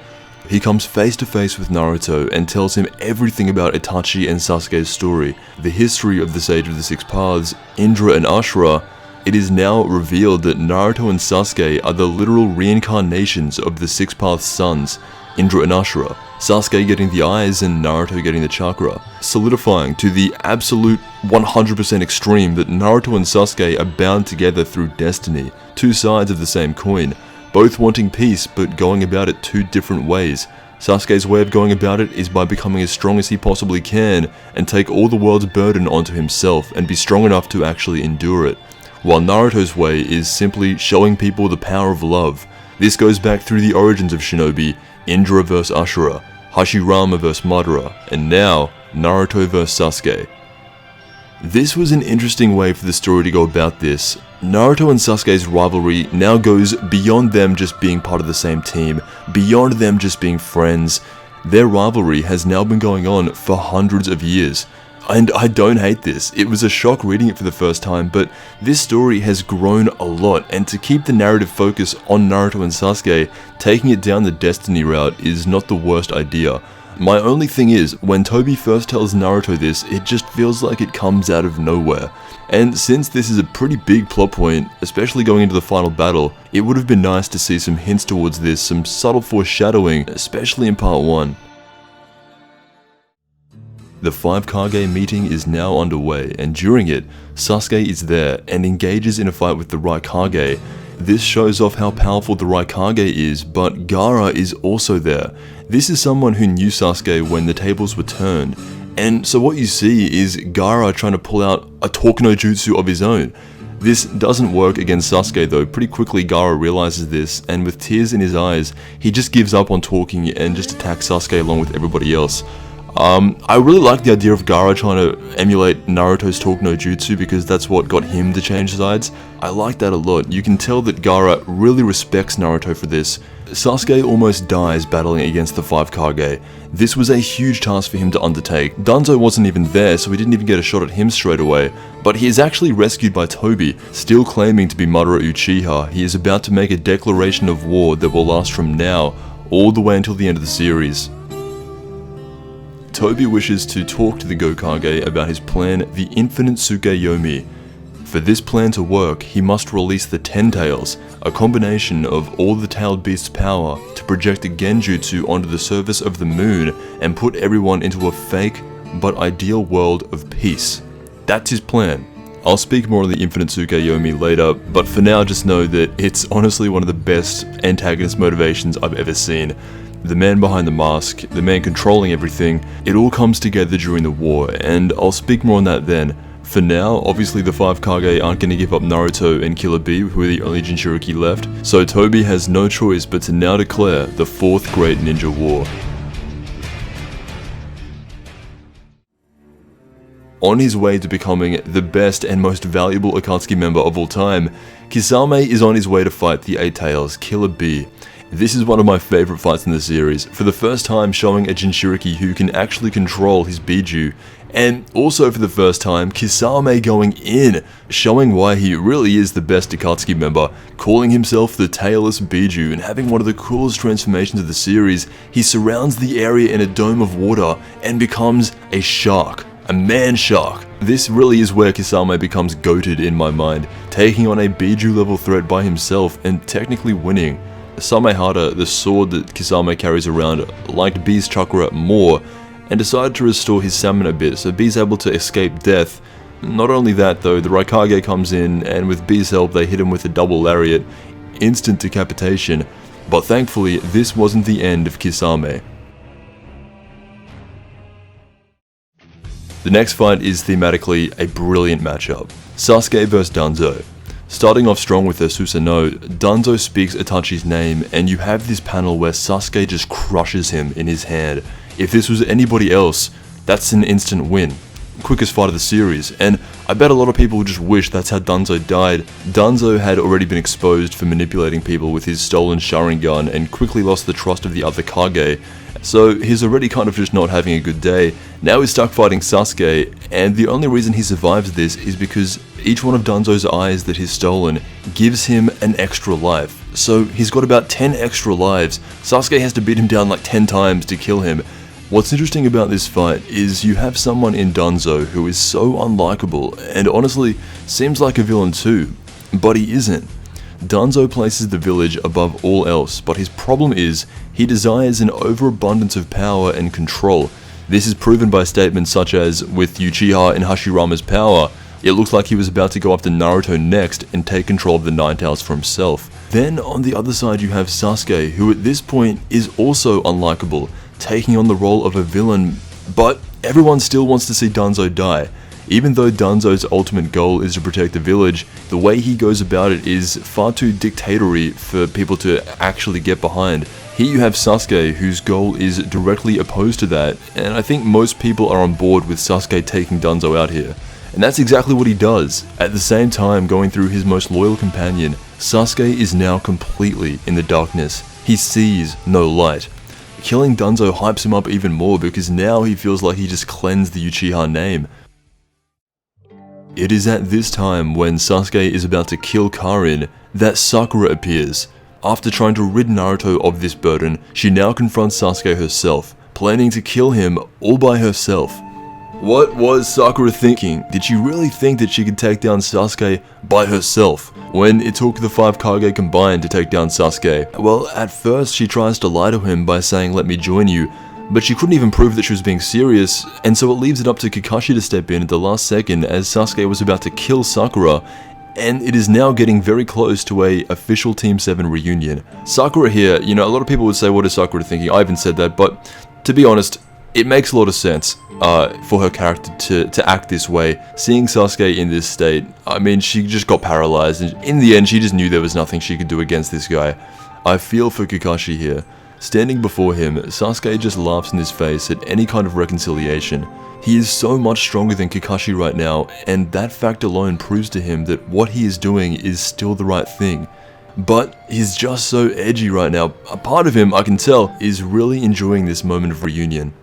A: He comes face to face with Naruto and tells him everything about Itachi and Sasuke's story, the history of the Sage of the Six Paths, Indra and Ashura. It is now revealed that Naruto and Sasuke are the literal reincarnations of the Six Paths sons, Indra and Ashura, Sasuke getting the eyes and Naruto getting the chakra, solidifying to the absolute 100% extreme that Naruto and Sasuke are bound together through destiny, two sides of the same coin, both wanting peace but going about it two different ways. Sasuke's way of going about it is by becoming as strong as he possibly can and take all the world's burden onto himself and be strong enough to actually endure it, while Naruto's way is simply showing people the power of love. This goes back through the origins of Shinobi, Indra vs Ashura, Hashirama vs Madara, and now Naruto vs Sasuke. This was an interesting way for the story to go about this. Naruto and Sasuke's rivalry now goes beyond them just being part of the same team, beyond them just being friends. Their rivalry has now been going on for hundreds of years. And I don't hate this. It was a shock reading it for the first time, but this story has grown a lot, and to keep the narrative focus on Naruto and Sasuke, taking it down the destiny route is not the worst idea. My only thing is, when Toby first tells Naruto this, it just feels like it comes out of nowhere. And since this is a pretty big plot point, especially going into the final battle, it would have been nice to see some hints towards this, some subtle foreshadowing, especially in part 1. The 5 Kage meeting is now underway, and during it, Sasuke is there and engages in a fight with the Raikage. This shows off how powerful the Raikage is, but Gaara is also there. This is someone who knew Sasuke when the tables were turned, and so what you see is Gaara trying to pull out a Talk no Jutsu of his own. This doesn't work against Sasuke though. Pretty quickly Gaara realizes this, and with tears in his eyes, he just gives up on talking and just attacks Sasuke along with everybody else. I really like the idea of Gaara trying to emulate Naruto's Talk no Jutsu because that's what got him to change sides. I like that a lot. You can tell that Gaara really respects Naruto for this. Sasuke almost dies battling against the 5 Kage. This was a huge task for him to undertake. Danzo wasn't even there, so we didn't even get a shot at him straight away. But he is actually rescued by Toby, still claiming to be Madara Uchiha. He is about to make a declaration of war that will last from now all the way until the end of the series. Toby wishes to talk to the Gokage about his plan, the Infinite Tsukuyomi. For this plan to work, he must release the Ten Tails, a combination of all the tailed beasts' power to project a genjutsu onto the surface of the moon and put everyone into a fake but ideal world of peace. That's his plan. I'll speak more on the Infinite Tsukuyomi later, but for now just know that it's honestly one of the best antagonist motivations I've ever seen. The man behind the mask, the man controlling everything, it all comes together during the war, and I'll speak more on that then. For now, obviously the 5 Kage aren't going to give up Naruto and Killer Bee, who are the only Jinchuriki left, so Toby has no choice but to now declare the 4th Great Ninja War. On his way to becoming the best and most valuable Akatsuki member of all time, Kisame is on his way to fight the 8 Tails, Killer Bee. This is one of my favorite fights in the series, for the first time showing a Jinchuriki who can actually control his Biju, and also for the first time Kisame going in, showing why he really is the best Akatsuki member, calling himself the Tailless Biju and having one of the coolest transformations of the series. He surrounds the area in a dome of water and becomes a shark. A man shark. This really is where Kisame becomes goated in my mind, taking on a Biju level threat by himself and technically winning. Samehara, the sword that Kisame carries around, liked B's chakra more and decided to restore his stamina a bit so B's able to escape death. Not only that though, the Raikage comes in and with B's help they hit him with a double lariat, instant decapitation, but thankfully this wasn't the end of Kisame. The next fight is thematically a brilliant matchup. Sasuke vs Danzo. Starting off strong with their Susanoo, Danzo speaks Itachi's name and you have this panel where Sasuke just crushes him in his hand. If this was anybody else, that's an instant win. Quickest fight of the series, and I bet a lot of people just wish that's how Danzo died. Danzo had already been exposed for manipulating people with his stolen Sharingan and quickly lost the trust of the other Kage, so he's already kind of just not having a good day. Now he's stuck fighting Sasuke, and the only reason he survives this is because each one of Danzo's eyes that he's stolen gives him an extra life. So he's got about 10 extra lives. Sasuke has to beat him down like 10 times to kill him. What's interesting about this fight is you have someone in Danzo who is so unlikable and honestly seems like a villain too, but he isn't. Danzo places the village above all else, but his problem is he desires an overabundance of power and control. This is proven by statements such as, with Uchiha and Hashirama's power, it looks like he was about to go after Naruto next and take control of the Nine Tails for himself. Then on the other side you have Sasuke, who at this point is also unlikable, taking on the role of a villain, but everyone still wants to see Danzo die. Even though Danzo's ultimate goal is to protect the village, the way he goes about it is far too dictatorial for people to actually get behind. Here you have Sasuke, whose goal is directly opposed to that, and I think most people are on board with Sasuke taking Danzo out here. And that's exactly what he does. At the same time, going through his most loyal companion, Sasuke is now completely in the darkness. He sees no light. Killing Danzo hypes him up even more because now he feels like he just cleansed the Uchiha name. It is at this time when Sasuke is about to kill Karin that Sakura appears. After trying to rid Naruto of this burden, she now confronts Sasuke herself, planning to kill him all by herself. What was Sakura thinking? Did she really think that she could take down Sasuke by herself, when it took the 5 Kage combined to take down Sasuke? Well, at first she tries to lie to him by saying let me join you, but she couldn't even prove that she was being serious, and so it leaves it up to Kakashi to step in at the last second as Sasuke was about to kill Sakura, and it is now getting very close to a official Team 7 reunion. Sakura here, you know, a lot of people would say what is Sakura thinking? I even said that, but to be honest, it makes a lot of sense for her character to act this way. Seeing Sasuke in this state, I mean, she just got paralyzed, and in the end she just knew there was nothing she could do against this guy. I feel for Kakashi here. Standing before him, Sasuke just laughs in his face at any kind of reconciliation. He is so much stronger than Kakashi right now, and that fact alone proves to him that what he is doing is still the right thing. But he's just so edgy right now. A part of him, I can tell, is really enjoying this moment of reunion.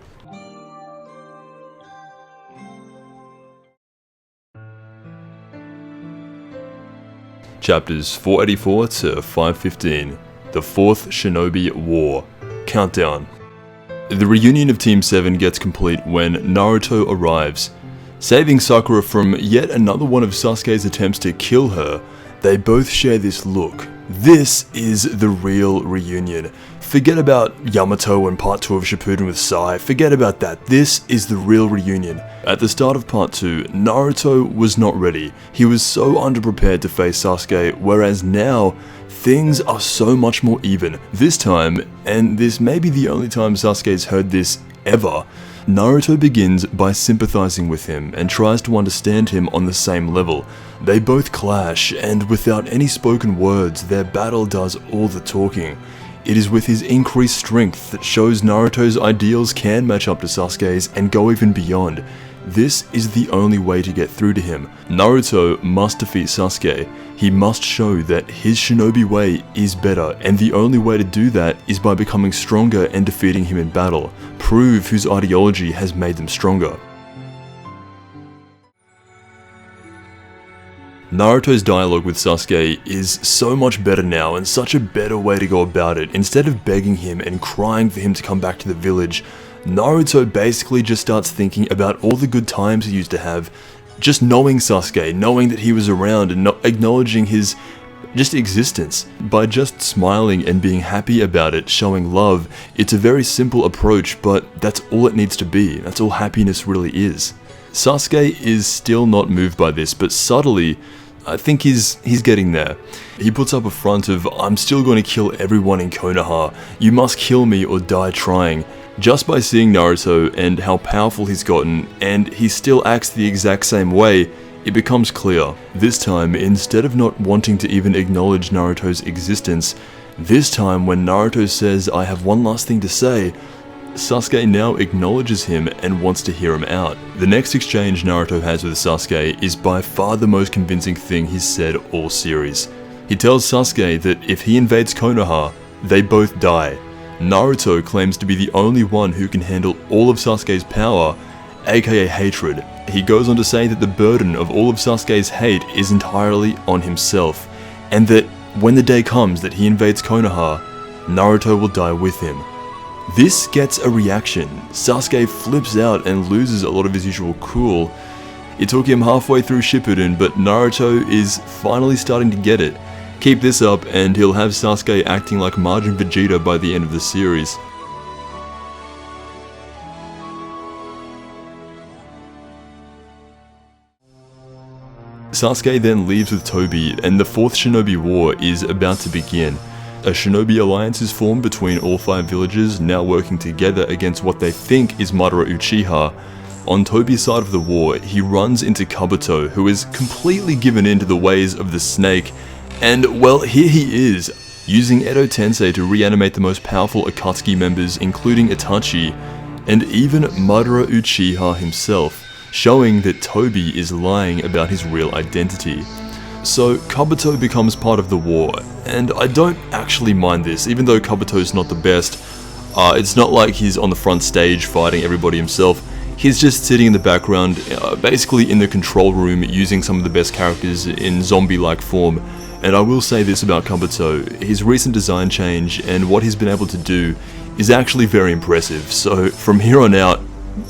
A: Chapters 484 to 515. The 4th Shinobi War. Countdown. The reunion of Team 7 gets complete when Naruto arrives. Saving Sakura from yet another one of Sasuke's attempts to kill her, they both share this look. This is the real reunion. Forget about Yamato and Part 2 of Shippuden with Sai, forget about that. This is the real reunion. At the start of Part 2, Naruto was not ready. He was so underprepared to face Sasuke, whereas now, things are so much more even. This time, and this may be the only time Sasuke's heard this ever, Naruto begins by sympathizing with him and tries to understand him on the same level. They both clash, and without any spoken words, their battle does all the talking. It is with his increased strength that shows Naruto's ideals can match up to Sasuke's and go even beyond. This is the only way to get through to him. Naruto must defeat Sasuke. He must show that his shinobi way is better, and the only way to do that is by becoming stronger and defeating him in battle. Prove whose ideology has made them stronger. Naruto's dialogue with Sasuke is so much better now, and such a better way to go about it. Instead of begging him and crying for him to come back to the village, Naruto basically just starts thinking about all the good times he used to have, just knowing Sasuke, knowing that he was around, and acknowledging his just existence. By just smiling and being happy about it, showing love, it's a very simple approach, but that's all it needs to be. That's all happiness really is. Sasuke is still not moved by this, but subtly, I think he's getting there. He puts up a front of, "I'm still going to kill everyone in Konoha. You must kill me or die trying." Just by seeing Naruto and how powerful he's gotten, and he still acts the exact same way, it becomes clear. This time, instead of not wanting to even acknowledge Naruto's existence, this time when Naruto says, "I have one last thing to say," Sasuke now acknowledges him and wants to hear him out. The next exchange Naruto has with Sasuke is by far the most convincing thing he's said all series. He tells Sasuke that if he invades Konoha, they both die. Naruto claims to be the only one who can handle all of Sasuke's power, aka hatred. He goes on to say that the burden of all of Sasuke's hate is entirely on himself, and that when the day comes that he invades Konoha, Naruto will die with him. This gets a reaction. Sasuke flips out and loses a lot of his usual cool. It took him halfway through Shippuden, but Naruto is finally starting to get it. Keep this up and he'll have Sasuke acting like Majin Vegeta by the end of the series. Sasuke then leaves with Tobi, and the 4th Shinobi War is about to begin. A shinobi alliance is formed between all 5 villages, now working together against what they think is Madara Uchiha. On Tobi's side of the war, he runs into Kabuto, who is completely given in to the ways of the snake, and well, here he is, using Edo Tensei to reanimate the most powerful Akatsuki members, including Itachi, and even Madara Uchiha himself, showing that Tobi is lying about his real identity. So Kabuto becomes part of the war, and I don't actually mind this, even though Kabuto's not the best. It's not like he's on the front stage fighting everybody himself. He's just sitting in the background, basically in the control room, using some of the best characters in zombie-like form. And I will say this about Kabuto, his recent design change and what he's been able to do is actually very impressive, so from here on out,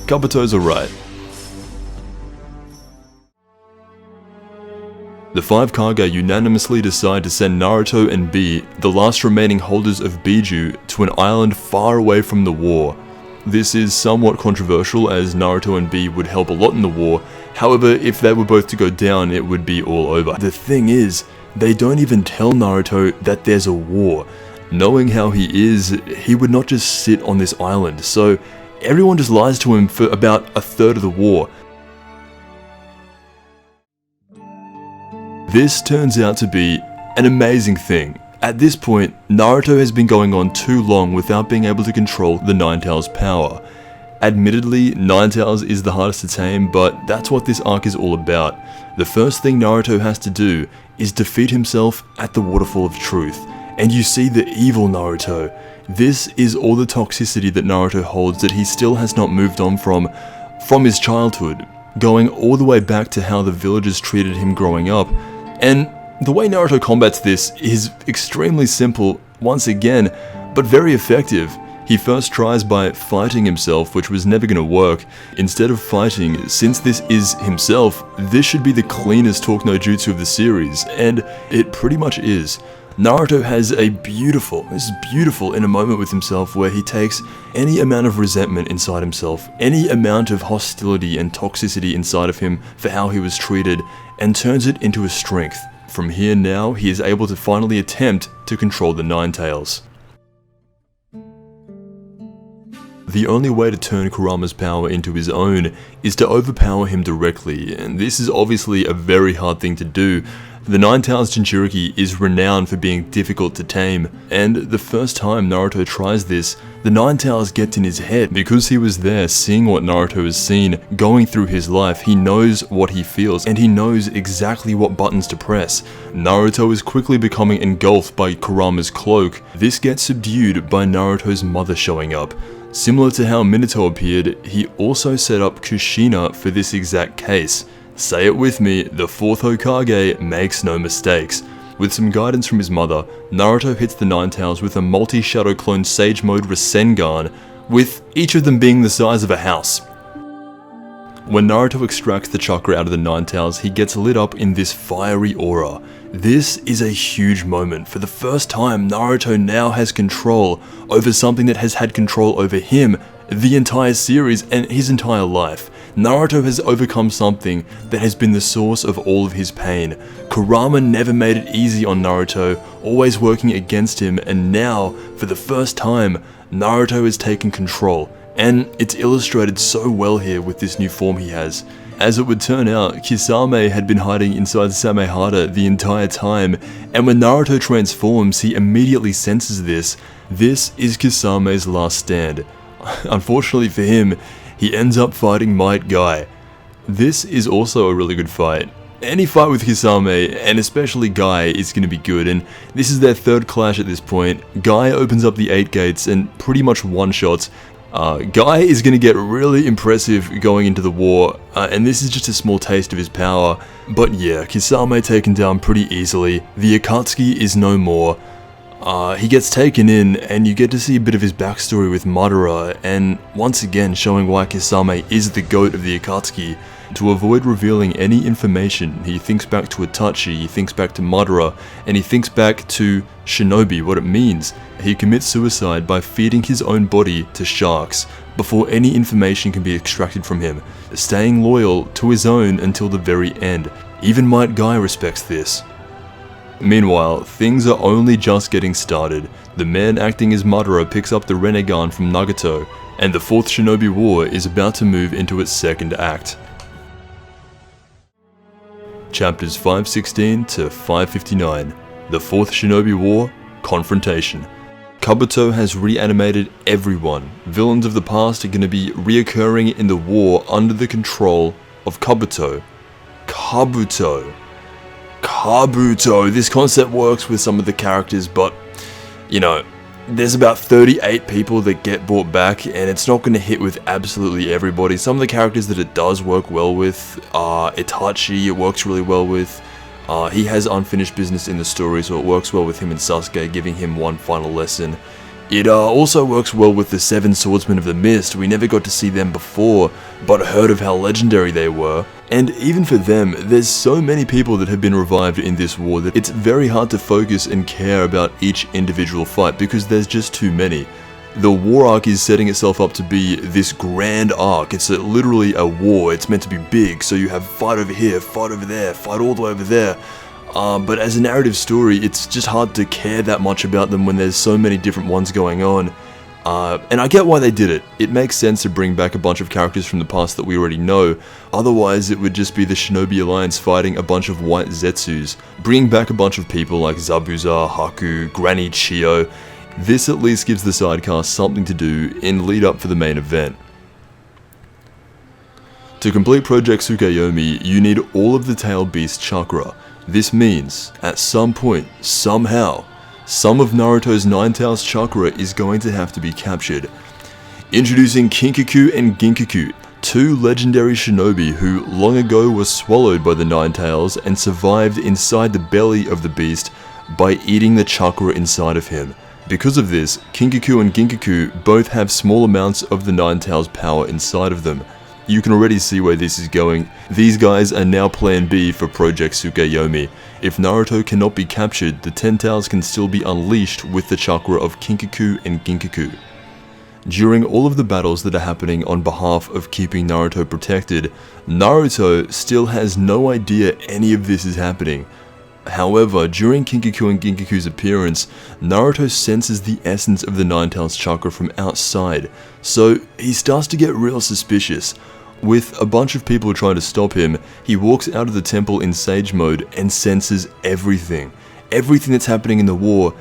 A: Kabuto's alright. The 5 Kage unanimously decide to send Naruto and Bee, the last remaining holders of Biju, to an island far away from the war. This is somewhat controversial as Naruto and Bee would help a lot in the war, however if they were both to go down it would be all over. The thing is, they don't even tell Naruto that there's a war. Knowing how he is, he would not just sit on this island, so everyone just lies to him for about a third of the war. This turns out to be an amazing thing. At this point, Naruto has been going on too long without being able to control the Nine Tails' power. Admittedly, Nine Tails is the hardest to tame, but that's what this arc is all about. The first thing Naruto has to do is defeat himself at the Waterfall of Truth, and you see the evil Naruto. This is all the toxicity that Naruto holds that he still has not moved on from his childhood, going all the way back to how the villagers treated him growing up. And the way Naruto combats this is extremely simple, once again, but very effective. He first tries by fighting himself, which was never going to work. Instead of fighting, since this is himself, this should be the cleanest talk no jutsu of the series, and it pretty much is. Naruto has this is beautiful in a moment with himself where he takes any amount of resentment inside himself, any amount of hostility and toxicity inside of him for how he was treated, and turns it into a strength. From here now, he is able to finally attempt to control the Nine Tails. The only way to turn Kurama's power into his own is to overpower him directly, and this is obviously a very hard thing to do. The Nine Tails Jinchuriki is renowned for being difficult to tame, and the first time Naruto tries this, the Nine Tails gets in his head. Because he was there seeing what Naruto has seen, going through his life, he knows what he feels, and he knows exactly what buttons to press. Naruto is quickly becoming engulfed by Kurama's cloak. This gets subdued by Naruto's mother showing up. Similar to how Minato appeared, he also set up Kushina for this exact case. Say it with me, the 4th Hokage makes no mistakes. With some guidance from his mother, Naruto hits the Nine Tails with a multi-shadow clone Sage Mode Rasengan, with each of them being the size of a house. When Naruto extracts the chakra out of the Nine Tails, he gets lit up in this fiery aura. This is a huge moment. For the first time, Naruto now has control over something that has had control over him the entire series and his entire life. Naruto has overcome something that has been the source of all of his pain. Kurama never made it easy on Naruto, always working against him, and now, for the first time, Naruto has taken control. And it's illustrated so well here with this new form he has. As it would turn out, Kisame had been hiding inside Samehada the entire time, and when Naruto transforms, he immediately senses this. This is Kisame's last stand. Unfortunately for him, he ends up fighting Might Guy. This is also a really good fight. Any fight with Kisame, and especially Guy, is going to be good, and this is their third clash at this point. Guy opens up the 8 gates and pretty much one-shots. Guy is going to get really impressive going into the war, and this is just a small taste of his power. But yeah, Kisame taken down pretty easily. The Akatsuki is no more. He gets taken in, and you get to see a bit of his backstory with Madara, and once again showing why Kisame is the GOAT of the Akatsuki. To avoid revealing any information, he thinks back to Itachi, he thinks back to Madara, and he thinks back to Shinobi, what it means. He commits suicide by feeding his own body to sharks before any information can be extracted from him, staying loyal to his own until the very end. Even Might Guy respects this. Meanwhile, things are only just getting started. The man acting as Madara picks up the Rinnegan from Nagato, and the 4th Shinobi War is about to move into its second act. Chapters 516 to 559, The 4th Shinobi War, Confrontation. Kabuto has reanimated everyone. Villains of the past are going to be reoccurring in the war under the control of Kabuto. Kabuto. This concept works with some of the characters, but, you know, there's about 38 people that get brought back, and it's not going to hit with absolutely everybody. Some of the characters that it does work well with are Itachi, it works really well with. He has unfinished business in the story, so it works well with him and Sasuke, giving him one final lesson. It also works well with the 7 Swordsmen of the Mist. We never got to see them before, but heard of how legendary they were. And even for them, there's so many people that have been revived in this war that it's very hard to focus and care about each individual fight because there's just too many. The war arc is setting itself up to be this grand arc. It's literally a war. It's meant to be big, so you have fight over here, fight over there, fight all the way over there. But as a narrative story, it's just hard to care that much about them when there's so many different ones going on. And I get why they did it. It makes sense to bring back a bunch of characters from the past that we already know. Otherwise, it would just be the Shinobi Alliance fighting a bunch of white Zetsus. Bringing back a bunch of people like Zabuza, Haku, Granny Chiyo. This at least gives the sidecast something to do in lead up for the main event. To complete Project Tsukuyomi, you need all of the Tail Beast chakra. This means, at some point, somehow, some of Naruto's 9 Tails chakra is going to have to be captured. Introducing Kinkaku and Ginkaku, 2 legendary shinobi who long ago were swallowed by the 9 Tails and survived inside the belly of the beast by eating the chakra inside of him. Because of this, Kinkaku and Ginkaku both have small amounts of the 9 Tails power inside of them. You can already see where this is going. These guys are now plan B for Project Tsukuyomi. If Naruto cannot be captured, the 10 Tails can still be unleashed with the chakra of Kinkaku and Ginkaku. During all of the battles that are happening on behalf of keeping Naruto protected, Naruto still has no idea any of this is happening. However, during Kinkaku and Ginkaku's appearance, Naruto senses the essence of the 9 Tails chakra from outside, so he starts to get real suspicious. With a bunch of people trying to stop him, he walks out of the temple in sage mode and senses everything that's happening in the war,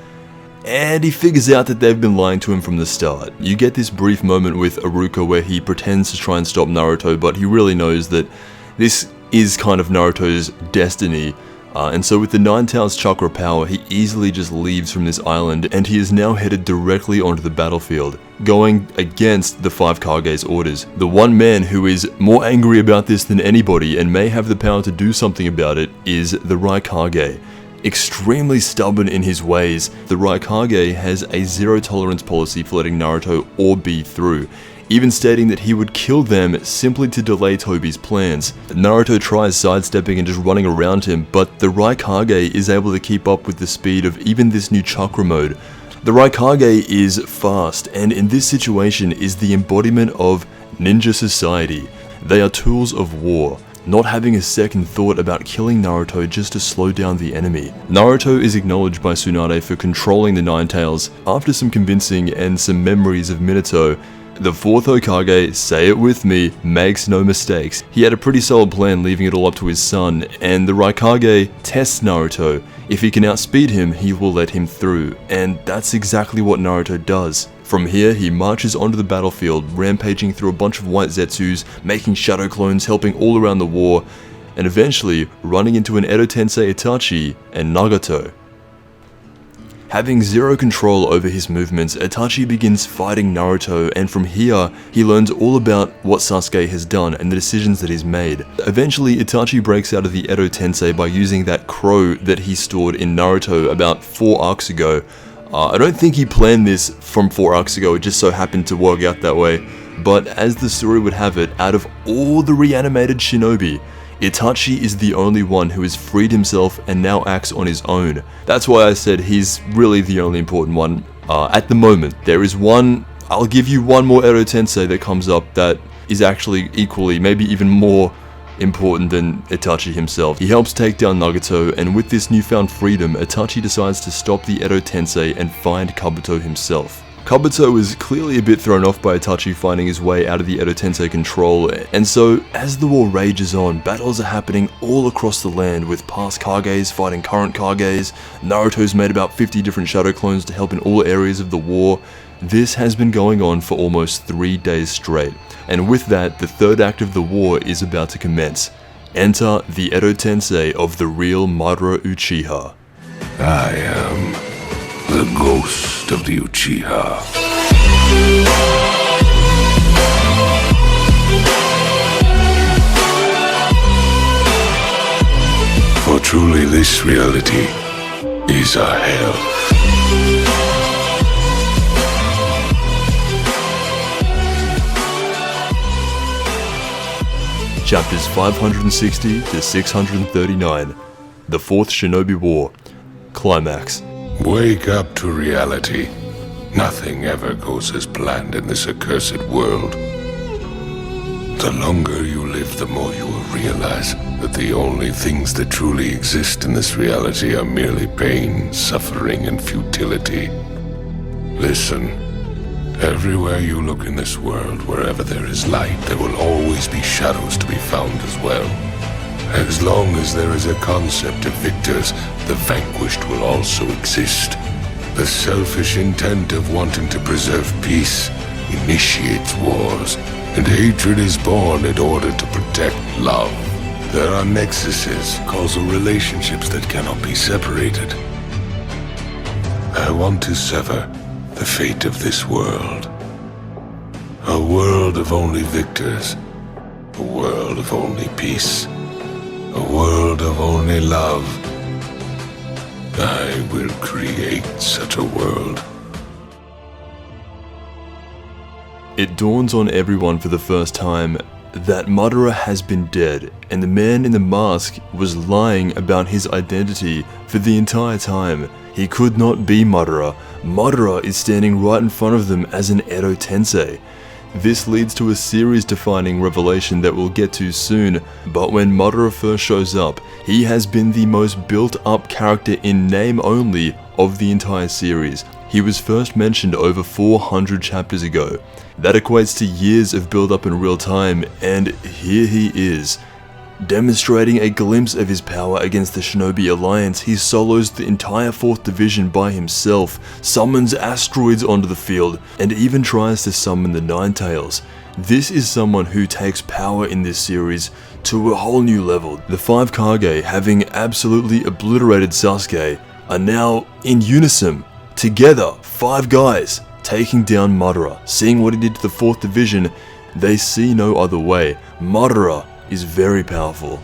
A: and he figures out that they've been lying to him from the start. You get this brief moment with Iruka where he pretends to try and stop Naruto, but he really knows that this is kind of Naruto's destiny. And so with the 9 Tails chakra power, he easily just leaves from this island, and he is now headed directly onto the battlefield, going against the 5 Kage's orders. The one man who is more angry about this than anybody and may have the power to do something about it is the Raikage. Extremely stubborn in his ways, the Raikage has a zero tolerance policy for letting Naruto or B through. even stating that he would kill them simply to delay Tobi's plans. Naruto tries sidestepping and just running around him, but the Raikage is able to keep up with the speed of even this new chakra mode. The Raikage is fast, and in this situation is the embodiment of ninja society. They are tools of war, not having a second thought about killing Naruto just to slow down the enemy. Naruto is acknowledged by Tsunade for controlling the Nine Tails. After some convincing and some memories of Minato, the 4th Hokage, say it with me, makes no mistakes. He had a pretty solid plan, leaving it all up to his son, and the Raikage tests Naruto. If he can outspeed him, he will let him through, and that's exactly what Naruto does. From here, he marches onto the battlefield, rampaging through a bunch of white Zetsus, making shadow clones, helping all around the war, and eventually running into an Edo Tensei Itachi and Nagato. Having zero control over his movements, Itachi begins fighting Naruto, and from here, he learns all about what Sasuke has done and the decisions that he's made. Eventually, Itachi breaks out of the Edo Tensei by using that crow that he stored in Naruto about 4 arcs ago. I don't think he planned this from 4 arcs ago, it just so happened to work out that way. But as the story would have it, out of all the reanimated shinobi, Itachi is the only one who has freed himself and now acts on his own. That's why I said he's really the only important one at the moment. There is one, I'll give you one more Edo Tensei that comes up that is actually equally, maybe even more important than Itachi himself. He helps take down Nagato, and with this newfound freedom, Itachi decides to stop the Edo Tensei and find Kabuto himself. Kabuto is clearly a bit thrown off by Itachi finding his way out of the Edo Tensei control, and so as the war rages on, battles are happening all across the land with past Kages fighting current Kages. Naruto's made about 50 different shadow clones to help in all areas of the war. This has been going on for almost 3 days straight, and with that, the third act of the war is about to commence. Enter the Edo Tensei of the real Madara Uchiha.
B: I am the ghost of the Uchiha. For truly this reality is a hell.
A: Chapters 560 to 639. The Fourth Shinobi War. Climax.
D: Wake up to reality. Nothing ever goes as planned in this accursed world. The longer you live, the more you will realize that the only things that truly exist in this reality are merely pain, suffering, and futility. Listen. Everywhere you look in this world, wherever there is light, there will always be shadows to be found as well. As long as there is a concept of victors, the vanquished will also exist. The selfish intent of wanting to preserve peace initiates wars, and hatred is born in order to protect love. There are nexuses, causal relationships that cannot be separated. I want to sever the fate of this world. A world of only victors. A world of only peace. A world of only love. I will create such a world.
A: It dawns on everyone for the first time that Madara has been dead, and the man in the mask was lying about his identity for the entire time. He could not be Madara. Madara is standing right in front of them as an Edo Tensei. This leads to a series-defining revelation that we'll get to soon, but when Madara first shows up, he has been the most built-up character in name only of the entire series. He was first mentioned over 400 chapters ago. That equates to years of build-up in real time, and here he is. Demonstrating a glimpse of his power against the Shinobi Alliance, he solos the entire 4th Division by himself, summons asteroids onto the field, and even tries to summon the Nine Tails. This is someone who takes power in this series to a whole new level. The 5 Kage, having absolutely obliterated Sasuke, are now in unison, together, 5 guys, taking down Madara. Seeing what he did to the 4th Division, they see no other way. Madara is very powerful.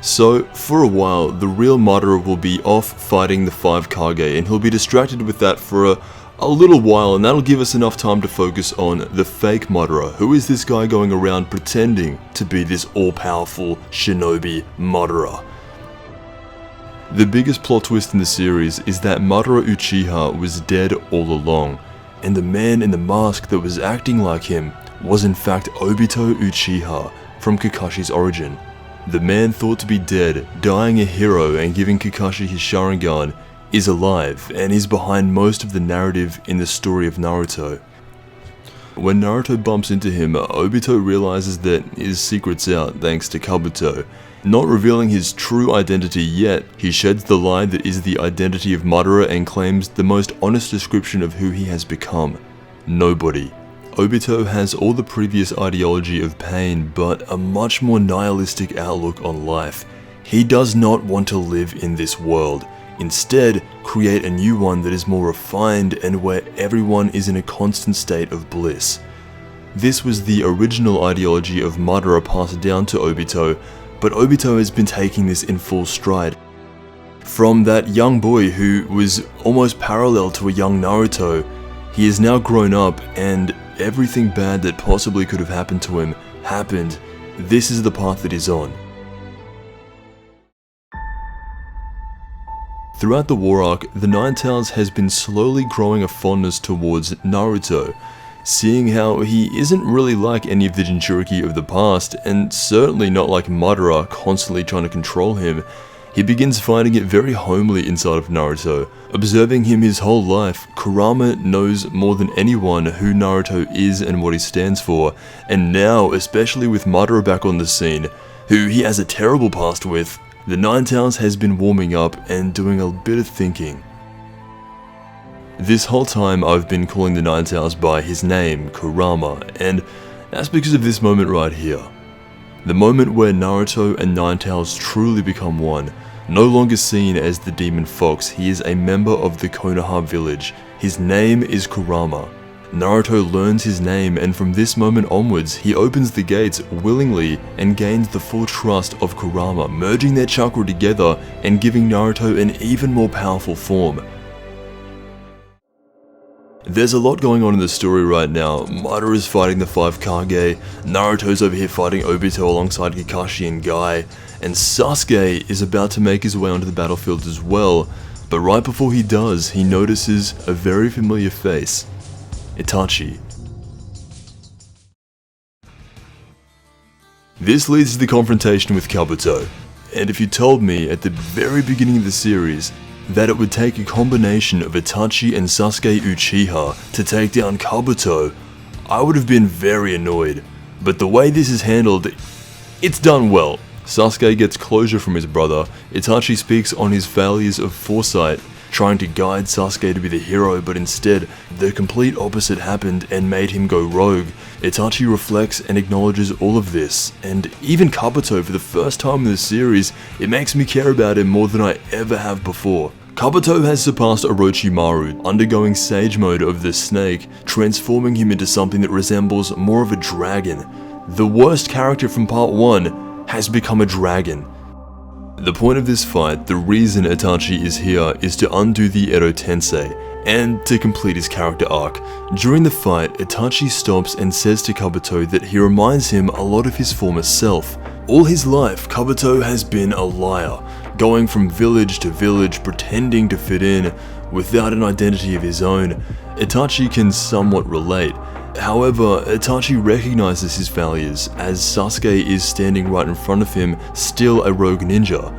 A: So, for a while, the real Madara will be off fighting the 5 Kage, and he'll be distracted with that for a little while, and that'll give us enough time to focus on the fake Madara. Who is this guy going around pretending to be this all-powerful shinobi Madara? The biggest plot twist in the series is that Madara Uchiha was dead all along, and the man in the mask that was acting like him was in fact Obito Uchiha from Kakashi's origin. The man thought to be dead, dying a hero and giving Kakashi his Sharingan, is alive and is behind most of the narrative in the story of Naruto. When Naruto bumps into him, Obito realizes that his secret's out thanks to Kabuto. Not revealing his true identity yet, he sheds the lie that is the identity of Madara and claims the most honest description of who he has become: nobody. Obito has all the previous ideology of pain, but a much more nihilistic outlook on life. He does not want to live in this world. Instead, create a new one that is more refined and where everyone is in a constant state of bliss. This was the original ideology of Madara passed down to Obito, but Obito has been taking this in full stride. From that young boy who was almost parallel to a young Naruto, he is now grown up and everything bad that possibly could have happened to him happened. This is the path that he's on. Throughout the war arc, the Nine Tails has been slowly growing a fondness towards Naruto, seeing how he isn't really like any of the Jinchuriki of the past, and certainly not like Madara constantly trying to control him. He begins finding it very homely inside of Naruto. Observing him his whole life, Kurama knows more than anyone who Naruto is and what he stands for, and now, especially with Madara back on the scene, who he has a terrible past with, the Nine Tails has been warming up and doing a bit of thinking. This whole time I've been calling the Nine Tails by his name, Kurama, and that's because of this moment right here. The moment where Naruto and Nine Tails truly become one. No longer seen as the demon fox, he is a member of the Konoha village. His name is Kurama. Naruto learns his name, and from this moment onwards, he opens the gates willingly and gains the full trust of Kurama, merging their chakra together and giving Naruto an even more powerful form. There's a lot going on in the story right now. Madara is fighting the 5 Kage, Naruto's over here fighting Obito alongside Kakashi and Guy, and Sasuke is about to make his way onto the battlefield as well, but right before he does, he notices a very familiar face: Itachi. This leads to the confrontation with Kabuto, and if you told me at the very beginning of the series that it would take a combination of Itachi and Sasuke Uchiha to take down Kabuto, I would have been very annoyed. But the way this is handled, it's done well. Sasuke gets closure from his brother, Itachi speaks on his failures of foresight, trying to guide Sasuke to be the hero, but instead, the complete opposite happened and made him go rogue. Itachi reflects and acknowledges all of this, and even Kabuto, for the first time in the series, it makes me care about him more than I ever have before. Kabuto has surpassed Orochimaru, undergoing Sage Mode of the snake, transforming him into something that resembles more of a dragon. The worst character from part 1 has become a dragon. The point of this fight, the reason Itachi is here, is to undo the Edo Tensei, and to complete his character arc. During the fight, Itachi stops and says to Kabuto that he reminds him a lot of his former self. All his life, Kabuto has been a liar, going from village to village, pretending to fit in, without an identity of his own. Itachi can somewhat relate. However, Itachi recognizes his failures, as Sasuke is standing right in front of him, still a rogue ninja.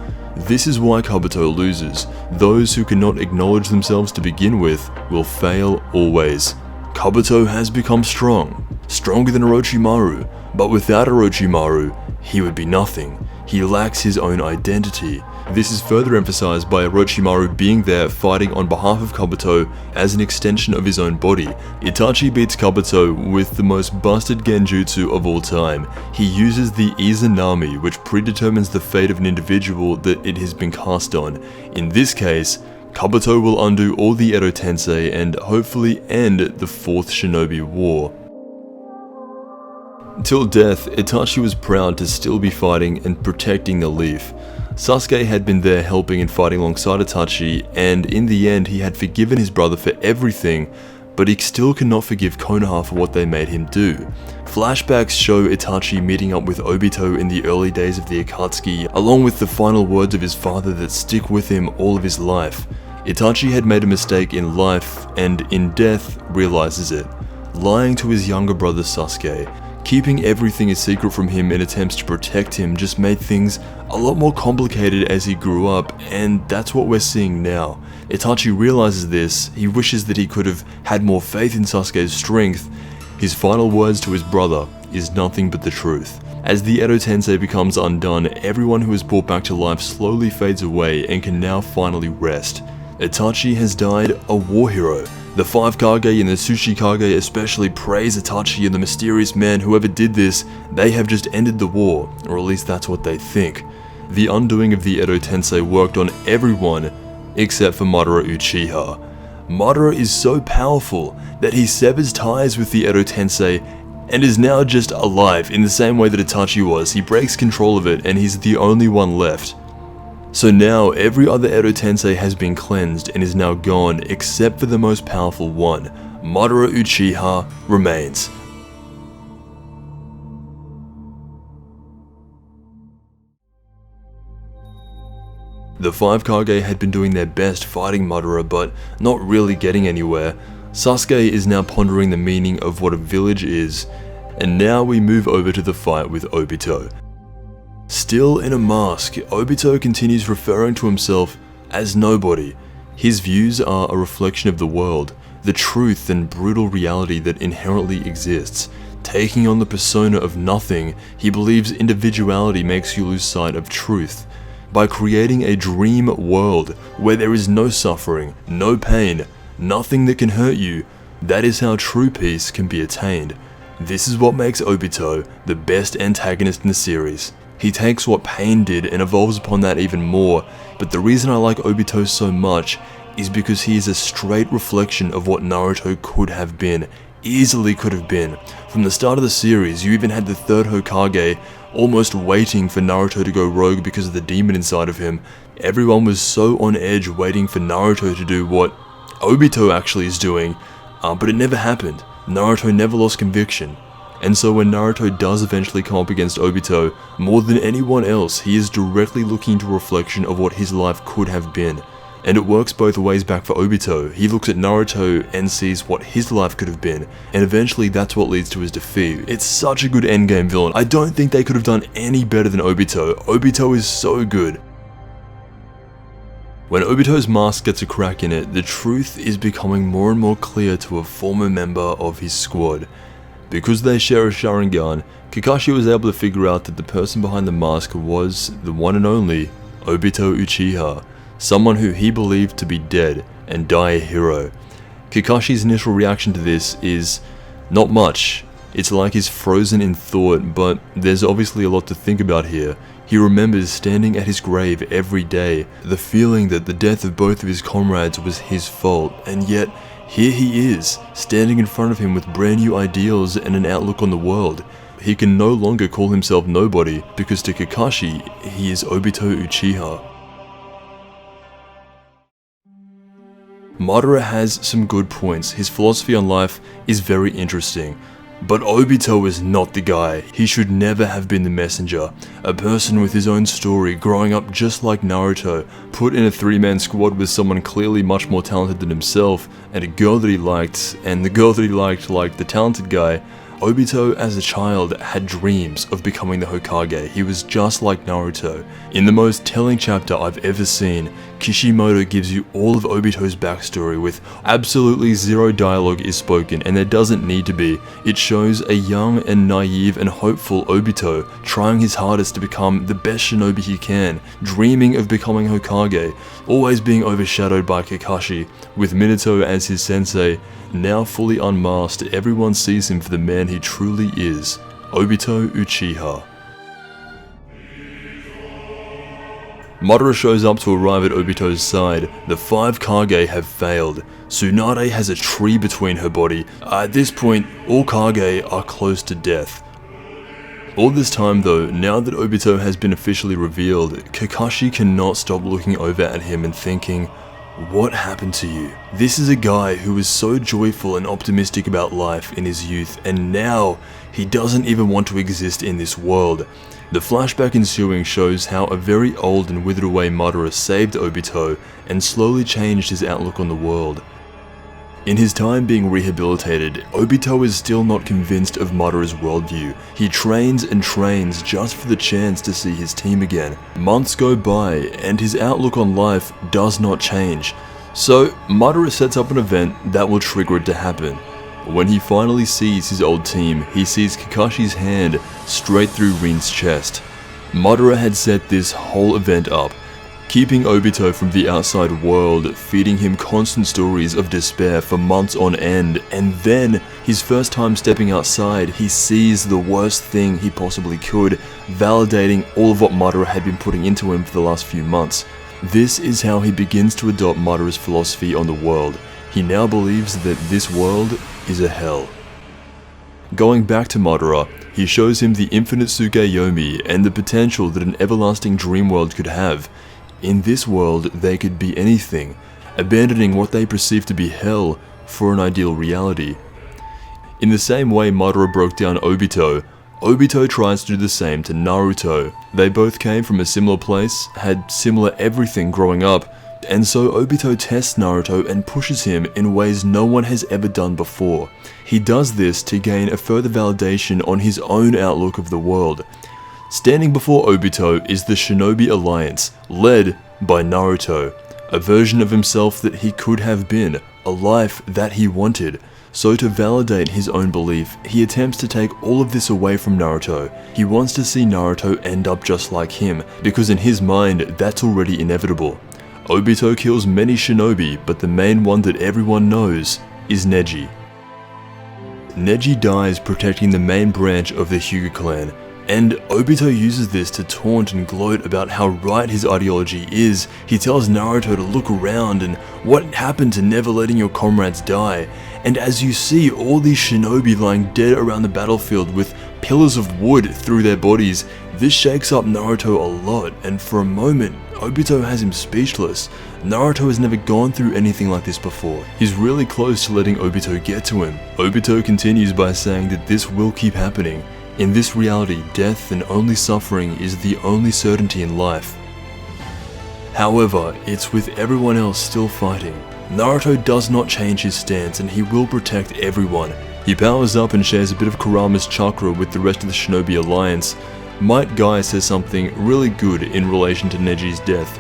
A: This is why Kabuto loses. Those who cannot acknowledge themselves to begin with will fail always. Kabuto has become strong, stronger than Orochimaru, but without Orochimaru, he would be nothing. He lacks his own identity. This is further emphasized by Orochimaru being there fighting on behalf of Kabuto as an extension of his own body. Itachi beats Kabuto with the most busted genjutsu of all time. He uses the Izanami, which predetermines the fate of an individual that it has been cast on. In this case, Kabuto will undo all the Edo Tensei and hopefully end the 4th Shinobi War. Till death, Itachi was proud to still be fighting and protecting the leaf. Sasuke had been there helping and fighting alongside Itachi, and in the end he had forgiven his brother for everything, but he still cannot forgive Konoha for what they made him do. Flashbacks show Itachi meeting up with Obito in the early days of the Akatsuki, along with the final words of his father that stick with him all of his life. Itachi had made a mistake in life, and in death realizes it, lying to his younger brother Sasuke. Keeping everything a secret from him in attempts to protect him just made things a lot more complicated as he grew up, and that's what we're seeing now. Itachi realizes this, he wishes that he could have had more faith in Sasuke's strength. His final words to his brother is nothing but the truth. As the Edo Tensei becomes undone, everyone who is brought back to life slowly fades away and can now finally rest. Itachi has died a war hero. The 5 Kage and the Sushi Kage especially praise Itachi and the mysterious man whoever did this. They have just ended the war, or at least that's what they think. The undoing of the Edo Tensei worked on everyone except for Madara Uchiha. Madara is so powerful that he severs ties with the Edo Tensei and is now just alive in the same way that Itachi was. He breaks control of it and he's the only one left. So now every other Edo Tensei has been cleansed and is now gone except for the most powerful one. Madara Uchiha remains. The 5 Kage had been doing their best fighting Madara, but not really getting anywhere. Sasuke is now pondering the meaning of what a village is, and now we move over to the fight with Obito. Still in a mask, Obito continues referring to himself as nobody. His views are a reflection of the world, the truth and brutal reality that inherently exists. Taking on the persona of nothing, he believes individuality makes you lose sight of truth. By creating a dream world where there is no suffering, no pain, nothing that can hurt you, that is how true peace can be attained. This is what makes Obito the best antagonist in the series. He takes what pain did and evolves upon that even more, but the reason I like Obito so much is because he is a straight reflection of what Naruto could have been, easily could have been. From the start of the series, you even had the 3rd Hokage almost waiting for Naruto to go rogue because of the demon inside of him. Everyone was so on edge waiting for Naruto to do what Obito actually is doing, but it never happened. Naruto never lost conviction. And so when Naruto does eventually come up against Obito, more than anyone else, he is directly looking into a reflection of what his life could have been. And it works both ways back for Obito. He looks at Naruto and sees what his life could have been, and eventually that's what leads to his defeat. It's such a good endgame villain. I don't think they could have done any better than Obito. Obito is so good. When Obito's mask gets a crack in it, the truth is becoming more and more clear to a former member of his squad. Because they share a Sharingan, Kakashi was able to figure out that the person behind the mask was the one and only Obito Uchiha, someone who he believed to be dead and die a hero. Kakashi's initial reaction to this is not much. It's like he's frozen in thought, but there's obviously a lot to think about here. He remembers standing at his grave every day, the feeling that the death of both of his comrades was his fault, and yet here he is, standing in front of him with brand new ideals and an outlook on the world. He can no longer call himself nobody, because to Kakashi, he is Obito Uchiha. Madara has some good points. His philosophy on life is very interesting. But Obito is not the guy. He should never have been the messenger. A person with his own story, growing up just like Naruto, put in a 3-man squad with someone clearly much more talented than himself, and a girl that he liked, and the girl that he liked the talented guy. Obito, as a child, had dreams of becoming the Hokage. He was just like Naruto. In the most telling chapter I've ever seen, Kishimoto gives you all of Obito's backstory with absolutely zero dialogue is spoken, and there doesn't need to be. It shows a young and naive and hopeful Obito trying his hardest to become the best shinobi he can, dreaming of becoming Hokage, always being overshadowed by Kakashi, with Minato as his sensei. Now fully unmasked, everyone sees him for the man he truly is, Obito Uchiha. Madara shows up to arrive at Obito's side. The 5 Kage have failed. Tsunade has a tree between her body. At this point, all Kage are close to death. All this time though, now that Obito has been officially revealed, Kakashi cannot stop looking over at him and thinking, what happened to you? This is a guy who was so joyful and optimistic about life in his youth, and now he doesn't even want to exist in this world. The flashback ensuing shows how a very old and withered away Madara saved Obito and slowly changed his outlook on the world. In his time being rehabilitated, Obito is still not convinced of Madara's worldview. He trains and trains just for the chance to see his team again. Months go by and his outlook on life does not change. So Madara sets up an event that will trigger it to happen. When he finally sees his old team, he sees Kakashi's hand straight through Rin's chest. Madara had set this whole event up, keeping Obito from the outside world, feeding him constant stories of despair for months on end, and then, his first time stepping outside, he sees the worst thing he possibly could, validating all of what Madara had been putting into him for the last few months. This is how he begins to adopt Madara's philosophy on the world. He now believes that this world is a hell. Going back to Madara, he shows him the infinite Tsukuyomi and the potential that an everlasting dream world could have. In this world, they could be anything, abandoning what they perceive to be hell for an ideal reality. In the same way Madara broke down Obito, Obito tries to do the same to Naruto. They both came from a similar place, had similar everything growing up, and so Obito tests Naruto and pushes him in ways no one has ever done before. He does this to gain a further validation on his own outlook of the world. Standing before Obito is the Shinobi Alliance, led by Naruto, a version of himself that he could have been, a life that he wanted. So to validate his own belief, he attempts to take all of this away from Naruto. He wants to see Naruto end up just like him, because in his mind, that's already inevitable. Obito kills many shinobi, but the main one that everyone knows is Neji. Neji dies protecting the main branch of the Hyuga clan, and Obito uses this to taunt and gloat about how right his ideology is. He tells Naruto to look around and what happened to never letting your comrades die. And as you see all these shinobi lying dead around the battlefield with pillars of wood through their bodies, this shakes up Naruto a lot, and for a moment, Obito has him speechless. Naruto has never gone through anything like this before. He's really close to letting Obito get to him. Obito continues by saying that this will keep happening. In this reality, death and only suffering is the only certainty in life. However, it's with everyone else still fighting. Naruto does not change his stance and he will protect everyone. He powers up and shares a bit of Kurama's chakra with the rest of the Shinobi Alliance. Might Guy says something really good in relation to Neji's death.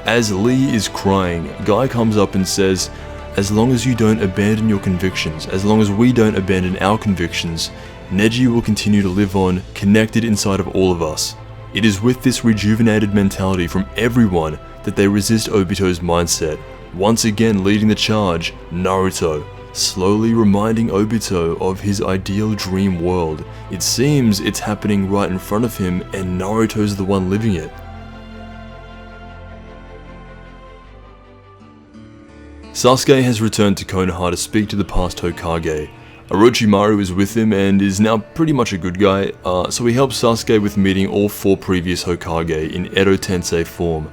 A: As Lee is crying, Guy comes up and says, "As long as you don't abandon your convictions, as long as we don't abandon our convictions, Neji will continue to live on, connected inside of all of us." It is with this rejuvenated mentality from everyone that they resist Obito's mindset. Once again leading the charge, Naruto, slowly reminding Obito of his ideal dream world. It seems it's happening right in front of him and Naruto's the one living it. Sasuke has returned to Konoha to speak to the past Hokage. Orochimaru is with him and is now pretty much a good guy, so he helps Sasuke with meeting all 4 previous Hokage in Edo Tensei form.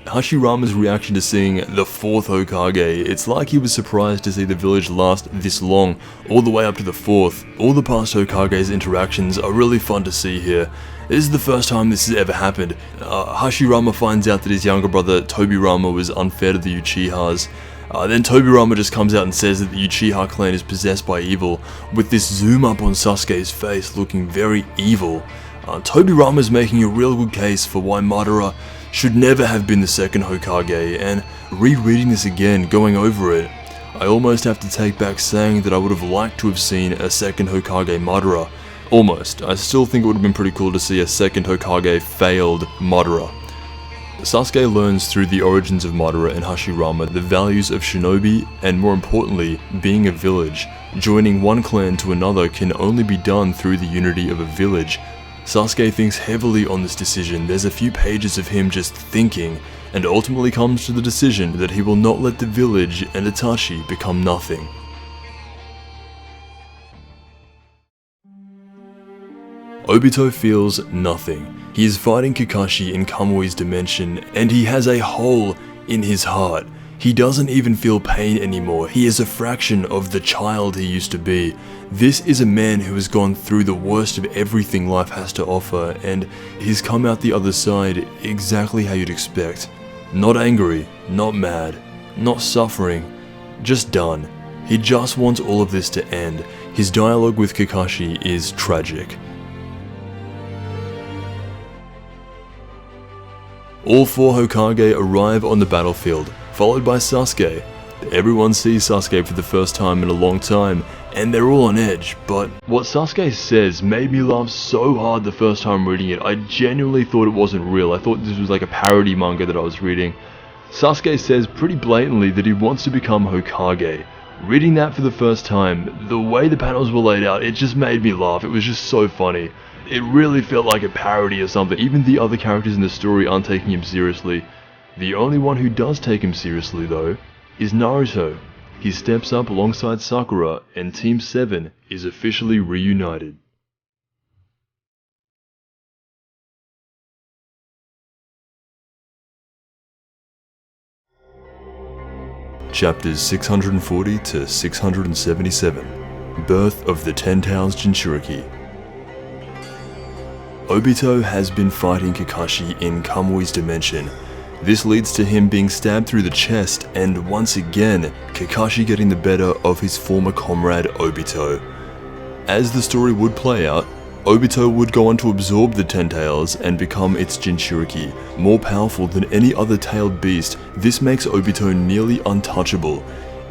A: Hashirama's reaction to seeing the 4th Hokage, it's like he was surprised to see the village last this long, all the way up to the 4th. All the past Hokage's interactions are really fun to see here. This is the first time this has ever happened. Hashirama finds out that his younger brother Tobirama was unfair to the Uchihas. Then Tobirama just comes out and says that the Uchiha clan is possessed by evil, with this zoom up on Sasuke's face looking very evil. Tobirama is making a real good case for why Madara should never have been the 2nd Hokage, and rereading this again, going over it, I almost have to take back saying that I would have liked to have seen a 2nd Hokage Madara. Almost. I still think it would have been pretty cool to see a 2nd Hokage failed Madara. Sasuke learns through the origins of Madara and Hashirama the values of shinobi and, more importantly, being a village. Joining one clan to another can only be done through the unity of a village. Sasuke thinks heavily on this decision. There's a few pages of him just thinking, and ultimately comes to the decision that he will not let the village and Itachi become nothing. Obito feels nothing. He is fighting Kakashi in Kamui's dimension, and he has a hole in his heart. He doesn't even feel pain anymore. He is a fraction of the child he used to be. This is a man who has gone through the worst of everything life has to offer, and he's come out the other side exactly how you'd expect. Not angry, not mad, not suffering, just done. He just wants all of this to end. His dialogue with Kakashi is tragic. All four Hokage arrive on the battlefield, followed by Sasuke. Everyone sees Sasuke for the first time in a long time, and they're all on edge, but what Sasuke says made me laugh so hard the first time reading it. I genuinely thought it wasn't real. I thought this was like a parody manga that I was reading. Sasuke says pretty blatantly that he wants to become Hokage. Reading that for the first time, the way the panels were laid out, it just made me laugh. It was just so funny. It really felt like a parody or something. Even the other characters in the story aren't taking him seriously. The only one who does take him seriously, though, is Naruto. He steps up alongside Sakura, and Team 7 is officially reunited. Chapters 640 to 677. Birth of the Ten Tails Jinchuriki. Obito has been fighting Kakashi in Kamui's dimension. This leads to him being stabbed through the chest, and once again, Kakashi getting the better of his former comrade Obito. As the story would play out, Obito would go on to absorb the Ten Tails and become its Jinchuriki. More powerful than any other tailed beast, this makes Obito nearly untouchable.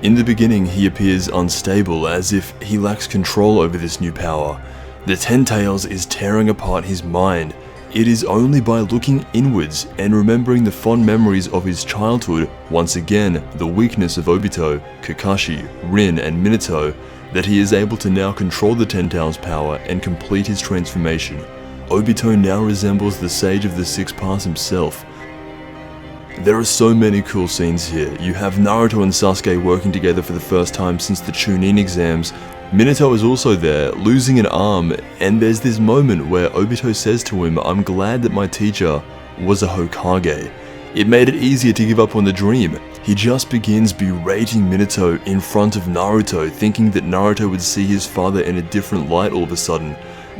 A: In the beginning, he appears unstable, as if he lacks control over this new power. The Ten Tails is tearing apart his mind. It is only by looking inwards and remembering the fond memories of his childhood, once again the weakness of Obito, Kakashi, Rin and Minato, that he is able to now control the Ten Tails' power and complete his transformation. Obito now resembles the Sage of the Six Paths himself. There are so many cool scenes here. You have Naruto and Sasuke working together for the first time since the Chūnin Exams. Minato is also there, losing an arm, and there's this moment where Obito says to him, "I'm glad that my teacher was a Hokage." It made it easier to give up on the dream. He just begins berating Minato in front of Naruto, thinking that Naruto would see his father in a different light all of a sudden.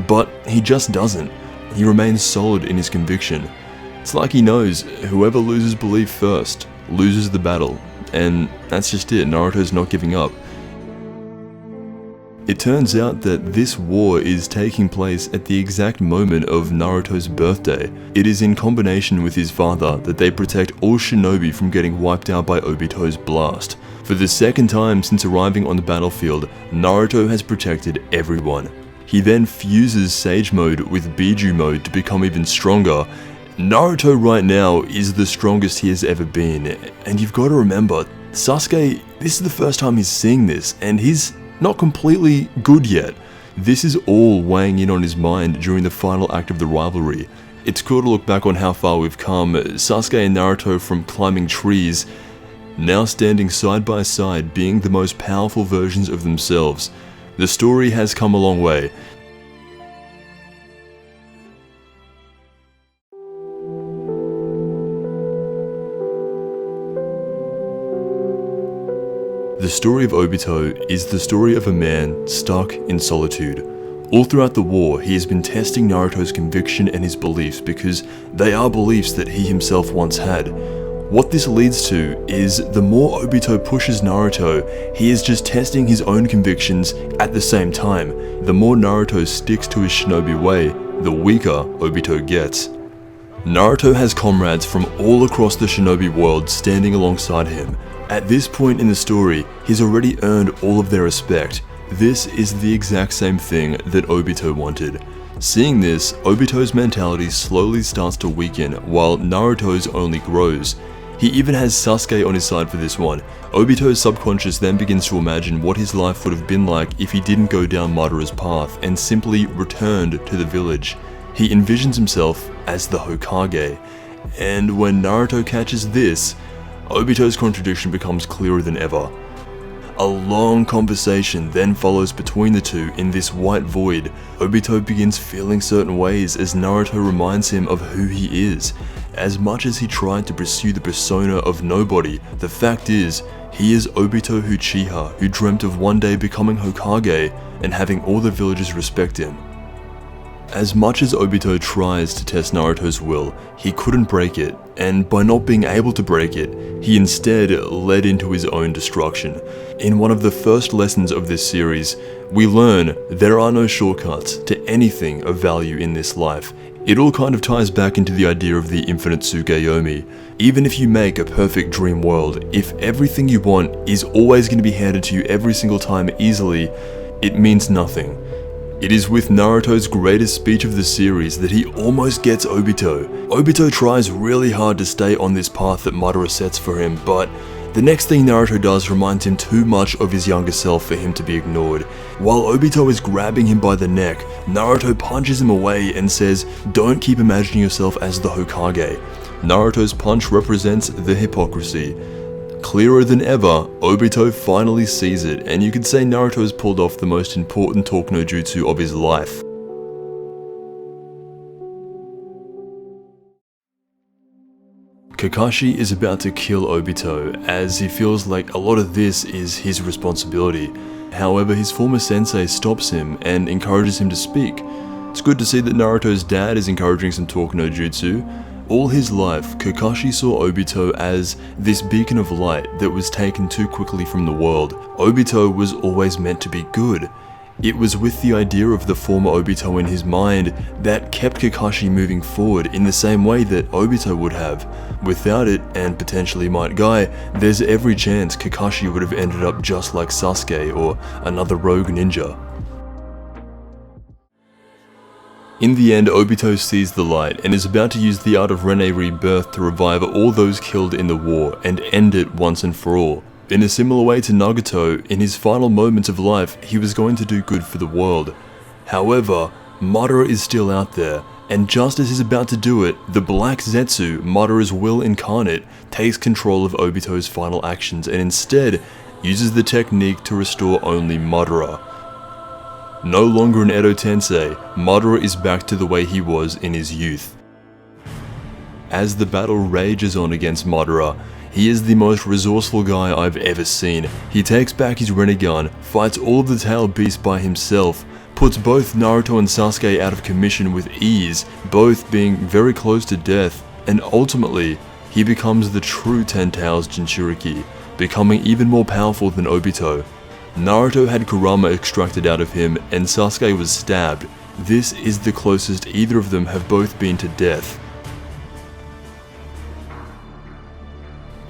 A: But he just doesn't. He remains solid in his conviction. It's like he knows whoever loses belief first loses the battle, and that's just it. Naruto's not giving up. It turns out that this war is taking place at the exact moment of Naruto's birthday. It is in combination with his father that they protect all shinobi from getting wiped out by Obito's blast. For the second time since arriving on the battlefield, Naruto has protected everyone. He then fuses Sage Mode with Biju Mode to become even stronger. Naruto right now is the strongest he has ever been, and you've got to remember, Sasuke, this is the first time he's seeing this, and he's not completely good yet. This is all weighing in on his mind during the final act of the rivalry. It's cool to look back on how far we've come. Sasuke and Naruto from climbing trees, now standing side by side, being the most powerful versions of themselves. The story has come a long way. The story of Obito is the story of a man stuck in solitude. All throughout the war, he has been testing Naruto's conviction and his beliefs because they are beliefs that he himself once had. What this leads to is the more Obito pushes Naruto, he is just testing his own convictions at the same time. The more Naruto sticks to his shinobi way, the weaker Obito gets. Naruto has comrades from all across the shinobi world standing alongside him. At this point in the story, he's already earned all of their respect. This is the exact same thing that Obito wanted. Seeing this, Obito's mentality slowly starts to weaken while Naruto's only grows. He even has Sasuke on his side for this one. Obito's subconscious then begins to imagine what his life would have been like if he didn't go down Madara's path and simply returned to the village. He envisions himself as the Hokage, and when Naruto catches this, Obito's contradiction becomes clearer than ever. A long conversation then follows between the two in this white void. Obito begins feeling certain ways as Naruto reminds him of who he is. As much as he tried to pursue the persona of nobody, the fact is, he is Obito Uchiha, who dreamt of one day becoming Hokage and having all the villagers respect him. As much as Obito tries to test Naruto's will, he couldn't break it, and by not being able to break it, he instead led into his own destruction. In one of the first lessons of this series, we learn there are no shortcuts to anything of value in this life. It all kind of ties back into the idea of the infinite Tsukuyomi. Even if you make a perfect dream world, if everything you want is always going to be handed to you every single time easily, it means nothing. It is with Naruto's greatest speech of the series that he almost gets Obito. Obito tries really hard to stay on this path that Madara sets for him, but the next thing Naruto does reminds him too much of his younger self for him to be ignored. While Obito is grabbing him by the neck, Naruto punches him away and says, "Don't keep imagining yourself as the Hokage." Naruto's punch represents the hypocrisy. Clearer than ever, Obito finally sees it, and you could say Naruto has pulled off the most important talk no jutsu of his life. Kakashi is about to kill Obito, as he feels like a lot of this is his responsibility. However, his former sensei stops him and encourages him to speak. It's good to see that Naruto's dad is encouraging some talk no jutsu. All his life, Kakashi saw Obito as this beacon of light that was taken too quickly from the world. Obito was always meant to be good. It was with the idea of the former Obito in his mind that kept Kakashi moving forward in the same way that Obito would have. Without it, and potentially Might Guy, there's every chance Kakashi would have ended up just like Sasuke or another rogue ninja. In the end, Obito sees the light and is about to use the art of Rene Rebirth to revive all those killed in the war and end it once and for all. In a similar way to Nagato, in his final moments of life, he was going to do good for the world. However, Madara is still out there, and just as he's about to do it, the Black Zetsu, Madara's will incarnate, takes control of Obito's final actions and instead uses the technique to restore only Madara. No longer an Edo Tensei, Madara is back to the way he was in his youth. As the battle rages on against Madara, he is the most resourceful guy I've ever seen. He takes back his Rinnegan, fights all of the tail beasts by himself, puts both Naruto and Sasuke out of commission with ease, both being very close to death, and ultimately, he becomes the true Ten Tails Jinchuriki, becoming even more powerful than Obito. Naruto had Kurama extracted out of him, and Sasuke was stabbed. This is the closest either of them have both been to death.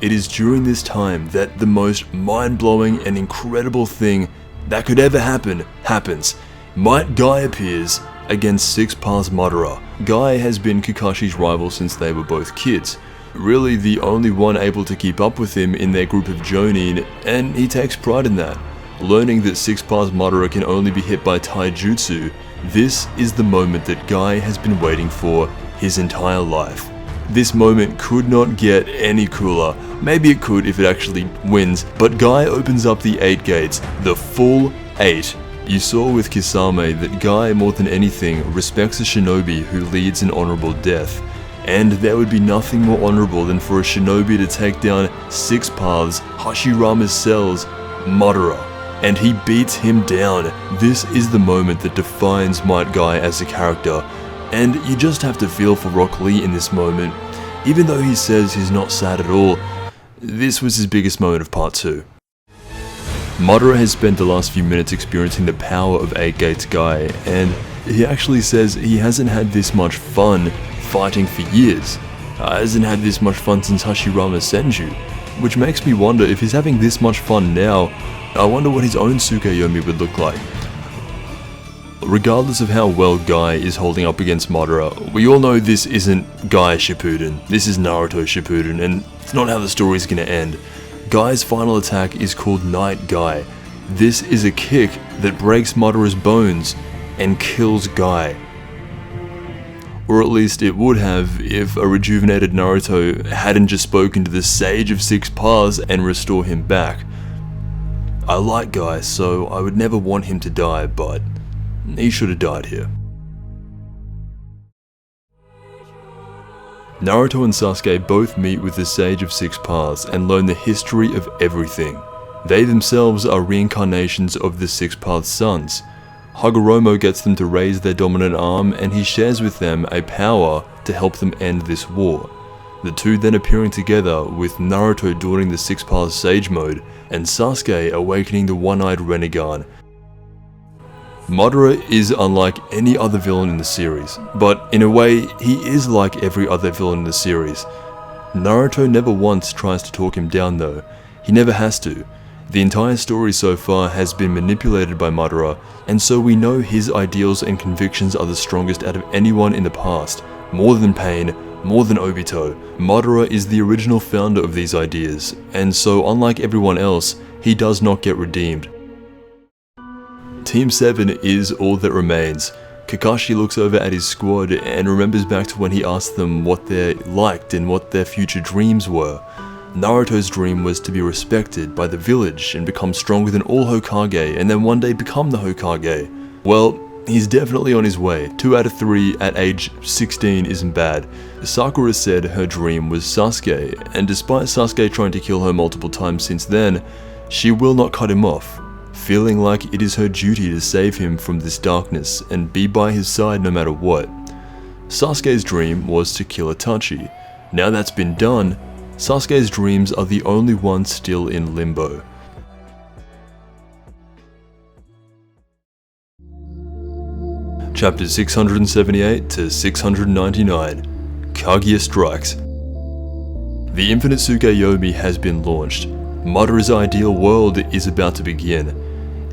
A: It is during this time that the most mind-blowing and incredible thing that could ever happen, happens. Might Guy appears against Six Paths Madara. Guy has been Kakashi's rival since they were both kids. Really the only one able to keep up with him in their group of Jonin, and he takes pride in that. Learning that Six Paths Madara can only be hit by taijutsu, this is the moment that Guy has been waiting for his entire life. This moment could not get any cooler. Maybe it could if it actually wins, but Guy opens up the 8 gates, the full 8. You saw with Kisame that Guy, more than anything, respects a shinobi who leads an honorable death. And there would be nothing more honorable than for a shinobi to take down Six Paths, Hashirama's cells, Madara. And he beats him down. This is the moment that defines Might Guy as a character. And you just have to feel for Rock Lee in this moment. Even though he says he's not sad at all, this was his biggest moment of part 2. Madara has spent the last few minutes experiencing the power of 8 Gates Guy, and he actually says he hasn't had this much fun fighting for years. Hasn't had this much fun since Hashirama Senju, which makes me wonder if he's having this much fun now, I wonder what his own Tsukuyomi would look like. Regardless of how well Guy is holding up against Madara, we all know this isn't Guy Shippuden, this is Naruto Shippuden, and it's not how the story is going to end. Guy's final attack is called Night Guy. This is a kick that breaks Madara's bones and kills Guy. Or at least it would have if a rejuvenated Naruto hadn't just spoken to the Sage of Six Paths and restore him back. I like Guy, so I would never want him to die, but he should have died here. Naruto and Sasuke both meet with the Sage of Six Paths and learn the history of everything. They themselves are reincarnations of the Six Paths sons. Hagoromo gets them to raise their dominant arm, and he shares with them a power to help them end this war. The two then appearing together, with Naruto donning the Six Paths Sage mode, and Sasuke awakening the One-Eyed Renegade. Madara is unlike any other villain in the series, but in a way, he is like every other villain in the series. Naruto never once tries to talk him down though. He never has to. The entire story so far has been manipulated by Madara, and so we know his ideals and convictions are the strongest out of anyone in the past. More than Pain, more than Obito, Madara is the original founder of these ideas, and so unlike everyone else, he does not get redeemed. Team 7 is all that remains. Kakashi looks over at his squad and remembers back to when he asked them what they liked and what their future dreams were. Naruto's dream was to be respected by the village and become stronger than all Hokage and then one day become the Hokage. Well, he's definitely on his way. 2 out of 3 at age 16 isn't bad. Sakura said her dream was Sasuke, and despite Sasuke trying to kill her multiple times since then, she will not cut him off, feeling like it is her duty to save him from this darkness and be by his side no matter what. Sasuke's dream was to kill Itachi. Now that's been done, Sasuke's dreams are the only ones still in limbo. Chapters 678 to 699, Kaguya Strikes. The Infinite Tsukuyomi has been launched. Madara's ideal world is about to begin.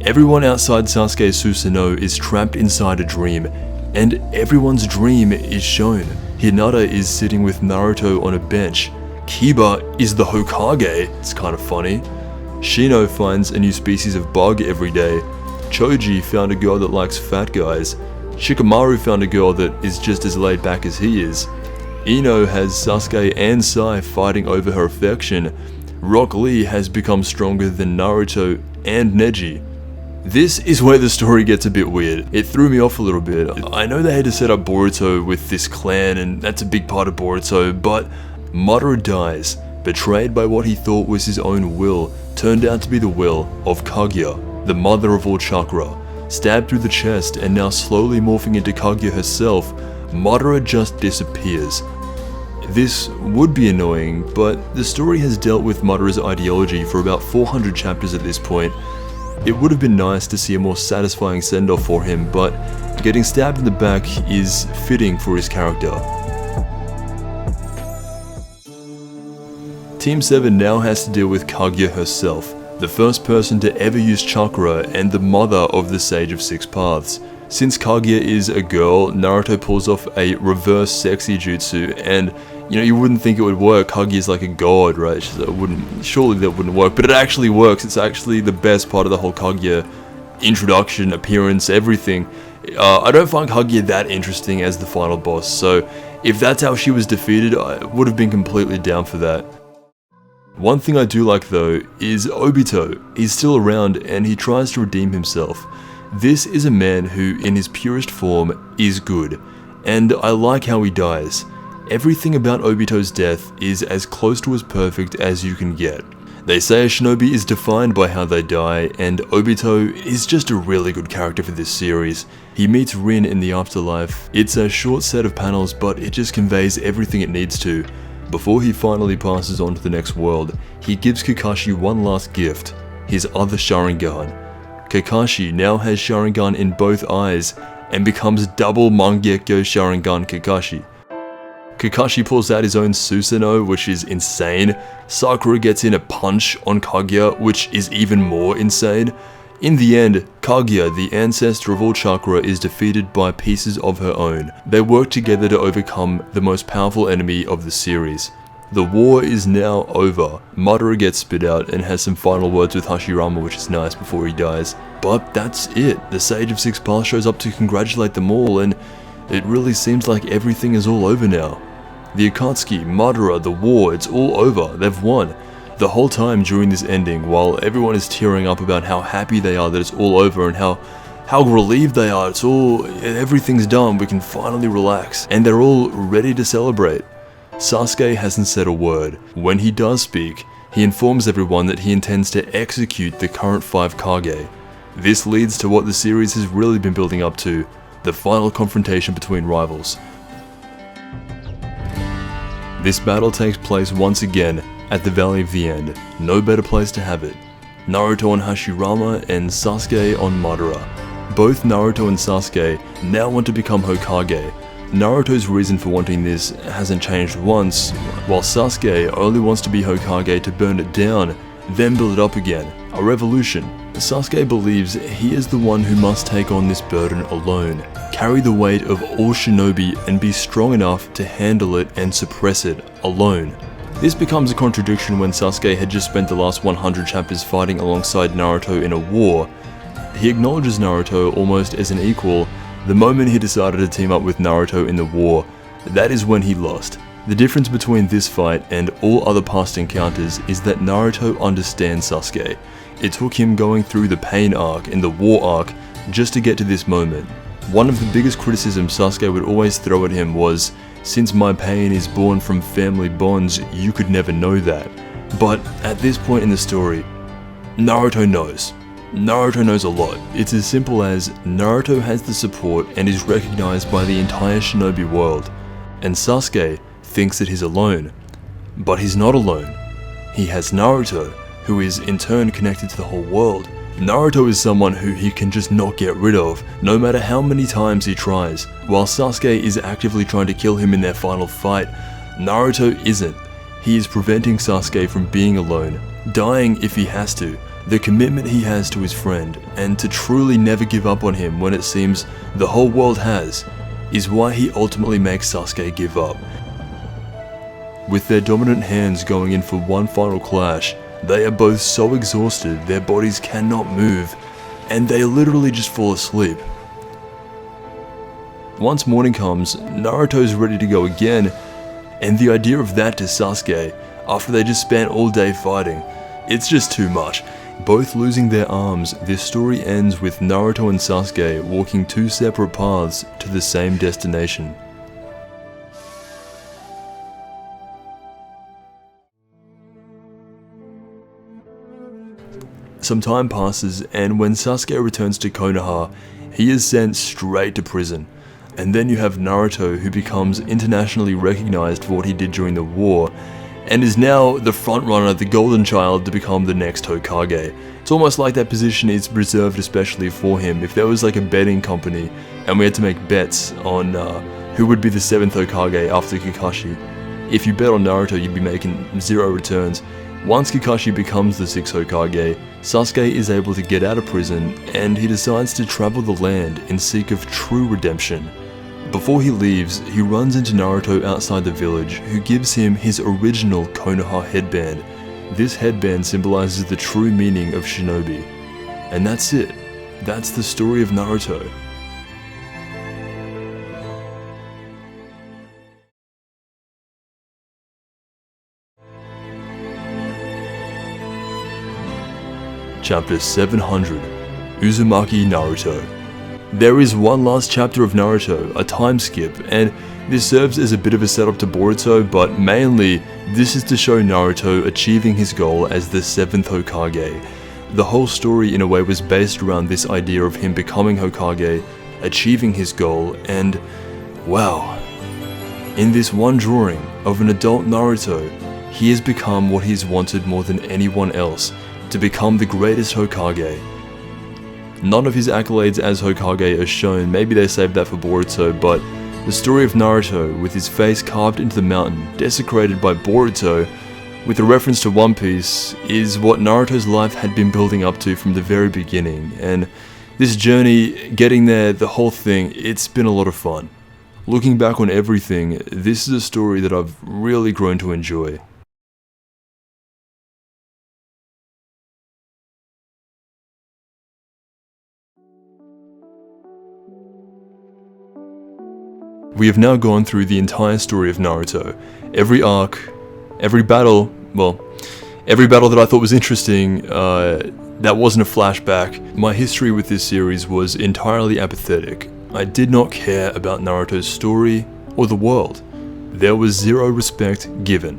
A: Everyone outside Sasuke Susanoo is trapped inside a dream, and everyone's dream is shown. Hinata is sitting with Naruto on a bench. Kiba is the Hokage, it's kind of funny. Shino finds a new species of bug every day. Choji found a girl that likes fat guys. Shikamaru found a girl that is just as laid back as he is. Ino has Sasuke and Sai fighting over her affection. Rock Lee has become stronger than Naruto and Neji. This is where the story gets a bit weird. It threw me off a little bit. I know they had to set up Boruto with this clan and that's a big part of Boruto, but Madara dies, betrayed by what he thought was his own will, turned out to be the will of Kaguya, the mother of all chakra. Stabbed through the chest and now slowly morphing into Kaguya herself, Madara just disappears. This would be annoying, but the story has dealt with Madara's ideology for about 400 chapters at this point. It would have been nice to see a more satisfying send-off for him, but getting stabbed in the back is fitting for his character. Team 7 now has to deal with Kaguya herself, the first person to ever use chakra and the mother of the Sage of Six Paths. Since Kaguya is a girl, Naruto pulls off a reverse sexy jutsu, and you wouldn't think it would work. Kaguya's like a god, right? Surely that wouldn't work, but it actually works. It's actually the best part of the whole Kaguya introduction, appearance, everything. I don't find Kaguya that interesting as the final boss, so if that's how she was defeated, I would have been completely down for that. One thing I do like though is Obito. He's still around and he tries to redeem himself. This is a man who, in his purest form, is good, and I like how he dies. Everything about Obito's death is as close to as perfect as you can get. They say a shinobi is defined by how they die, and Obito is just a really good character for this series. He meets Rin in the afterlife. It's a short set of panels, but it just conveys everything it needs to. Before he finally passes on to the next world, he gives Kakashi one last gift, his other Sharingan. Kakashi now has Sharingan in both eyes and becomes double Mangekyo Sharingan Kakashi. Kakashi pulls out his own Susanoo, which is insane. Sakura gets in a punch on Kaguya, which is even more insane. In the end, Kaguya, the ancestor of all chakra, is defeated by pieces of her own. They work together to overcome the most powerful enemy of the series. The war is now over. Madara gets spit out and has some final words with Hashirama, which is nice, before he dies. But that's it. The Sage of Six Paths shows up to congratulate them all, and it really seems like everything is all over now. The Akatsuki, Madara, the war, it's all over. They've won. The whole time during this ending, while everyone is tearing up about how happy they are that it's all over and how relieved they are, everything's done, we can finally relax, and they're all ready to celebrate. Sasuke hasn't said a word. When he does speak, he informs everyone that he intends to execute the current 5 Kage. This leads to what the series has really been building up to, the final confrontation between rivals. This battle takes place once again at the Valley of the End. No better place to have it. Naruto on Hashirama and Sasuke on Madara. Both Naruto and Sasuke now want to become Hokage. Naruto's reason for wanting this hasn't changed once, while Sasuke only wants to be Hokage to burn it down, then build it up again. A revolution. Sasuke believes he is the one who must take on this burden alone, carry the weight of all shinobi and be strong enough to handle it and suppress it alone. This becomes a contradiction when Sasuke had just spent the last 100 chapters fighting alongside Naruto in a war. He acknowledges Naruto almost as an equal. The moment he decided to team up with Naruto in the war, that is when he lost. The difference between this fight and all other past encounters is that Naruto understands Sasuke. It took him going through the pain arc and the war arc just to get to this moment. One of the biggest criticisms Sasuke would always throw at him was, "Since my pain is born from family bonds, you could never know that." But at this point in the story, Naruto knows. Naruto knows a lot. It's as simple as Naruto has the support and is recognized by the entire shinobi world. And Sasuke thinks that he's alone. But he's not alone. He has Naruto, who is in turn connected to the whole world. Naruto is someone who he can just not get rid of, no matter how many times he tries. While Sasuke is actively trying to kill him in their final fight, Naruto isn't. He is preventing Sasuke from being alone, dying if he has to. The commitment he has to his friend, and to truly never give up on him when it seems the whole world has, is why he ultimately makes Sasuke give up. With their dominant hands going in for one final clash, they are both so exhausted their bodies cannot move, and they literally just fall asleep. Once morning comes, Naruto's ready to go again, and the idea of that to Sasuke, after they just spent all day fighting, it's just too much. Both losing their arms, this story ends with Naruto and Sasuke walking 2 separate paths to the same destination. Some time passes, and when Sasuke returns to Konoha, he is sent straight to prison. And then you have Naruto, who becomes internationally recognized for what he did during the war, and is now the frontrunner, the golden child, to become the next Hokage. It's almost like that position is reserved especially for him. If there was like a betting company, and we had to make bets on who would be the 7th Hokage after Kakashi, if you bet on Naruto, you'd be making 0 returns. Once Kakashi becomes the 6th Hokage, Sasuke is able to get out of prison, and he decides to travel the land in seek of true redemption. Before he leaves, he runs into Naruto outside the village, who gives him his original Konoha headband. This headband symbolizes the true meaning of shinobi. And that's it. That's the story of Naruto. Chapter 700, Uzumaki Naruto. There is one last chapter of Naruto, a time skip, and this serves as a bit of a setup to Boruto, but mainly, this is to show Naruto achieving his goal as the 7th Hokage. The whole story in a way was based around this idea of him becoming Hokage, achieving his goal, and wow. In this one drawing of an adult Naruto, he has become what he's wanted more than anyone else, to become the greatest Hokage. None of his accolades as Hokage are shown, maybe they saved that for Boruto, but the story of Naruto, with his face carved into the mountain, desecrated by Boruto, with a reference to One Piece, is what Naruto's life had been building up to from the very beginning, and this journey, getting there, the whole thing, it's been a lot of fun. Looking back on everything, this is a story that I've really grown to enjoy. We have now gone through the entire story of Naruto. Every arc, every battle, well, Every battle that I thought was interesting, that wasn't a flashback. My history with this series was entirely apathetic. I did not care about Naruto's story or the world. There was zero respect given.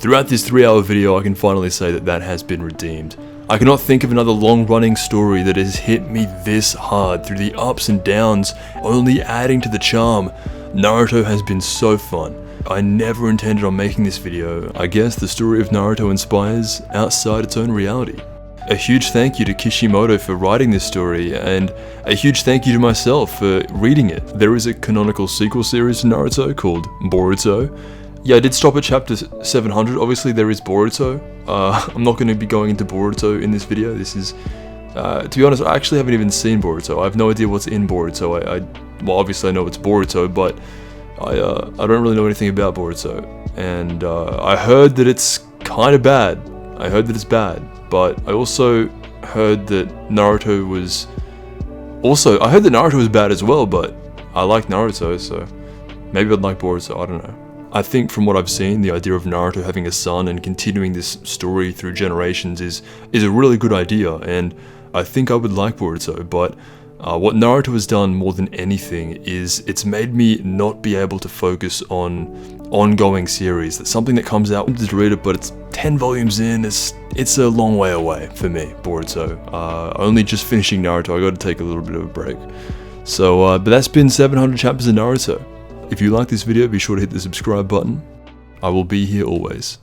A: Throughout this 3-hour video, I can finally say that that has been redeemed. I cannot think of another long-running story that has hit me this hard through the ups and downs, only adding to the charm. Naruto has been so fun. I never intended on making this video. I guess the story of Naruto inspires outside its own reality. A huge thank you to Kishimoto for writing this story, and a huge thank you to myself for reading it. There is a canonical sequel series to Naruto called Boruto. Yeah, I did stop at chapter 700. Obviously there is Boruto. I'm not going to be going into Boruto in this video. This is, to be honest, I actually haven't even seen Boruto. I have no idea what's in Boruto. Well, obviously I know it's Boruto, but I don't really know anything about Boruto. And I heard that it's kind of bad. I heard that it's bad. But I also heard that Naruto was... I heard that Naruto was bad as well, but I like Naruto, so maybe I'd like Boruto, I don't know. I think from what I've seen, the idea of Naruto having a son and continuing this story through generations is a really good idea, and I think I would like Boruto, but what Naruto has done more than anything is it's made me not be able to focus on ongoing series. That's something that comes out to read it, but it's 10 volumes in, it's a long way away for me, Boruto. Only just finishing Naruto, I gotta take a little bit of a break. So, but that's been 700 chapters of Naruto. If you like this video, be sure to hit the subscribe button. I will be here always.